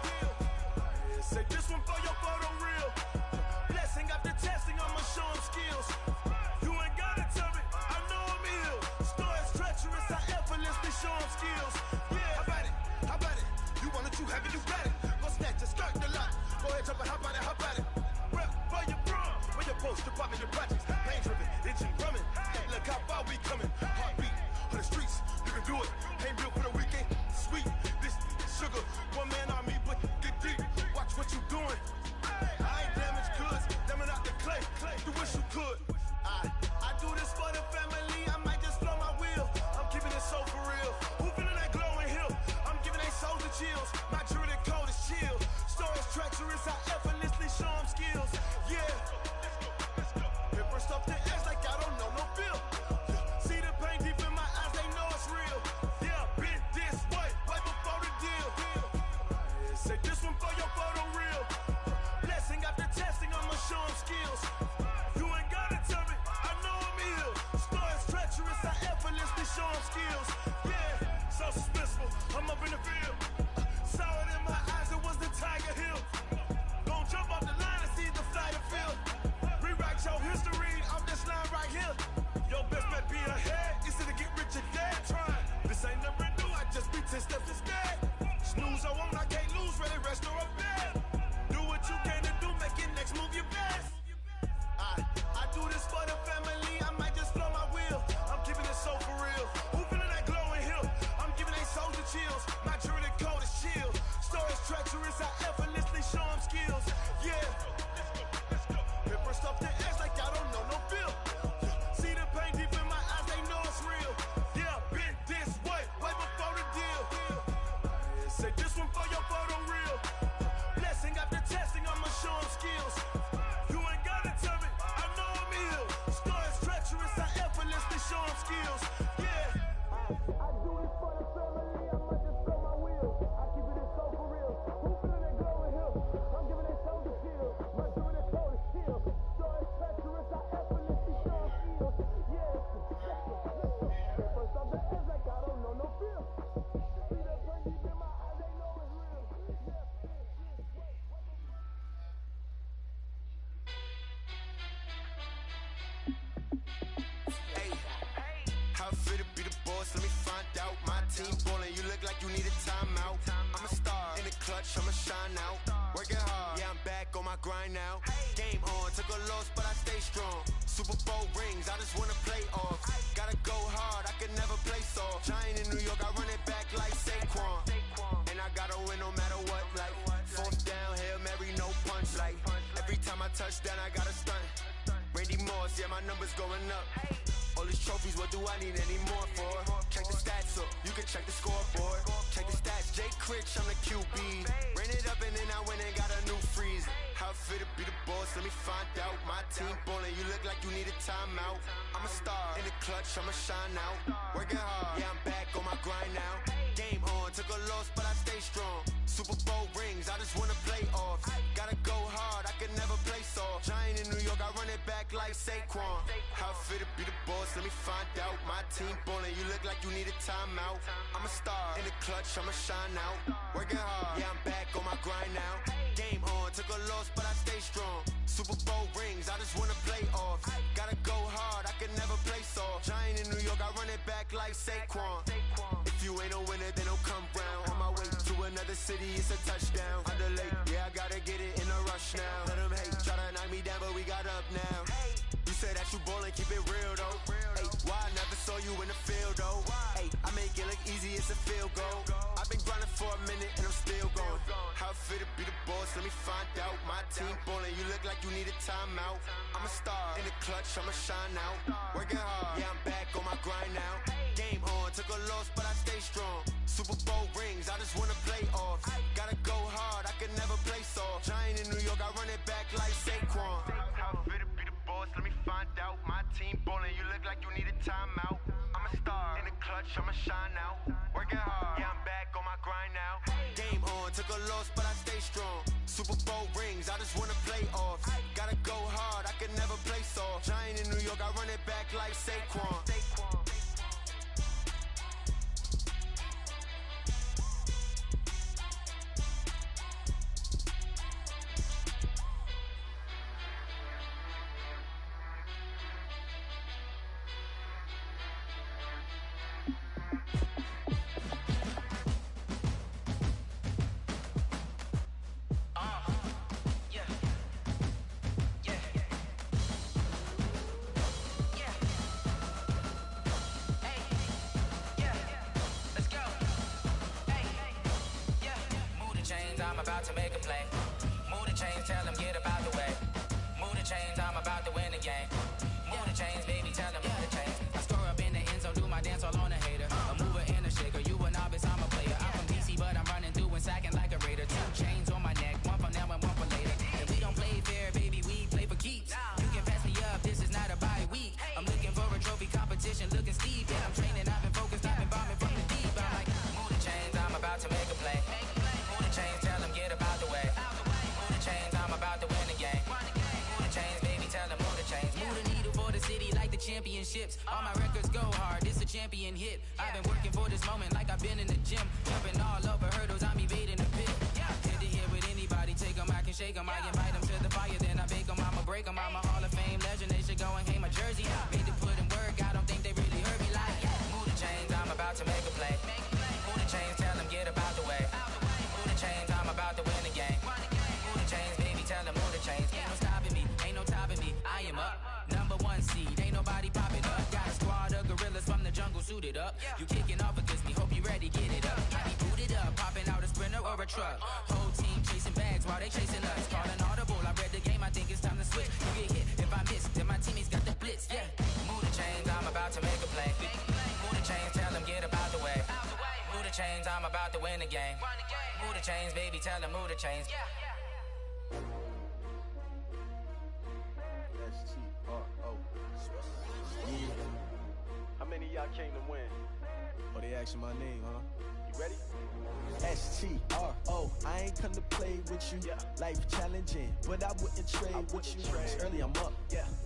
Say this one for your photo real. Blessing after testing, I'ma show them skills. You ain't gotta tell me, I know I'm ill. Stories treacherous, I effortlessly show them skills. Yeah, how about it? How about it? You want it, you have it, you got it. Go snatch it, skirt the lot. Go ahead, jump it, how about it? How about it? Rep for your brum, where your post, your pop, and your projects. Pain driven, itching, drumming. Look how far we coming. Heartbeat on the streets, you can do it. Ain't built for the weekend. Sweet, this sugar, one man army, but get deep. Watch what you doing. I ain't damaged goods, damn it out the clay. You wish you could. I do this for the family, I might just blow my wheel. I'm keeping it so for real. Who feeling that glowing hill? I'm giving they soldier chills. My jewelry code is chill. Stories treacherous, I effortlessly show them skills. Yeah. Paper stuff the edge like I don't know no feel. See the pain deep in my eyes, they know it's real. Yeah, been this way, right before the deal. Say this one for your photo real. Blessing after testing, I'ma show them skills. You ain't gotta tell me, I know I'm ill. Stories treacherous, I effortlessly show them skills. Yeah, so suspenseful, I'm up in the field. Saw it in my eyes, it was the Tiger Hill. Gon' jump off the line and see the flight of field. Rewrite your history off this line right here. Your best bet be ahead, easy to get rich or dead trying. This ain't never new, I just be 10 steps instead. Snooze I won't, I can't lose, ready, rest or a bed. Do what you can to do, make your next move your best. I do this for the family, I might just blow my wheel. I'm keeping it so for real. Who feeling that glowing hill? I'm giving they soldier chills. My jewelry code is chill. Stories treacherous, I effortlessly show them skills. Yeah. Paper stuff the edge like I don't know no feel. See the pain deep in my eyes, they know it's real. Yeah, been this way, right before the deal. Say this one for your photo real. Blessing after testing, I'ma show them skills. You ain't gotta tell me, I know I'm ill. Stories treacherous, I effortlessly show them skills. Yeah. I do this for the family, I might just blow my wheel. I keep it so for real. Who feeling that glowing hill? I'm giving it soldier chills. My jewelry code is chill. Stories treacherous, I effortlessly show them skills. Yeah. First off the edge like I don't know no feel. See the pain deep in my eyes, they know it's real. Hey, how it feel to be the boss? Let me find out. My team ballin', you look like you need a timeout. I'm a star in the clutch, I'ma shine out. Working hard, yeah, I'm back on my grind now. Game on, took a loss, but I stay strong. Super Bowl rings, I just wanna play off. Gotta go hard, I can never play soft. Giant in New York, I run it back like Saquon. And I gotta win no matter what, like fourth down, Hail Mary, no punch. Like every time I touch down, I gotta stunt. Randy boss, yeah, my numbers going up. All these trophies, what do I need any more for? Check the stats up, you can check the scoreboard. Check the stats, Jay Critch, I'm the QB. Ran it up and then I went and got a new freeze. How fit to be the boss, let me find out. My team ballin', you look like you need a timeout. I'm a star, in the clutch, I'ma shine out. Working hard, yeah, I'm back on my grind now. Game on, took a loss, but I stay strong. Super Bowl rings, I just wanna play off. Gotta go hard, I can never play soft. Giant in New York, I run it back like Saquon. How fit to be the boss, let me find out. My team ballin', you look like you need a timeout. I'm a star, in the clutch, I'ma shine out. Working hard, yeah, I'm back on my grind now. Game on, took a loss, but I stay strong. Super Bowl rings, I just wanna play off. Gotta go hard, I can never play soft. Giant in New York, I run it back like Saquon. If you ain't a winner, then don't come round. On my way to another city, it's a touchdown. Underlay, yeah, I gotta get it in a rush now. Let them hate, try to knock me down, but we got up now. You said that you ballin', keep it real though. Hey, why I never saw you in the field though? Hey, I make it look easy, it's a field goal. I've been grinding for a minute and I'm still going. How fit to be the boss, let me find out. My team ballin', you look like you need a timeout. I'm a star, in the clutch, I'ma shine out. Working hard, yeah, I'm back on my grind now. Game on, took a loss, but I stay strong. Super Bowl rings, I just wanna play off. Gotta go hard, I can never play soft. Giant in New York, I run it back like Saquon. How fit to be the boss, let me find out. My team ballin', you look like you need a timeout. I'm a star, in the clutch, I'ma shine out. Working hard, yeah, I'm back on my grind now. Game on, took a loss, but I stay strong. Super Bowl rings, I just wanna play off. Gotta go hard, I can never play soft. Giant in New York, I run it back like Saquon. I'm about to make a play. Move the chains, tell them get about the way. Move the chains, I'm about to win the game. Move the chains, baby, tell them move the chains. I score up in the end zone, do my dance all on a hater. A mover and a shaker, you a novice, I'm a player. I'm from DC, but I'm running through and sacking like a raider. 2 chains on my neck, one for now and one for later. And we don't play fair, baby, we play for keeps. You can pass me up, this is not a bye week. I'm looking for a trophy competition, looking steep. Yeah, I'm training, I've been focused, I've been bombing from the deep. I'm like, move the chains, I'm about to make a play. Move the chains, tell them get about the way. Move the chains, I'm about to win the game. Move the chains, baby, tell them move the chains. Move the needle for the city like the championships. All my records go hard, this a champion hit. I've been working for this moment like I've been in the gym. Jumping all over hurdles, I'm evading the pit. Hit to hit with anybody, take them, I can shake them. I invite them to the fire, then I bake them, I'ma break them. I'm a Hall of Fame legend, they should go and hang my jersey. Made to put in work, I don't think they really heard me like. Move the chains, I'm about to make a play. Move the chains, tell them get about the way. Move the chains, I'm about to win the game. Move the chains, baby, tell them move the chains. Ain't no stopping me, ain't no topping me. I am up, #1 seed, ain't nobody popping up. Got a squad of gorillas from the jungle suited up. You kicking off against me, hope you ready, get it up. I be booted up, popping out a sprinter or a truck. Whole team chasing bags while they chasing us. Calling audible, I read the game, I think it's time to switch. You get hit, if I miss, then my teammates got the blitz, yeah. Move the chains, I'm about to make a play. Move the chains, tell them get about the way. Move the chains, I'm about to win the game. Move the chains, baby, tell them move the chains. S-T-R-O. Yeah. How many of y'all came to win? Oh, they asking my name, huh? You ready? S-T-R-O. I ain't come to play with you. Life challenging, but I wouldn't trade with you. It's early, I'm up.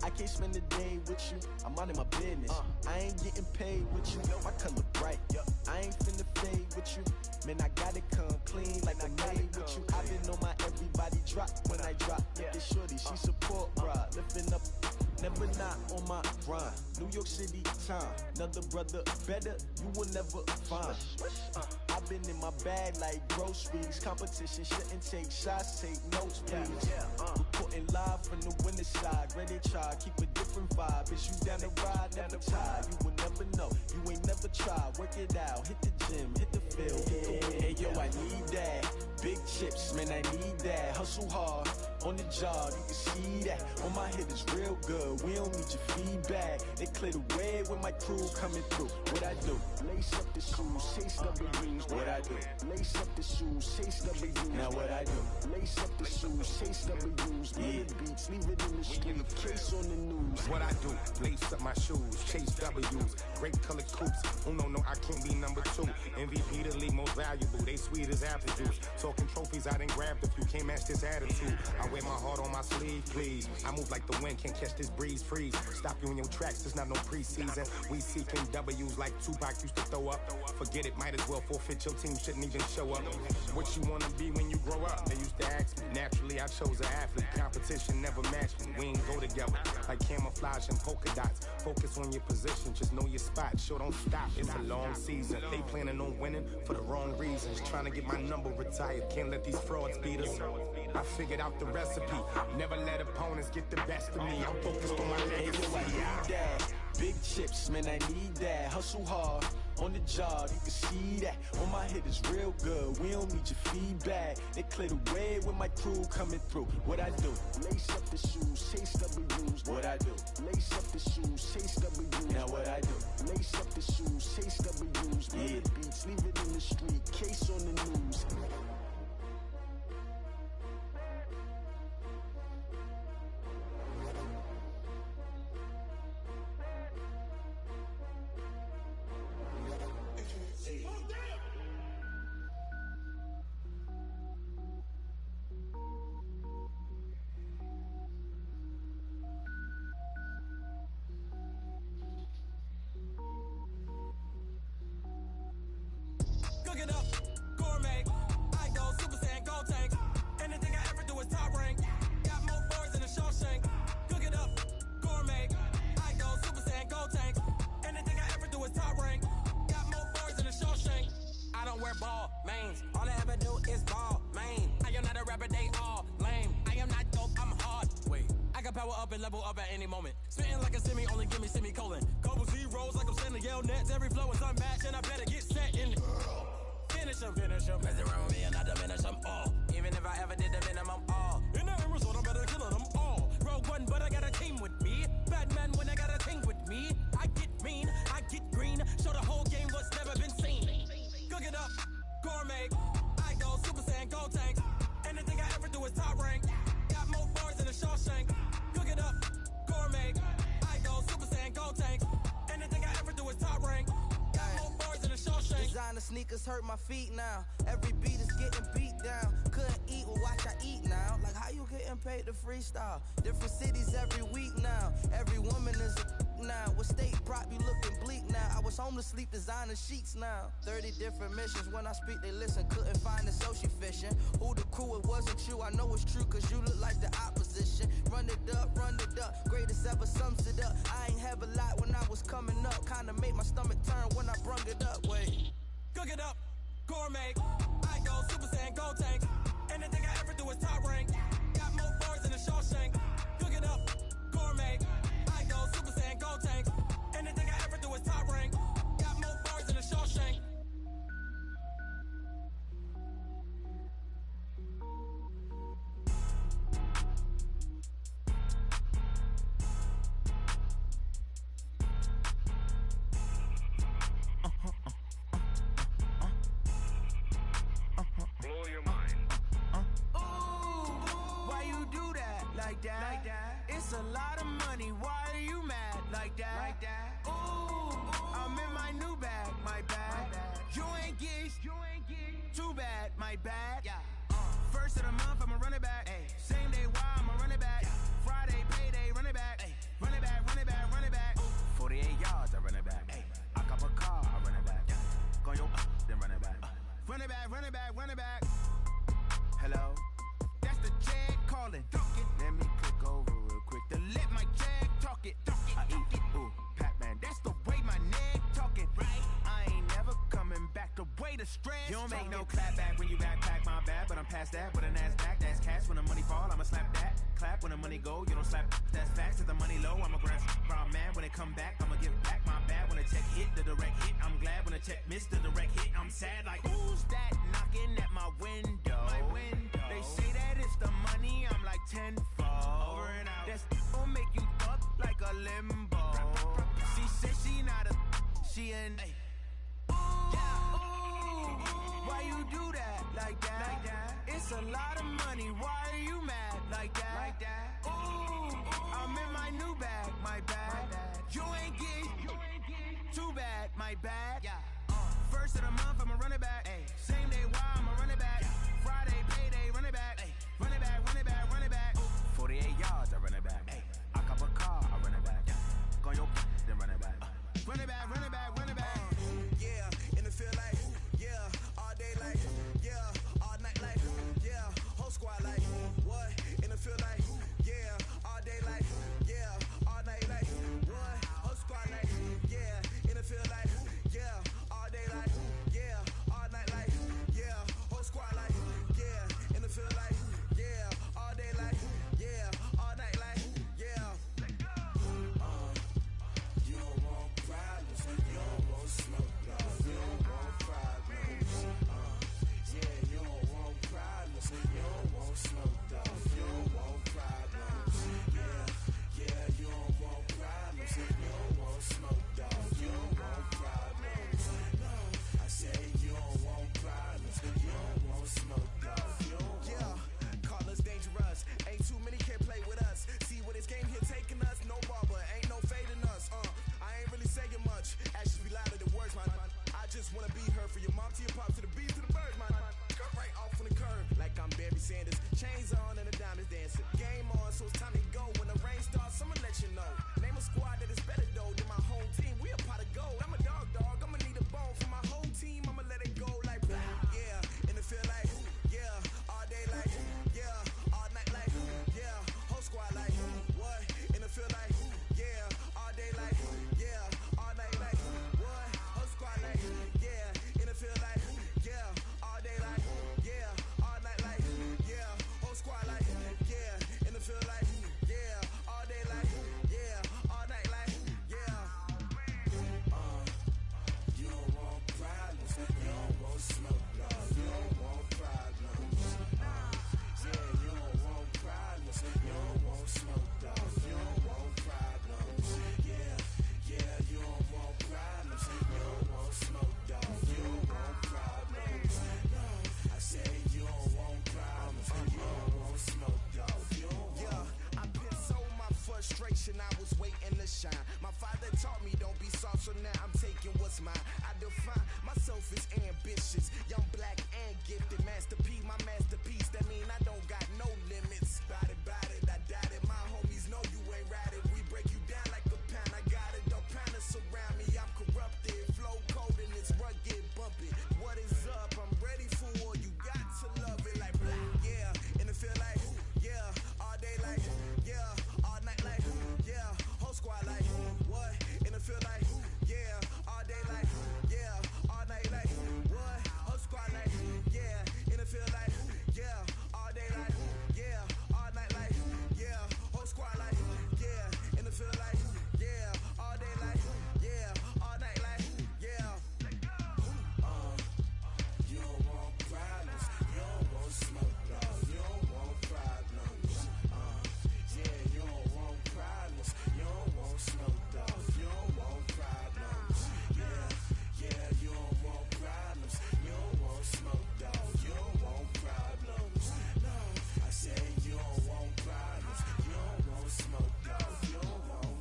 I can't spend the day with you. I'm minding my business. I ain't getting paid with you. My color bright. I ain't finna fade with you. Man, I gotta come clean like I made with you. I been on my everybody drop when I drop. Look at shorty, she support, bruh. Lifting up, never not on my grind. New York City time, another brother better, you will never find. I've been in my bag like groceries. Competition shouldn't take shots, take notes, please. Reporting live from the winning side. Ready to try, keep a different vibe. Is you down the ride, never tired. You will never know, you ain't never tried. Work it out, hit the gym, hit the field, hit the win. Hey yo, I need that. Big chips, man, I need that. Hustle hard, on the job, you can see that. On my hit is real good, we don't need your feedback. They clear the way with my crew coming through. What I do? Lace up the shoes, chase W's. What I do? Lace up the shoes, chase W's. Now what I do? Lace up the shoes, chase W's. Leave the beats, leave it in the street, case on the news. What I do? Lace up my shoes, chase W's. Great colored coops. Oh no, I can't be number 2. MVP the league most valuable. They sweet as apple juice. Talking trophies, I done grabbed a few. Can't match this attitude. I wear my heart on my sleeve, please. I move like the wind, can't catch this breeze. Freeze. Stop you in your tracks. There's not no preseason. We seeking W's like Tupac used to throw up. Forget it, might as well forfeit. Your team shouldn't even show up. What you wanna be when you grow up? They used to ask me. Naturally, I chose an athlete. Competition never matched me. We ain't go together like camouflage and polka dots. Focus on your position, just know your spot. Sure, don't stop. It's a long season. They planning on winning for the wrong reasons. Trying to get my number retired. Can't let these frauds beat us. I figured out the recipe. Never let opponents get the best of me. I'm focused on my legacy. I need that. Big chips, man, I need that. Hustle hard on the job, you can see that. On my hit is real good, we don't need your feedback. They clear the way with my crew coming through. What I do? Lace up the shoes, chase W's. What I do? Lace up the shoes, chase W's. Now what I do? Lace up the shoes, chase W's. Leave the beats, leave it in the street, case on the news. Cook it up, gourmet. I go Super Saiyan, gold tank. Anything I ever do is top rank. Got more boards than a Shawshank. Cook it up, gourmet. I go Super Saiyan, gold tank. Anything I ever do is top rank. Got more boards than a Shawshank. I don't wear ball mains. All I ever do is ball main. I am not a rapper, they all lame. I am not dope, I'm hard. Wait, I can power up and level up at any moment. Spitting like a semi, only give me semicolon. Couple zeros like I'm sending yell nets. Every flow is unmatched and I better get set in it. Finish them. Mess around with me and I diminish them all. Even if I ever did the minimum all. In the end result, I'm better killing them all. Rogue one, but I got a team with me. Batman when I got a team with me. I get mean, I get green. Show the whole game what's never been seen. Cook it up, gourmet. I go Super Saiyan, gold tank. Anything I ever do is top rank. Got more boards than a Shawshank. Cook it up, gourmet. I go Super Saiyan, gold tank. Anything I ever do is top rank. Got more boards than a Shawshank. Designer sneakers hurt my feet now. Every beat is getting beat down. Couldn't eat, well watch I eat now. Like how you getting paid to freestyle? Different cities every week now. Every woman is a now. With state prop you looking bleak now. I was home to sleep designer sheets now. 30 different missions. When I speak they listen. Couldn't find it so she fishing. Who the crew, it wasn't you. I know it's true cause you look like the opposition. Run it up. Greatest ever sums it up. I ain't have a lot when I was coming up. Kinda made my stomach turn when I brung it up. Wait. Cook it up, gourmet. I go Super Saiyan, gold tank. Anything I ever do is top rank. Got more boards than a Shawshank. Cook it up, gourmet. I go Super Saiyan, gold tank. Anything I ever do is top rank. Got more boards than a Shawshank. Blow your mind. Why you do that like that? It's a lot of money. Why are you mad like that? Ooh, I'm in my new bag, my bad. You ain't geeks, too bad, my bad. First of the month, I'ma run it back. Same day, why I'ma run it back. Friday, payday, run it back. Run it back, run it back, run it back. 48 yards, I run it back. I cop a car, I run it back. Go yo, then run it back. Run it back, run it back, run it back. Hello? That's the jag calling. Let me click over real quick to let my jag talk it. I eat it, ooh, Pac-Man. That's the way my neck talking. Right? I ain't never coming back. The way the stress. You don't make no clap back when you backpack, my bad. But I'm past that with an ass back. That's cash when the money fall. I'ma slap that. Clap when the money go. You don't slap. That's facts. If the money low, I'ma grab from man. When it come back, I'ma give back my bad. When the check hit, the direct hit. I'm glad when the check missed the direct hit. I'm sad like who's that knocking at my window? They say that it's the money. I'm like 10 like that. It's a lot of money, why are you mad like that? Ooh, I'm in my new bag, my bad. You ain't get too bad, my bad. First of the month, I'ma run it back. Same day, why I'ma run it back. Friday, payday, run it back. Run it back, run it back, run it back. 48 yards, I run it back. I cop a car, I run it back. Go on your then run it back. Run it back, run it back, run it back. Yeah, in the field like, yeah, all day like, yeah, all night like, yeah, whole squad like, what? In the field like, yeah, all day like, yeah, all night like, what? Whole squad like, yeah, in the field like, yeah, all day like, yeah, all night like, yeah, whole squad like, yeah, in the field like, yeah, all day like, yeah, all night like, yeah. You don't want problems, you don't want smoke, no, you don't want problems. Yeah, you don't want problems, you don't want smoke, dog, you don't want problems. Yeah, you don't want problems, you don't want smoke, dog, you don't want problems. No, I say you don't want problems, you don't want smoke, dog, you don't want. Yeah, call us dangerous, ain't too many can play with us. See what this game here taking us, no barber, ain't no fading us. I ain't really saying much, actions be louder than words, man. I just wanna be heard from your mom to your pop to the beat to the birds, man. Cut right off on the curb, like I'm Barry Sanders. Chains on and the diamonds dancing. Game on, so it's time to go. When the rain starts, I'ma let you know. Name a squad that is better though than my home team. We a pot of gold. I'm a dog, I'ma need a bone for my whole team. I'ma let it go like, yeah, in the field like, yeah, all day like, yeah, all night like, yeah, whole squad like, what? In the field like, yeah, all day like, yeah, all night like, what? Whole squad like, yeah, in the field like, yeah, all day like, yeah, all night like, yeah, whole squad like, yeah, in the field like, yeah, all day like, yeah, all night like, yeah. You don't want problems, you don't want smoke, no, you don't want problems. Yeah, you don't want problems, you don't want smoke, dog, you don't want problems. Yeah, you don't want problems, you don't want smoke, dog, you don't want problems. No, I say you don't want problems, you don't want smoke, dog, you don't want. Yeah, I been so my frustration, I was waiting to shine. My father taught me don't be soft, so now I'm taking what's mine. I define myself as ambitious, young, black, and gifted. Master P, my masterpiece, that mean I don't got no limits. Bout it, I doubt it. My homies know you ain't ratted. We break you down like a pound. I got it, don't pound us around me. I'm corrupted, flow cold and it's rugged, bumpy. What is up? I'm ready for war. You got to love it like black. Yeah, in the field like, yeah, all day like, yeah, all night like, yeah, whole squad like, what? In the field like, yeah, all day like, yeah, all night like, what? Whole squad like, yeah, in the field like, yeah, all day like, yeah, all night like, yeah, whole squad like, yeah, in the field like, yeah, all day like, yeah, all night like, yeah. You don't want problems, you don't want smoke, no, you don't want problems. Yeah, you don't want problems, you don't want smoke, dog, you don't want problems. Yeah, you don't want problems, you don't want smoke, dog, you don't want problems. No, I say you don't want problems, you don't want smoke, dog, you don't want.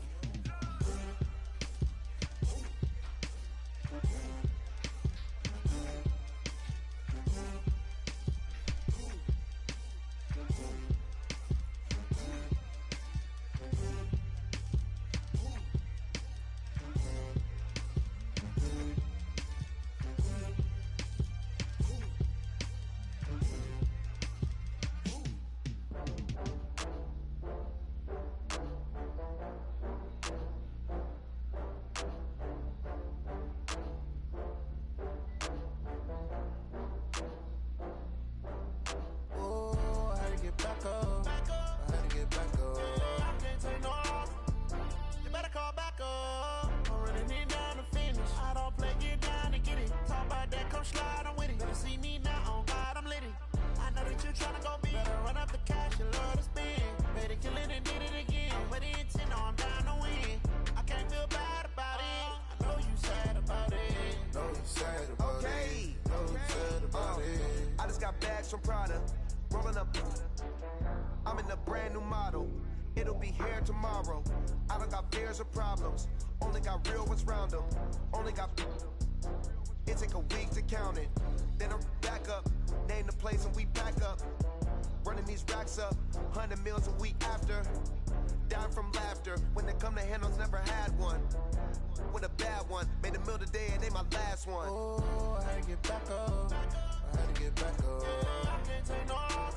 from Prada. Rolling up, I'm in a brand new model. It'll be here tomorrow. I don't got fears or problems. Only got real ones round them. Only got. It take a week to count it. Then I'm back up. Name the place and we pack up. Running these racks up. 100 meals a week after. Dying from laughter. When they come to handles, never had one. With a bad one. Made a meal today and they my last one. Oh, I had to get back up. I had to get back up. I can't take no off.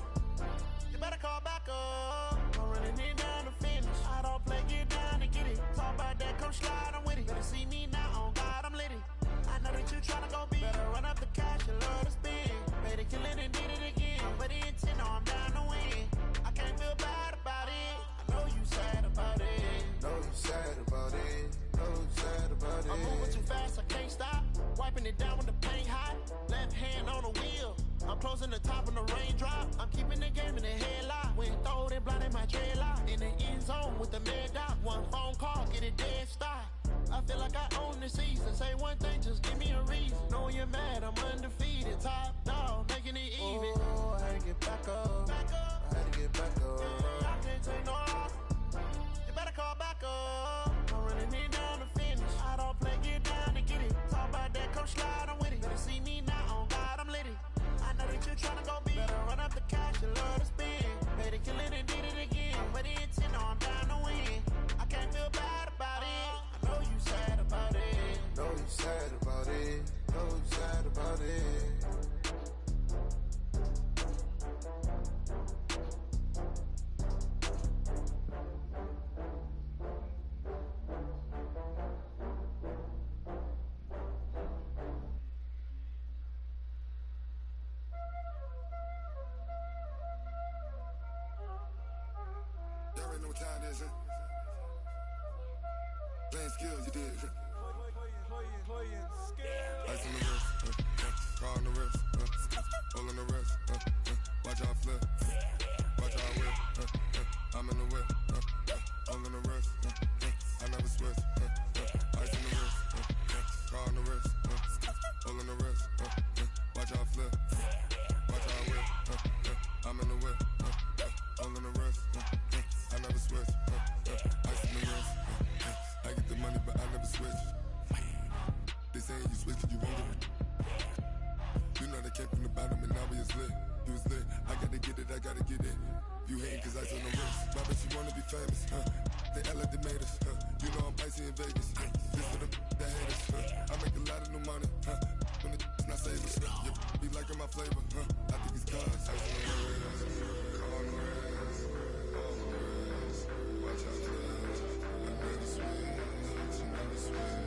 You better call back up. I'm running it down the finish. I don't play, get down and get it. Talk about that, come slide, I'm with it. Better see me now, on God, I'm lit it. I know that you tryna go big. Better run up the cash and love to spend. Made it, kill it and did it again. But the intent, no, I'm down to win. I can't feel bad about it. I know you sad about it. Know you sad about it. Know you sad about it. I'm moving too fast, I can't stop. Wiping it down when the paint hot. Left hand on the wheel. I'm closing the top when the raindrop. I'm keeping the game in the headlock. When throwed and blinded my dreadlock. In the end zone with the mad dot. One phone call, get it dead stop. I feel like I own the season. Say one thing, just give me a reason. Knowing you're mad, I'm undefeated. Top dog, making it even. Oh, I had to get back up. I had to get back up. I can't take no off. You better call back up. I'm running it down the finish. I don't play, get down and get it. Talk about that, come slide, I'm with it. Better see me now, on God, I'm lit it. I know that you tryna go big. Better run up the cash and love to spend. Made it, kill it and did it again. But the intent, no, I'm down to win. I can't feel bad about it. I know you sad about it. Know you sad about it. Know you sad about it. Y'all already know what time it is, huh? Playing skills, you did. Ice on the wrist, car on the wrist, hole in the wrist, watch how I flip, watch how I whip, I'm in the whip, hole in the wrist, I never switch, ice on the wrist, car on the wrist, hole in the wrist, watch how I flip, watch how I whip, I'm in the whip, hole in the wrist, I never switch, ice on the wrist, I get the money but I never switch. They saying you switch and you won't get it. You know they came from the bottom and now we is lit. You was lit, I gotta get it, I gotta get it. You hating cause ice on the wrist. My bitch, you wanna be famous, They act like they made us, You know I'm icy in Vegas, This for the that hate us, I make a lot of new money, When the not savers, You be liking my flavor, I think it's cause ice on the wrist, on the wrist, on the wrist. Watch out for this, I never switch, I never switch.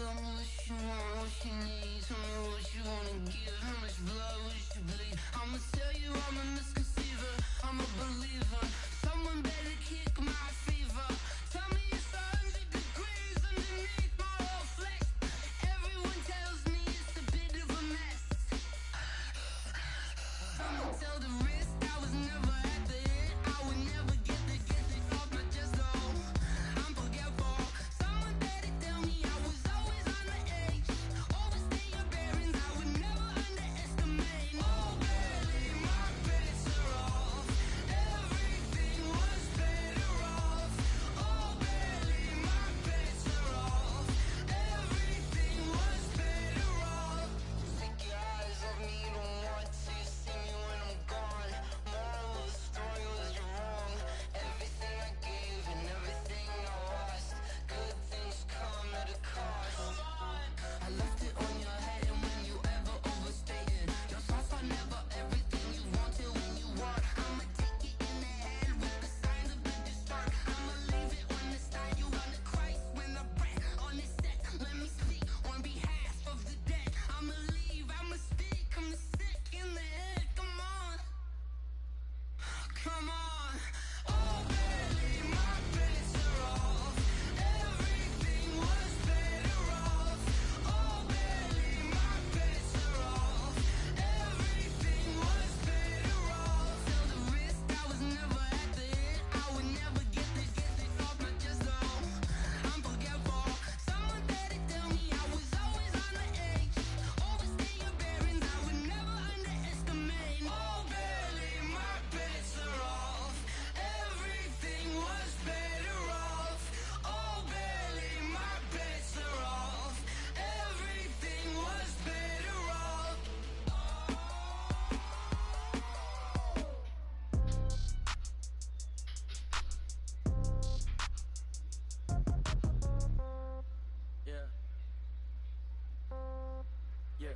Tell me what you want, what you need. Tell me what you wanna give. How much blood would you bleed? I'ma tell you I'm a misconceiver. I'm a believer. Someone better kick my fever. Tell me it's 100 degrees underneath my whole flesh. Everyone tells me it's a bit of a mess. I'ma tell the risk I was never at the end. I would never get the off my chest though. I'm forgetful. Someone better tell me I was always on the edge. Overstay your bearings, I would never underestimate. Oh, barely my bets are off. Everything was better off. Oh, barely my bets are off. Everything was better off. Take your eyes off me, don't want to see me when I'm gone. Moral of the story was you're wrong. Everything I gave and everything I lost. Good things come at a cost. I left it on your head, and when you ever overstay it, your thoughts are never everything you wanted when you want. I'ma take it in the head with the signs of the distort. I'ma leave it on the side. You run the Christ when I breath on this set. Let me speak on behalf of the dead. I'ma leave, I'ma speak. I'm sick in the head. Come on, come on. Oh, barely my bets are off. Everything was better off. Oh, barely my bets are off. Everything was better off. Till the risk I was never at the end. I would never get this off my chest though. I'm forgetful. Someone better tell me I was always on the edge. Overstay your bearings, I would never underestimate. Oh, barely my bets are off. Everything was better off. Oh, barely my bets are off. Everything was better off. Yeah. Yeah.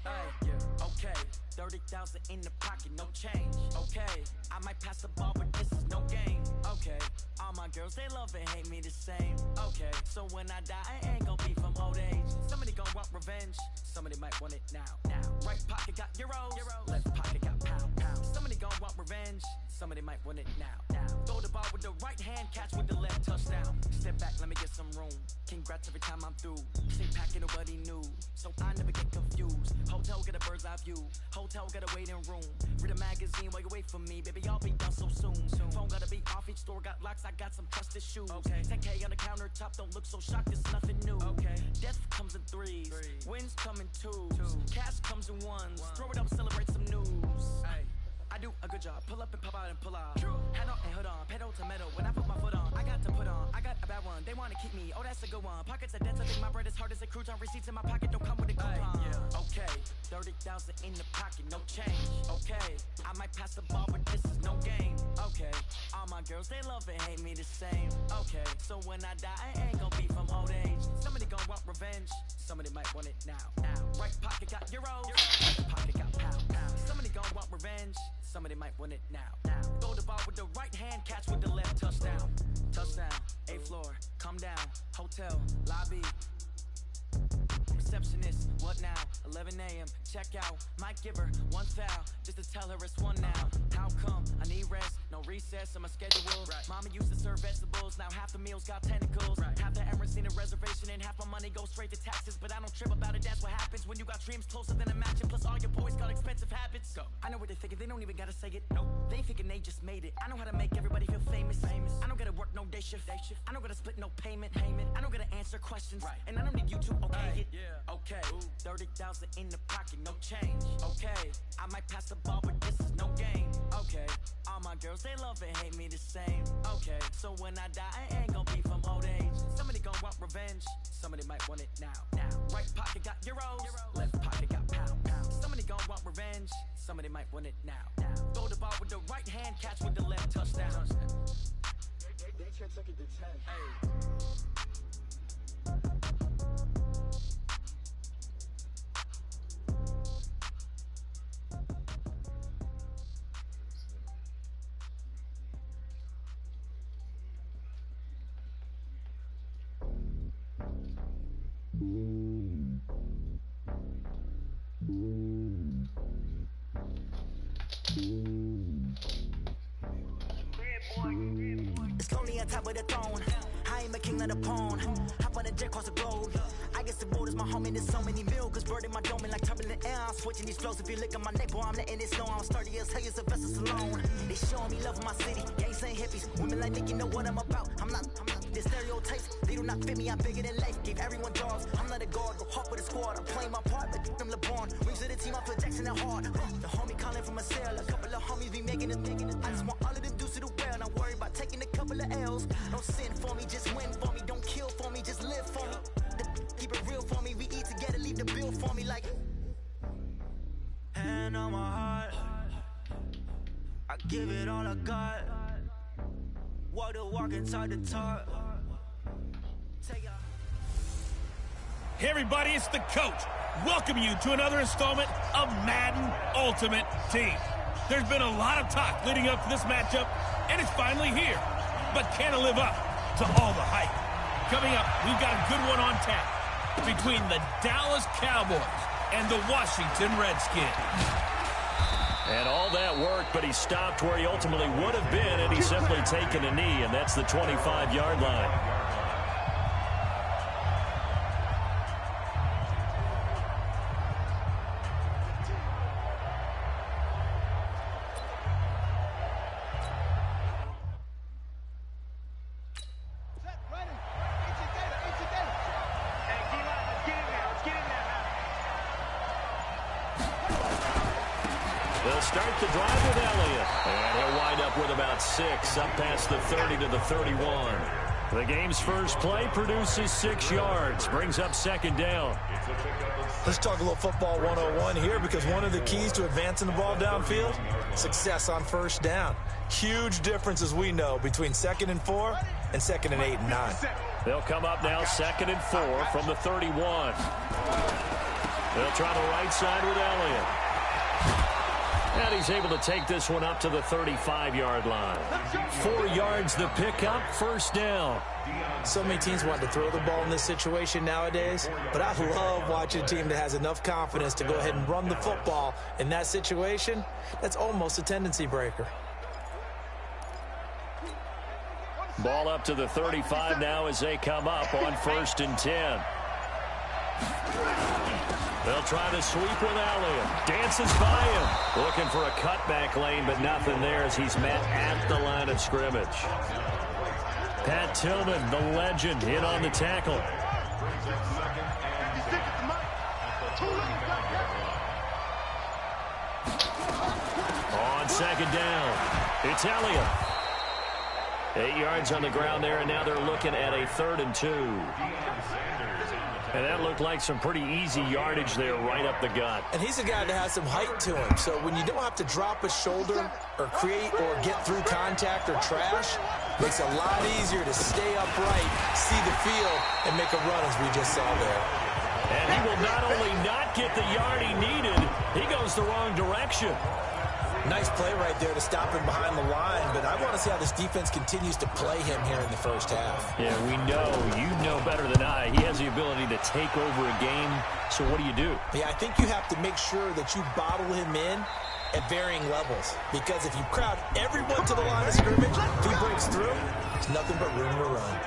Hey, yeah. Okay. 30,000 in the pocket, no change. Okay. I might pass the ball, but this is no game. Okay. All my girls, they love and hate me the same. Okay. So when I die, I ain't gon' be from old age. Somebody gon' want revenge. Somebody might want it now. Right pocket got euros. Left pocket got pound. Somebody gon' want revenge. Somebody might want it now. Throw the ball with the right hand, catch with the left, touchdown. Step back, let me get some room. Congrats every time I'm through. Same packet, nobody knew, so I never get confused. Hotel get a bird's eye view. Hotel got a waiting room. Read a magazine while you wait for me, baby. I'll be done so soon. Phone gotta be off. Each store got locks. I got some trusted shoes. 10K on the countertop. Don't look so shocked. It's nothing new. Death comes in threes. Wins come in twos. Cash comes in ones. Throw it up, celebrate some news. I do a good job. Pull up and pop out and pull out. Head on and hood on. Pedal to metal. When I put my foot on, I got to put on. I got a bad one. They wanna keep me. Oh, that's a good one. Pockets are dense. I think my bread is hard as a crouton. Receipts in my pocket don't come with a coupon. Okay. 30,000 in the pocket, no change. Okay. I might pass the ball, but this is no game. Okay. All my girls, they love and hate me the same. Okay. So when I die, I ain't gon' be from old age. Somebody gon' want revenge. Somebody might want it now. Right pocket got euros. Left pocket got pound. Somebody gon' want revenge. Somebody might want it now. Throw the ball with the right hand, catch with the left, touchdown. Touchdown, 8th floor, come down, hotel, lobby. Receptionist, what now? 11 a.m. Check out. Might give her one foul just to tell her it's one now. How come? I need rest, no recess on my schedule. Mama used to serve vegetables, now half the meals got tentacles. Half the errands need a reservation and half my money goes straight to taxes. But I don't trip about it, that's what happens when you got dreams closer than a match. Plus all your boys got expensive habits. Go. I know what they're thinking, they don't even gotta say it. Nope. They thinking they just made it. I know how to make everybody feel famous. I don't gotta work no day shift. I don't gotta split no payment. I don't gotta answer questions. And I don't need you to okay it. Okay, 30,000 in the pocket, no change. Okay, I might pass the ball, but this is no game. Okay, all my girls, they love and hate me the same. Okay, so when I die, I ain't gon' be from old age. Somebody gon' want revenge. Somebody might want it now. Right pocket got euros. Left pocket got pound. Somebody gon' want revenge. Somebody might want it now. Throw the ball with the right hand, catch with the left, touchdown. They took it to 10. Hey. It's lonely on top of the throne. I am a king of the pawn. Hop on a jet across the globe. I guess the world is my home and there's so many milk. Bird in my dome and like turbulent air. I'm switching these flows. If you look at my neck, boy, I'm letting it snow. I'm sturdy as hell, Sylvester Stallone. They showing me love for my city. Gangs saying hippies. Women like Nick, you know what I'm about. I'm not the stereotypes. They do not fit me. I'm bigger than life. Gave everyone jobs. I'm not a guard. Go hard with a squad. I'm playing my part, but them LeBron. Rings to the team. I feel Jackson and hard. The homie calling from a cell. A couple of homies be making it. I just want all of them dudes to the well. Not worry about taking a couple of L's. Don't sin for me, just win for me. Don't kill for me, just live for me. Keep it real for me. We eat together, leave the bill for me like. Hand on my heart, I give it all I got. Walk the walk inside the talk. Hey everybody, it's the coach. Welcome you to another installment of Madden Ultimate Team. There's been a lot of talk leading up to this matchup, and it's finally here. But can it live up to all the hype? Coming up, we've got a good one on tap between the Dallas Cowboys and the Washington Redskins. And all that work, but he stopped where he ultimately would have been, and he's simply taken a knee, and that's the 25-yard line. They'll start the drive with Elliott, and he'll wind up with about 6, up past the 30 to the 31. The game's first play produces 6 yards, brings up second down. Let's talk a little football 101 here, because one of the keys to advancing the ball downfield, success on first down. Huge difference, as we know, between 2nd and 4 and 2nd and 8 and 9. They'll come up now 2nd and 4 from the 31. They'll try the right side with Elliott. And he's able to take this one up to the 35-yard line. 4 yards the pickup, first down. So many teams want to throw the ball in this situation nowadays, but I love watching a team that has enough confidence to go ahead and run the football in that situation. That's almost a tendency breaker. Ball up to the 35 now as they come up on 1st and 10. They'll try to sweep with Elliott. Dances by him. Looking for a cutback lane, but nothing there as he's met at the line of scrimmage. Pat Tillman, the legend, in on the tackle. On 2nd down, it's Elliott. 8 yards on the ground there, and now they're looking at a 3rd and 2. And that looked like some pretty easy yardage there right up the gut. And he's a guy that has some height to him. So when you don't have to drop a shoulder or create or get through contact or trash, makes it a lot easier to stay upright, see the field, and make a run as we just saw there. And he will not only not get the yard he needed, he goes the wrong direction. Nice play right there to stop him behind the line, but I want to see how this defense continues to play him here in the first half. Yeah, we know, you know better than I, he has the ability to take over a game, so what do you do? Yeah, I think you have to make sure that you bottle him in at varying levels, because if you crowd everyone to the line of scrimmage, if he breaks through, there's nothing but room to run.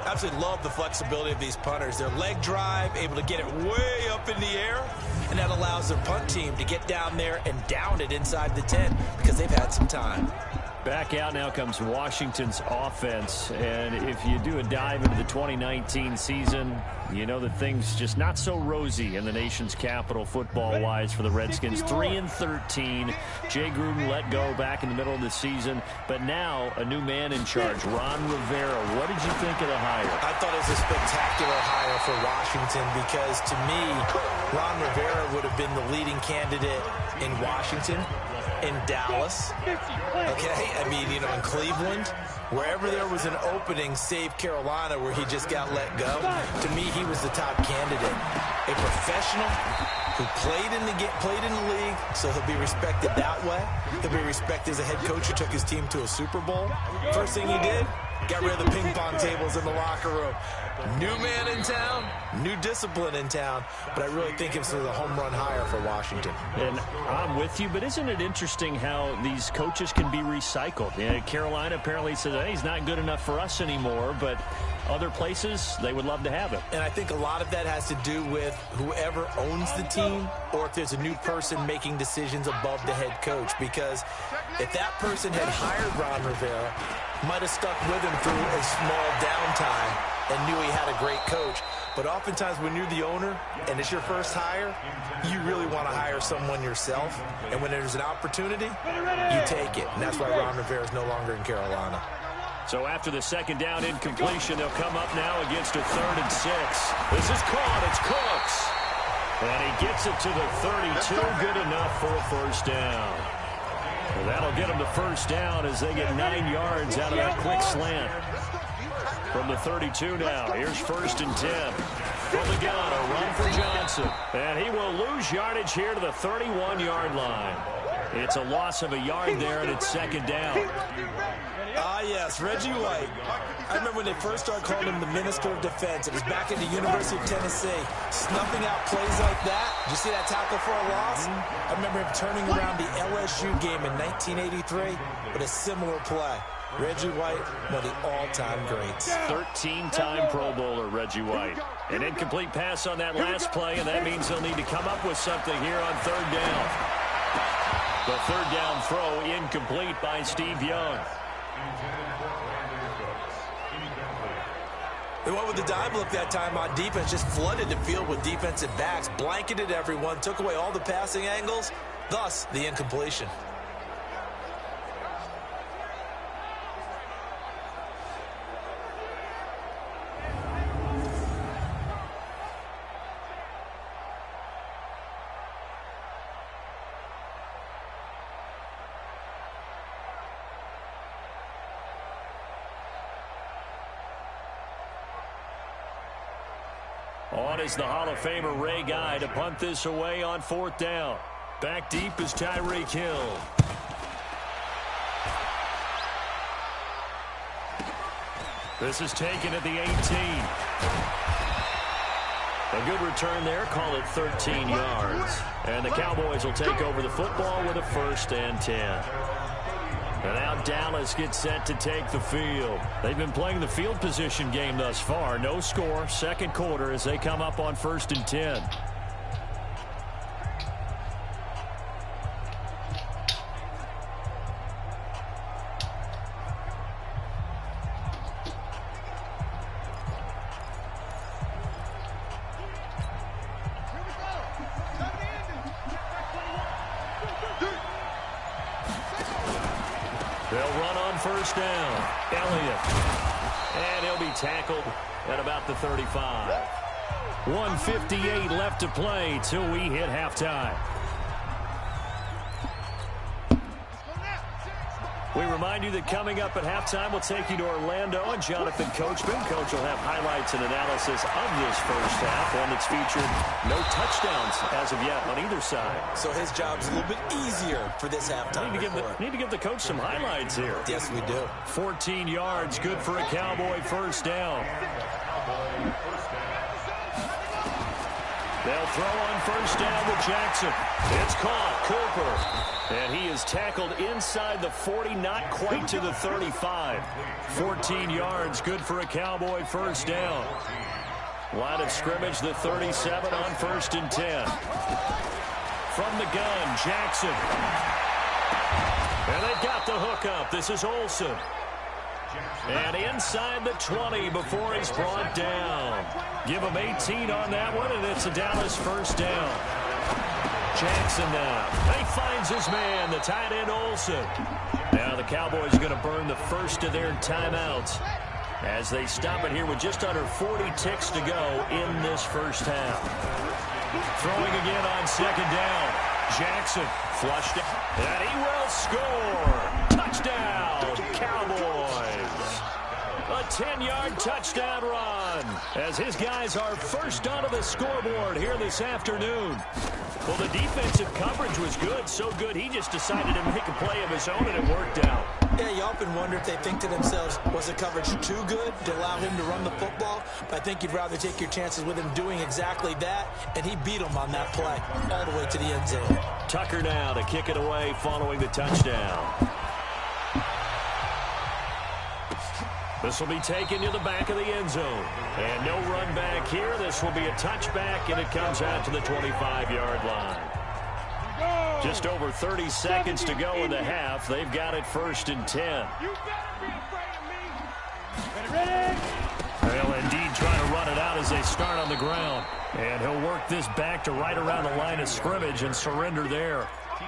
Absolutely love the flexibility of these punters. Their leg drive, able to get it way up in the air, and that allows their punt team to get down there and down it inside the 10 because they've had some time. Back out now comes Washington's offense, and if you do a dive into the 2019 season, you know that things just not so rosy in the nation's capital football-wise for the Redskins. 3-13. Jay Gruden let go back in the middle of the season, but now a new man in charge, Ron Rivera. What did you think of the hire? I thought it was a spectacular hire for Washington because, to me, Ron Rivera would have been the leading candidate in Washington, in Dallas, okay, I mean, you know, in Cleveland, wherever there was an opening, save Carolina, where he just got let go. To me, he was the top candidate. A professional who played in the league, so he'll be respected that way. He'll be respected as a head coach who took his team to a Super Bowl. First thing he did, Got rid of the ping pong tables in the locker room. New man in town, new discipline in town, but I really think this was a home run hire for Washington. And I'm with you, but isn't it interesting how these coaches can be recycled? Carolina apparently says, hey, he's not good enough for us anymore, but other places, they would love to have him. And I think a lot of that has to do with whoever owns the team or if there's a new person making decisions above the head coach. Because if that person had hired Ron Rivera, might have stuck with him through a small downtime and knew he had a great coach. But oftentimes when you're the owner and it's your first hire, you really want to hire someone yourself. And when there's an opportunity, you take it. And that's why Ron Rivera is no longer in Carolina. So after the second down incompletion, they'll come up now against a 3rd and 6. This is caught. It's Cooks. And he gets it to the 32. Good enough for a first down. Well, that'll get them the first down as they get 9 yards out of that quick slant. From the 32 now, here's 1st and 10. From the gun, a run for Johnson. And he will lose yardage here to the 31-yard line. It's a loss of a yard there, and it's 2nd down. Yes, Reggie White. I remember when they first started calling him the Minister of Defense. It was back at the University of Tennessee. Snuffing out plays like that. Did you see that tackle for a loss? I remember him turning around the LSU game in 1983 with a similar play. Reggie White, one of the all-time greats. 13-time Pro Bowler, Reggie White. An incomplete pass on that last play, and that means they'll need to come up with something here on 3rd down. The 3rd down throw incomplete by Steve Young. They went with the dime look that time on defense, just flooded the field with defensive backs, blanketed everyone, took away all the passing angles, thus the incompletion. On is the Hall of Famer Ray Guy to punt this away on 4th down. Back deep is Tyreek Hill. This is taken at the 18. A good return there. Call it 13 yards. And the Cowboys will take over the football with a 1st and 10. And now Dallas gets set to take the field. They've been playing the field position game thus far. No score, 2nd quarter as they come up on 1st and 10. They'll run on 1st down. Elliott. And he'll be tackled at about the 35. 1:58 left to play till we hit halftime. We remind you that coming up at halftime, we'll take you to Orlando and Jonathan Coachman. Coach will have highlights and analysis of this first half, one that's featured no touchdowns as of yet on either side. So his job's a little bit easier for this halftime. Need to give the coach some highlights here. Yes, we do. 14 yards, good for a Cowboy first down. They'll throw on 1st down to Jackson. It's caught. Cooper. And he is tackled inside the 40, not quite to the 35. 14 yards, good for a Cowboy first down. Line of scrimmage, the 37 on 1st and 10. From the gun, Jackson. And they've got the hook up. This is Olsen. And inside the 20 before he's brought down. Give him 18 on that one, and it's a Dallas first down. Jackson now. He finds his man, the tight end Olsen. Now the Cowboys are going to burn the first of their timeouts as they stop it here with just under 40 ticks to go in this first half. Throwing again on 2nd down. Jackson flushed it, and he will score. Touchdown, Cowboys. A 10-yard touchdown run as his guys are first onto the scoreboard here this afternoon. Well, the defensive coverage was good, so good he just decided to make a play of his own, and it worked out. Yeah, you often wonder if they think to themselves, was the coverage too good to allow him to run the football? But I think you'd rather take your chances with him doing exactly that, and he beat him on that play all the way to the end zone. Tucker now to kick it away following the touchdown. This will be taken to the back of the end zone. And no run back here. This will be a touchback, and it comes out to the 25-yard line. Just over 30 seconds to go in the half. They've got it 1st and 10. You better be afraid of me. Ready? They'll indeed try to run it out as they start on the ground. And he'll work this back to right around the line of scrimmage and surrender there.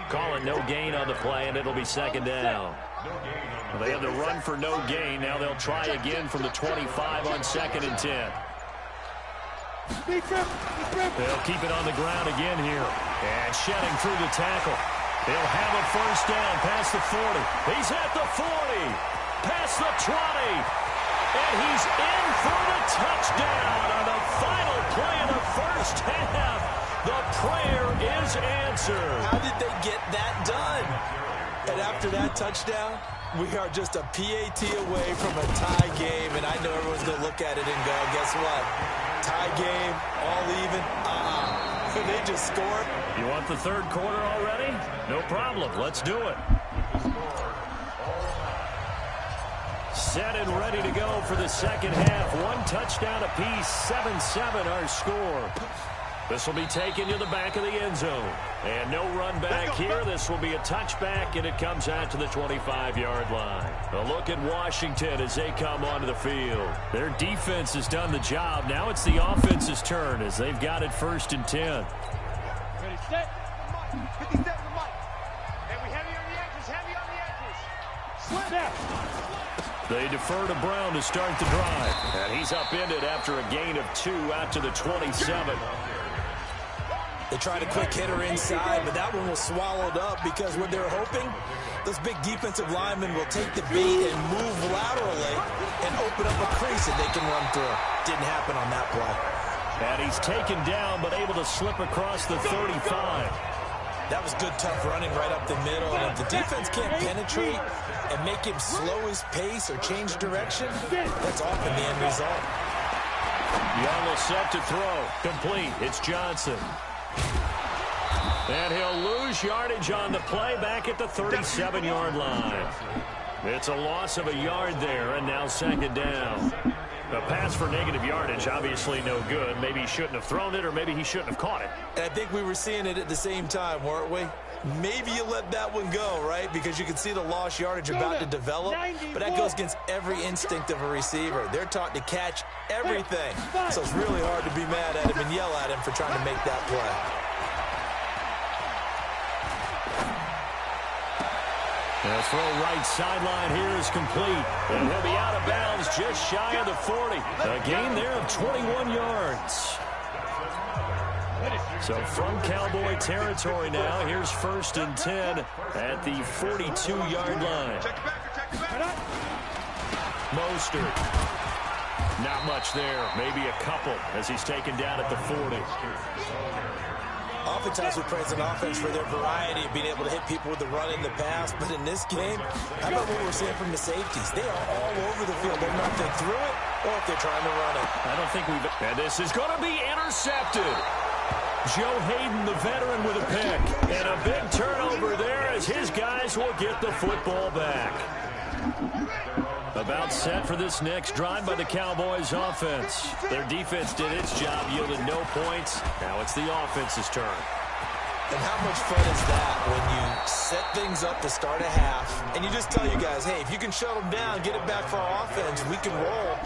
Call it no gain on the play, and it'll be 2nd down. They had the run for no gain. Now they'll try again from the 25 on 2nd and 10. They'll keep it on the ground again here. And shedding through the tackle. They'll have a 1st down past the 40. He's at the 40. Past the 20. And he's in for the touchdown on the final play of the 1st half. The prayer is answered. How did they get that done? And after that touchdown, we are just a PAT away from a tie game, and I know everyone's going to look at it and go, guess what? Tie game, all even, they just scored. You want the 3rd quarter already? No problem. Let's do it. Set and ready to go for the 2nd half. 1 touchdown apiece, 7-7 our score. This will be taken to the back of the end zone. And no run back here. This will be a touchback, and it comes out to the 25-yard line. A look at Washington as they come onto the field. Their defense has done the job. Now it's the offense's turn as they've got it 1st and 10. Ready, set. 50 steps to Mike. And we heavy on the edges, heavy on the edges. Slip. They defer to Brown to start the drive. And he's upended after a gain of 2 out to the 27. They tried a quick hitter inside, but that one was swallowed up because what they're hoping, those big defensive linemen will take the bait and move laterally and open up a crease that they can run through. Didn't happen on that play. And he's taken down, but able to slip across the 35. That was good, tough running right up the middle. And if the defense can't penetrate and make him slow his pace or change direction, that's often the end result. Young will set to throw. Complete. It's Johnson. And he'll lose yardage on the play back at the 37-yard line. It's a loss of a yard there, and now 2nd down. A pass for negative yardage, obviously no good. Maybe he shouldn't have thrown it, or maybe he shouldn't have caught it. And I think we were seeing it at the same time, weren't we? Maybe you let that one go, right? Because you can see the lost yardage about to develop. But that goes against every instinct of a receiver. They're taught to catch everything. So it's really hard to be mad at him and yell at him for trying to make that play. The throw right sideline here is complete. And he'll be out of bounds just shy of the 40. A gain there of 21 yards. So from Cowboy territory now, here's 1st and 10 at the 42-yard line. Mostert. Not much there. Maybe a couple as he's taken down at the 40. Oftentimes we praise an offense for their variety of being able to hit people with the run and the pass. But in this game, how about what we're seeing from the safeties? They are all over the field. They're not if they threw it or if they're trying to run it. I don't think we've... And this is going to be intercepted. Joe Hayden, the veteran, with a pick. And a big turnover there as his guys will get the football back. About set for this next drive by the Cowboys offense. Their defense did its job, yielded no points. Now it's the offense's turn. And how much fun is that when you set things up to start a half and you just tell you guys, hey, if you can shut them down, get it back for our offense, we can roll.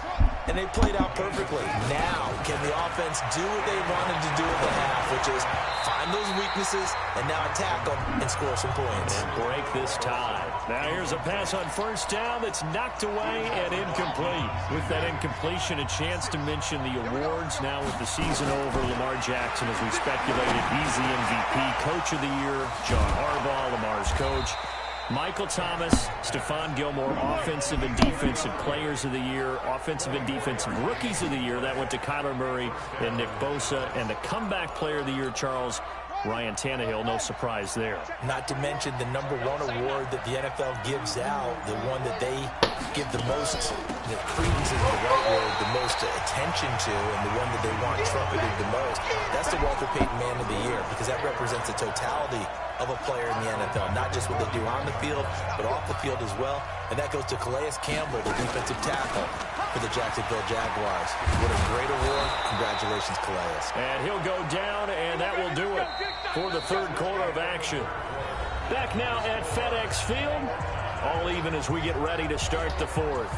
And they played out perfectly. Now, can the offense do what they wanted to do at the half, which is find those weaknesses and now attack them and score some points. And break this tie. Now here's a pass on 1st down that's knocked away and incomplete. With that incompletion, a chance to mention the awards. Now with the season over, Lamar Jackson, as we speculated, he's the MVP, Coach of the Year, John Harbaugh, Lamar's coach. Michael Thomas, Stephon Gilmore, Offensive and Defensive Players of the Year, Offensive and Defensive Rookies of the Year. That went to Kyler Murray and Nick Bosa. And the Comeback Player of the Year, Charles, Ryan Tannehill, no surprise there. Not to mention the #1 award that the NFL gives out, the one that they give the most, credence is the right word, the most attention to, and the one that they want trumpeted the most. That's the Walter Payton Man of the Year, because that represents the totality of a player in the NFL, not just what they do on the field, but off the field as well. And that goes to Calais Campbell, the defensive tackle for the Jacksonville Jaguars. What a great award. Congratulations, Calais. And he'll go down, and that will do it for the third quarter of action. Back now at FedEx Field, all even as we get ready to start the fourth.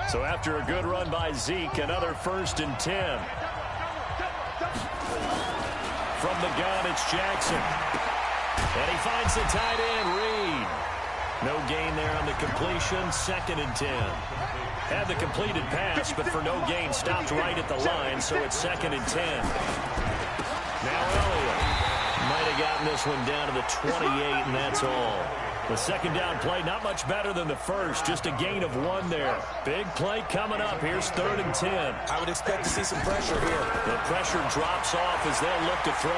So after a good run by Zeke, another 1st and 10. From the gun, it's Jackson. And he finds the tight end, Reed. No gain there on the completion, 2nd and 10. Had the completed pass, but for no gain, stopped right at the line, so it's 2nd and 10. Now Elliott might have gotten this one down to the 28, and that's all. The second down play, not much better than the first, just a gain of 1 there. Big play coming up. Here's 3rd and 10. I would expect to see some pressure here. The pressure drops off as they'll look to throw.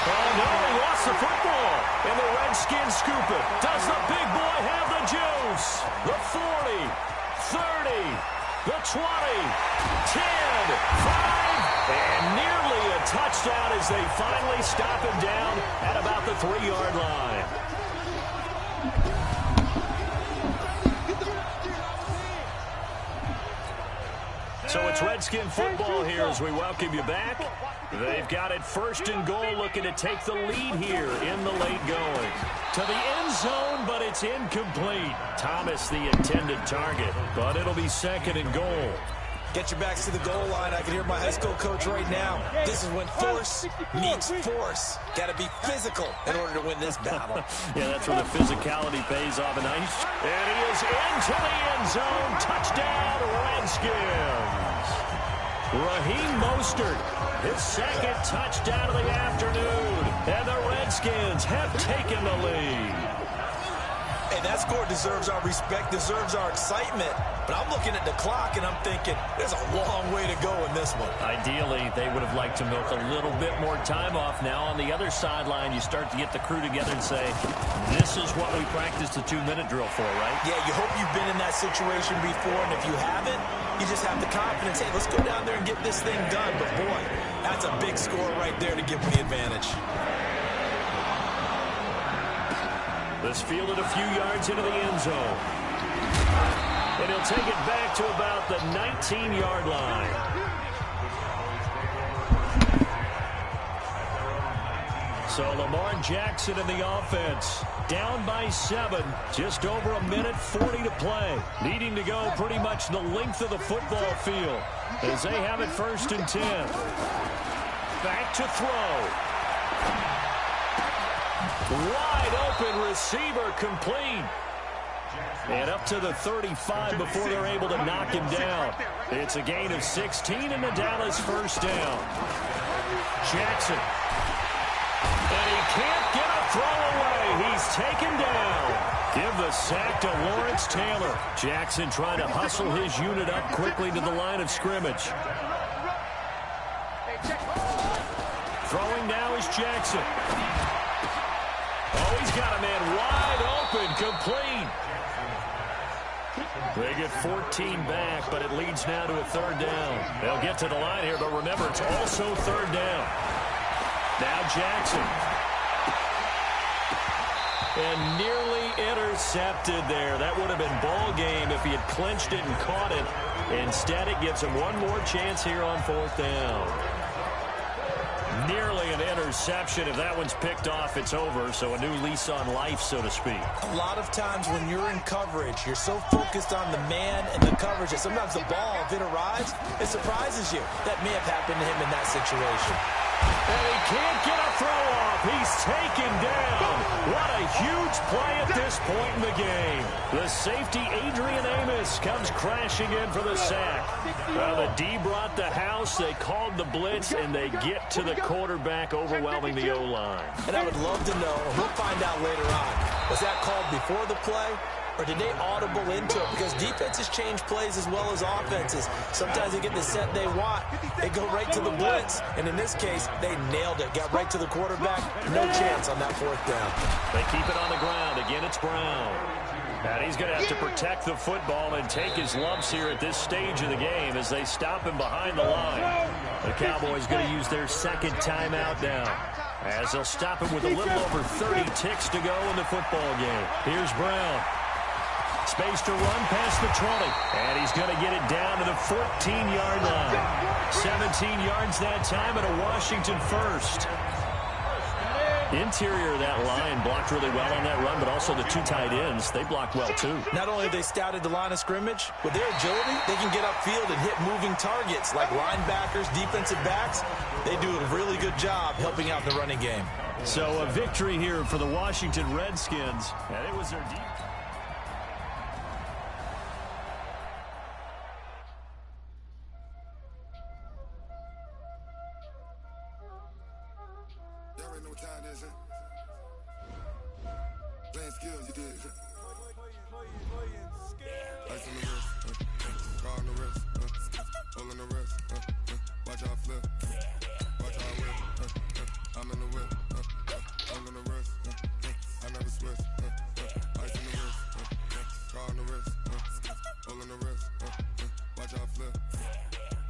Oh, no, he lost the football. And the Redskins scoop it. Does the big boy have the juice? The 40, 30, the 20, 10, 5, and nearly a touchdown as they finally stop him down at about the 3-yard line. So it's Redskin football here as we welcome you back. They've got it 1st and goal, looking to take the lead here in the late going. To the end zone, but it's incomplete. Thomas the intended target, but it'll be 2nd and goal. Get your backs to the goal line. I can hear my high school coach right now. This is when force meets force. Got to be physical in order to win this battle. Yeah, that's where the physicality pays off. And he is into the end zone. Touchdown, Redskins. Raheem Mostert, his 2nd touchdown of the afternoon. And the Redskins have taken the lead. And that score deserves our respect, deserves our excitement. But I'm looking at the clock, and I'm thinking there's a long way to go in this one. Ideally, they would have liked to milk a little bit more time off. Now, on the other sideline, you start to get the crew together and say, this is what we practiced the 2-minute drill for, right? Yeah, you hope you've been in that situation before, and if you haven't, you just have the confidence, hey, let's go down there and get this thing done. But, boy, that's a big score right there to give them the advantage. This fielded a few yards into the end zone. And he'll take it back to about the 19-yard line. So Lamar Jackson in the offense. Down by 7. Just over a minute 40 to play. Needing to go pretty much the length of the football field as they have it 1st and 10. Back to throw. Wide open receiver complete. And up to the 35 before they're able to knock him down. It's a gain of 16 and the Dallas 1st down. Jackson. And he can't get a throw away. He's taken down. Give the sack to Lawrence Taylor. Jackson trying to hustle his unit up quickly to the line of scrimmage. Throwing now is Jackson. Oh, he's got a man wide open, complete. They get 14 back, but it leads now to a 3rd down. They'll get to the line here, but remember, it's also 3rd down. Now Jackson. And nearly intercepted there. That would have been ball game if he had clinched it and caught it. Instead, it gives him one more chance here on 4th down. Nearly an interception. If that one's picked off, it's over. So a new lease on life, so to speak. A lot of times when you're in coverage, you're so focused on the man and the coverage that sometimes the ball, if it arrives, it surprises you. That may have happened to him in that situation. And he can't get a throw off. He's taken down. What a huge play at this point in the game. The safety, Adrian Amos, comes crashing in for the sack. Well, the D brought the house. They called the blitz, and they get to the quarterback, overwhelming the O-line. And I would love to know, we'll find out later on, was that called before the play or did they audible into it? Because defenses change plays as well as offenses. Sometimes they get the set they want. They go right to the blitz. And in this case, they nailed it. Got right to the quarterback. No chance on that fourth down. They keep it on the ground. Again, it's Brown. And he's going to have to protect the football and take his lumps here at this stage of the game as they stop him behind the line. The Cowboys going to use their second timeout now, as they'll stop him with a little over 30 ticks to go in the football game. Here's Brown. Space to run past the 20. And he's going to get it down to the 14-yard line. 17 yards that time, and a Washington first. Interior of that line blocked really well on that run, but also the two tight ends, they blocked well too. Not only have they scouted the line of scrimmage, with their agility, they can get upfield and hit moving targets like linebackers, defensive backs. They do a really good job helping out in the running game. So a victory here for the Washington Redskins, and it was their deep. Playing skills, you did. Ice on the wrist, car on the wrist, hole in the wrist, watch how I flip, watch how I whip, I'm in the whip, hole in the wrist, I never switch, ice on the wrist, car on the wrist, hole in the wrist, watch how I flip,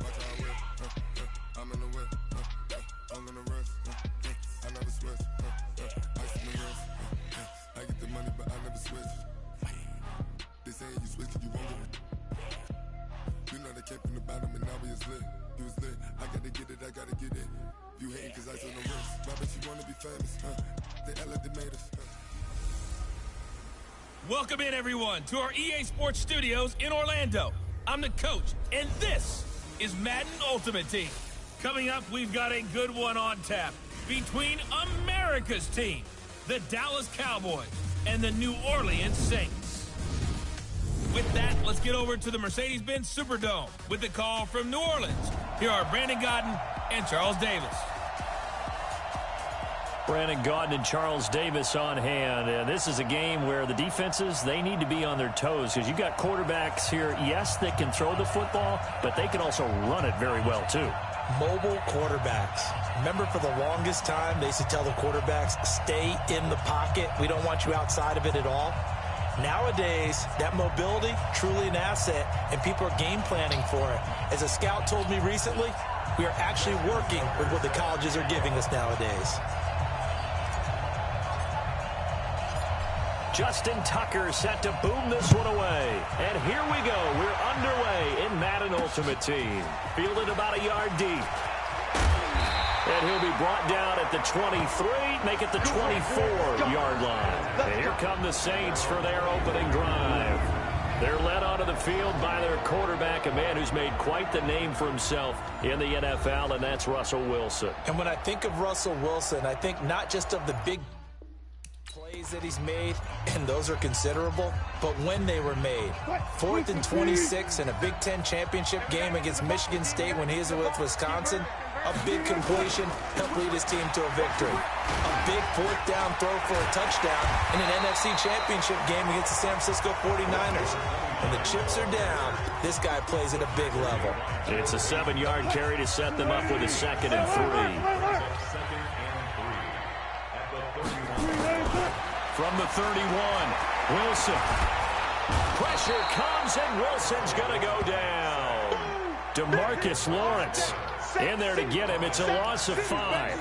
watch how I whip, I'm in the whip, hole in the wrist, I never switch, ice on the wrist. I get the money, but I never switch. They say you switch, you won't get it. You know they came from the bottom and now we is lit. You was lit, I gotta get it, I gotta get it. You hating cause I on the wrist. Why bet you wanna be famous, They made us, Welcome in, everyone, to our EA Sports Studios in Orlando. I'm the coach, and this is Madden Ultimate Team. Coming up, we've got a good one on tap between America's team, the Dallas Cowboys, and the New Orleans Saints. With that, let's get over to the Mercedes-Benz Superdome with the call from New Orleans. Here are Brandon Gaudin and Charles Davis. Brandon Gaudin and Charles Davis on hand. And this is a game where the defenses, they need to be on their toes because you've got quarterbacks here, yes, that can throw the football, but they can also run it very well, too. Mobile quarterbacks. Remember, for the longest time, they used to tell the quarterbacks, stay in the pocket. We don't want you outside of it at all. Nowadays, that mobility, truly an asset, and people are game planning for it. As a scout told me recently, we are actually working with what the colleges are giving us nowadays. Justin Tucker set to boom this one away. And here we go. We're underway in Madden Ultimate Team. Fielded about a yard deep. And he'll be brought down at the 23, make it the 24-yard line. And here come the Saints for their opening drive. They're led onto the field by their quarterback, a man who's made quite the name for himself in the NFL, and that's Russell Wilson. And when I think of Russell Wilson, I think not just of the big plays that he's made, and those are considerable, but when they were made. 4th and 26 in a Big Ten championship game against Michigan State when he was with Wisconsin. A big completion helped lead his team to a victory. A big 4th down throw for a touchdown in an NFC championship game against the San Francisco 49ers. When the chips are down, this guy plays at a big level. It's a 7-yard carry to set them up with a 2nd and 3. From the 31, Wilson. Pressure comes, and Wilson's going to go down. DeMarcus Lawrence in there to get him. It's a loss of 5.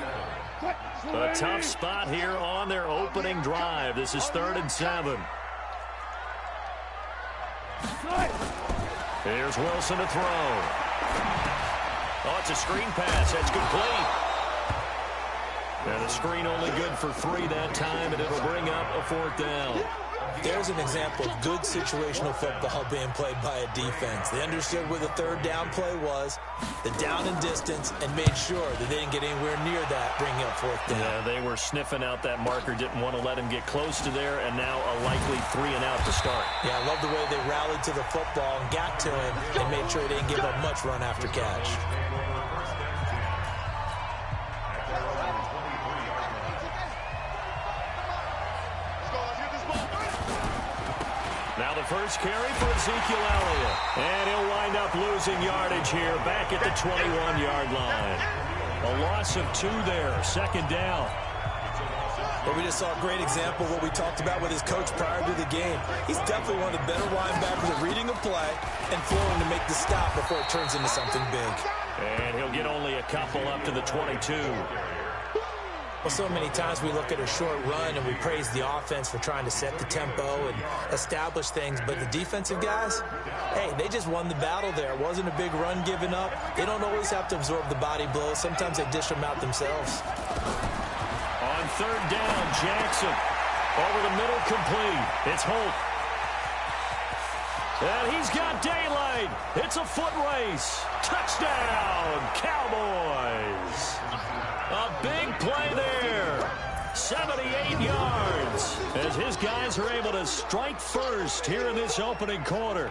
A tough spot here on their opening drive. This is 3rd and 7. Here's Wilson to throw. Oh, it's a screen pass. That's complete. And the screen only good for 3 that time, and it'll bring up a 4th down. There's an example of good situational football being played by a defense. They understood where the 3rd down play was, the down and distance, and made sure that they didn't get anywhere near that, bringing up 4th down. Yeah, they were sniffing out that marker, didn't want to let him get close to there, and now a likely 3 and out to start. Yeah, I love the way they rallied to the football and got to him and made sure they didn't give up much run after catch. Now the first carry for Ezekiel Elliott. And he'll wind up losing yardage here back at the 21-yard line. A loss of 2 there. Second down. Well, we just saw a great example of what we talked about with his coach prior to the game. He's definitely one of the better linebackers at reading a play and flowing to make the stop before it turns into something big. And he'll get only a couple up to the 22. Well, so many times we look at a short run and we praise the offense for trying to set the tempo and establish things, but the defensive guys, hey, they just won the battle there. It wasn't a big run given up. They don't always have to absorb the body blows. Sometimes they dish them out themselves. On third down, Jackson over the middle, complete. It's Holt. And he's got daylight. It's a foot race. Touchdown, Cowboys. A big play there. 78 yards as his guys are able to strike first here in this opening quarter.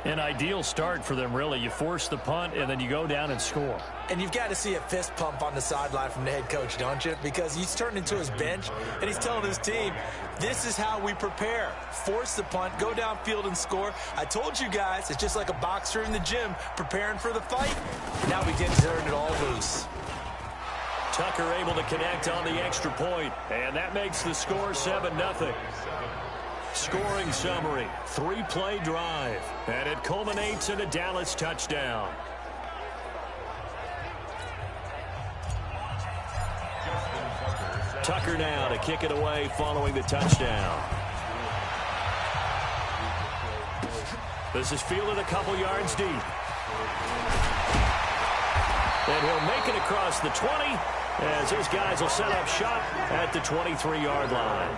An ideal start for them, really. You force the punt, and then you go down and score. And you've got to see a fist pump on the sideline from the head coach, don't you? Because he's turned into his bench, and he's telling his team, this is how we prepare. Force the punt, go downfield and score. I told you guys, it's just like a boxer in the gym preparing for the fight. Now we get to turn it all loose. Tucker able to connect on the extra point, and that makes the score 7-0. Scoring summary, 3-play drive, and it culminates in a Dallas touchdown. Tucker now to kick it away following the touchdown. This is fielded a couple yards deep. And he'll make it across the 20 as his guys will set up shop at the 23-yard line.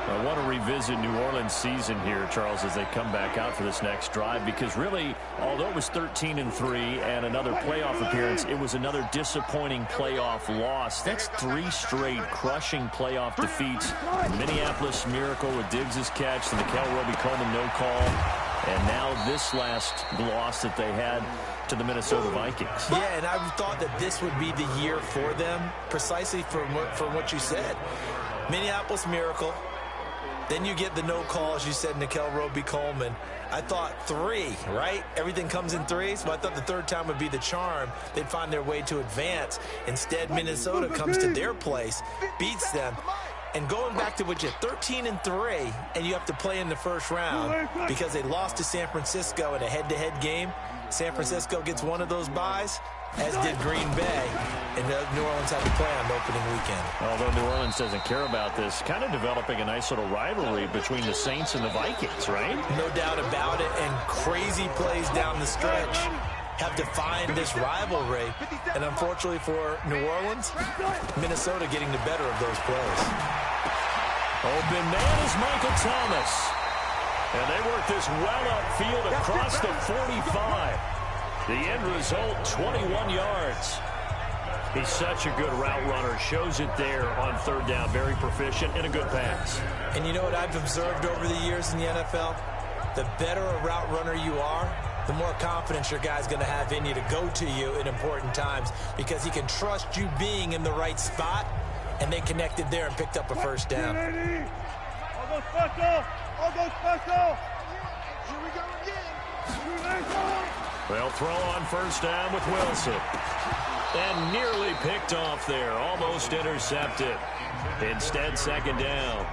I want to revisit New Orleans' season here, Charles, as they come back out for this next drive, because really, although it was 13-3 and another playoff appearance, it was another disappointing playoff loss. That's 3 straight crushing playoff defeats. Minneapolis Miracle with Diggs' catch, the Nickel Roby-Coleman no call, and now this last loss that they had to the Minnesota Vikings. Yeah, and I thought that this would be the year for them, precisely for what you said. Minneapolis Miracle. Then you get the no call, as you said, Nickel Roby-Coleman. I thought 3, right? Everything comes in 3s, but I thought the third time would be the charm. They'd find their way to advance. Instead, Minnesota comes to their place, beats them. And going back to what you 13-3, and you have to play in the first round because they lost to San Francisco in a head-to-head game. San Francisco gets one of those byes, as did Green Bay, and New Orleans had to play on opening weekend. Although New Orleans doesn't care about this, kind of developing a nice little rivalry between the Saints and the Vikings, right? No doubt about it, and crazy plays down the stretch have defined this rivalry. And unfortunately for New Orleans, Minnesota getting the better of those plays. Open man is Michael Thomas. And they work this well upfield across the 45. The end result, 21 yards. He's such a good route runner. Shows it there on third down. Very proficient and a good pass. And you know what I've observed over the years in the NFL? The better a route runner you are, the more confidence your guy's going to have in you to go to you in important times, because he can trust you being in the right spot, and they connected there and picked up a first down. I'll go special! I'll go special! Here we go again! They'll throw on first down with Wilson. And nearly picked off there. Almost intercepted. Instead, second down.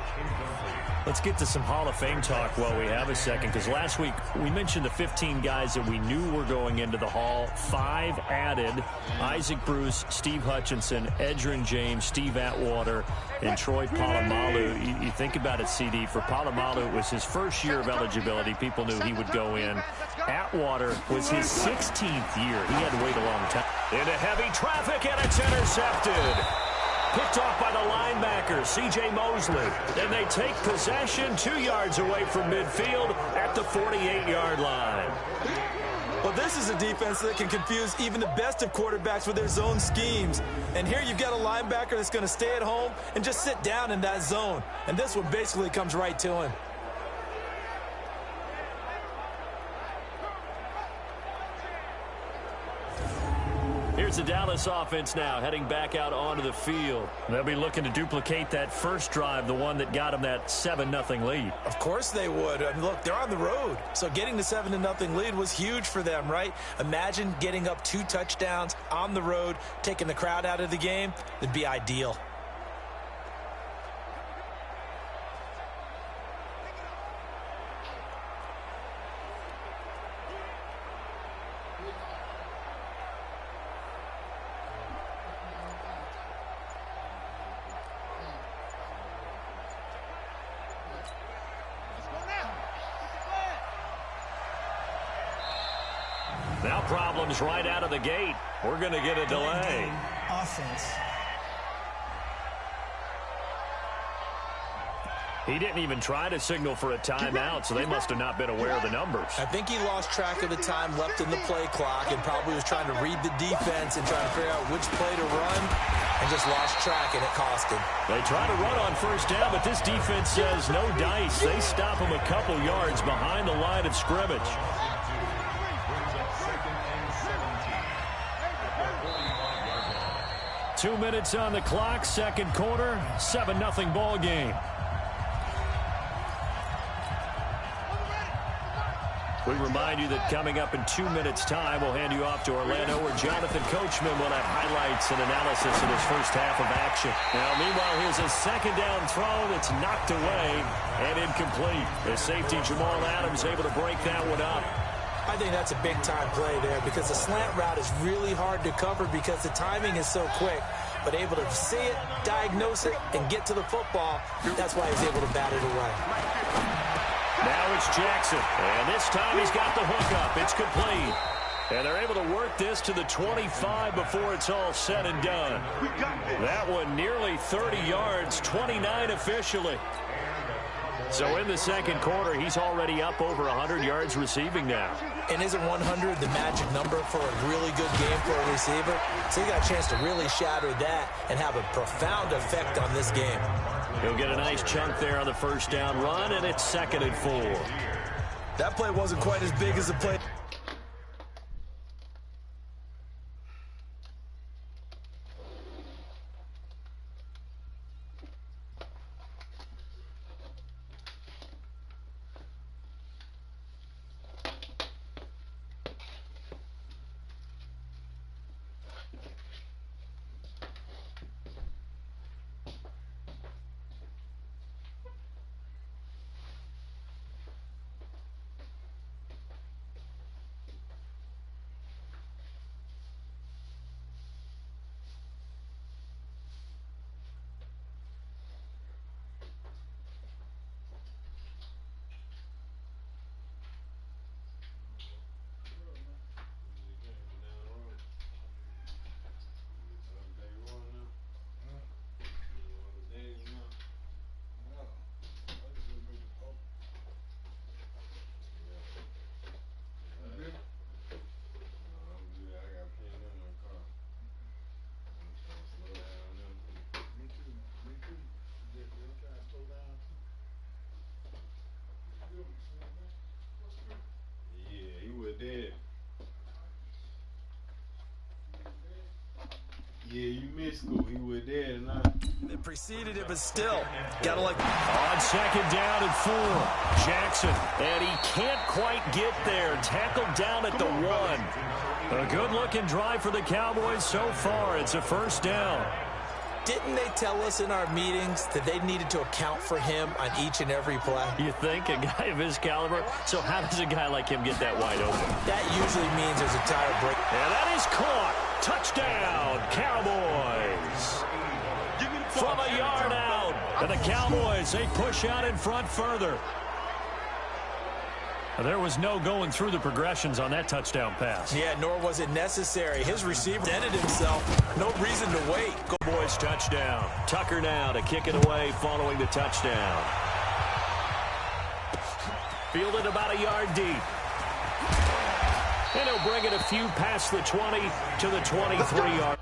Let's get to some Hall of Fame talk while we have a second, because last week we mentioned the 15 guys that we knew were going into the Hall. 5 added: Isaac Bruce, Steve Hutchinson, Edgerrin James, Steve Atwater, and Troy Polamalu. You think about it, CD. For Polamalu, it was his first year of eligibility. People knew he would go in. Atwater was his 16th year. He had to wait a long time. Into heavy traffic, and it's intercepted. Picked off by the linebacker, C.J. Mosley. Then they take possession 2 yards away from midfield at the 48-yard line. Well, this is a defense that can confuse even the best of quarterbacks with their zone schemes. And here you've got a linebacker that's going to stay at home and just sit down in that zone. And this one basically comes right to him. Here's Here's the Dallas offense now heading back out onto the field. They'll be looking to duplicate that first drive, the one that got them that 7-0 lead. Of course they would. I mean, look, they're on the road. So getting the 7-0 lead was huge for them, right? Imagine getting up 2 touchdowns on the road, taking the crowd out of the game. It'd be ideal. Now problems right out of the gate. We're going to get a delay. Offense. He didn't even try to signal for a timeout, so they must have not been aware of the numbers. I think he lost track of the time left in the play clock and probably was trying to read the defense and trying to figure out which play to run and just lost track, and it cost him. They try to run on first down, but this defense says no dice. They stop him a couple yards behind the line of scrimmage. Two minutes on the clock, second quarter, 7-0 ball game. We remind you that coming up in 2 minutes' time, we'll hand you off to Orlando, where Jonathan Coachman will have highlights and analysis of his first half of action. Now, meanwhile, here's a second down throw that's knocked away and incomplete. The safety, Jamal Adams, able to break that one up. I think that's a big-time play there because the slant route is really hard to cover because the timing is so quick. But able to see it, diagnose it, and get to the football, that's why he's able to bat it away. Now it's Jackson, and this time he's got the hook up. It's complete. And they're able to work this to the 25 before it's all said and done. That one nearly 30 yards, 29 officially. So in the second quarter, he's already up over 100 yards receiving now. And isn't 100 the magic number for a really good game for a receiver? So he got a chance to really shatter that and have a profound effect on this game. He'll get a nice chunk there on the first down run, and it's 2nd and 4. That play wasn't quite as big as the play. Yeah, you missed school. He was there tonight. It preceded it, but still, gotta like. On second down and 4, Jackson, and he can't quite get there. Tackled down at the 1. A good-looking drive for the Cowboys so far. It's a first down. Didn't they tell us in our meetings that they needed to account for him on each and every play? You think? A guy of his caliber? So how does a guy like him get that wide open? That usually means there's a tire break. And that is caught. Touchdown, Cowboys. From a yard out. And the Cowboys, they push out in front further. There was no going through the progressions on that touchdown pass. Yeah, nor was it necessary. His receiver ended himself. No reason to wait. Cowboys touchdown. Tucker now to kick it away following the touchdown. Fielded about a yard deep. And he'll bring it a few past the 20 to the 23-yard.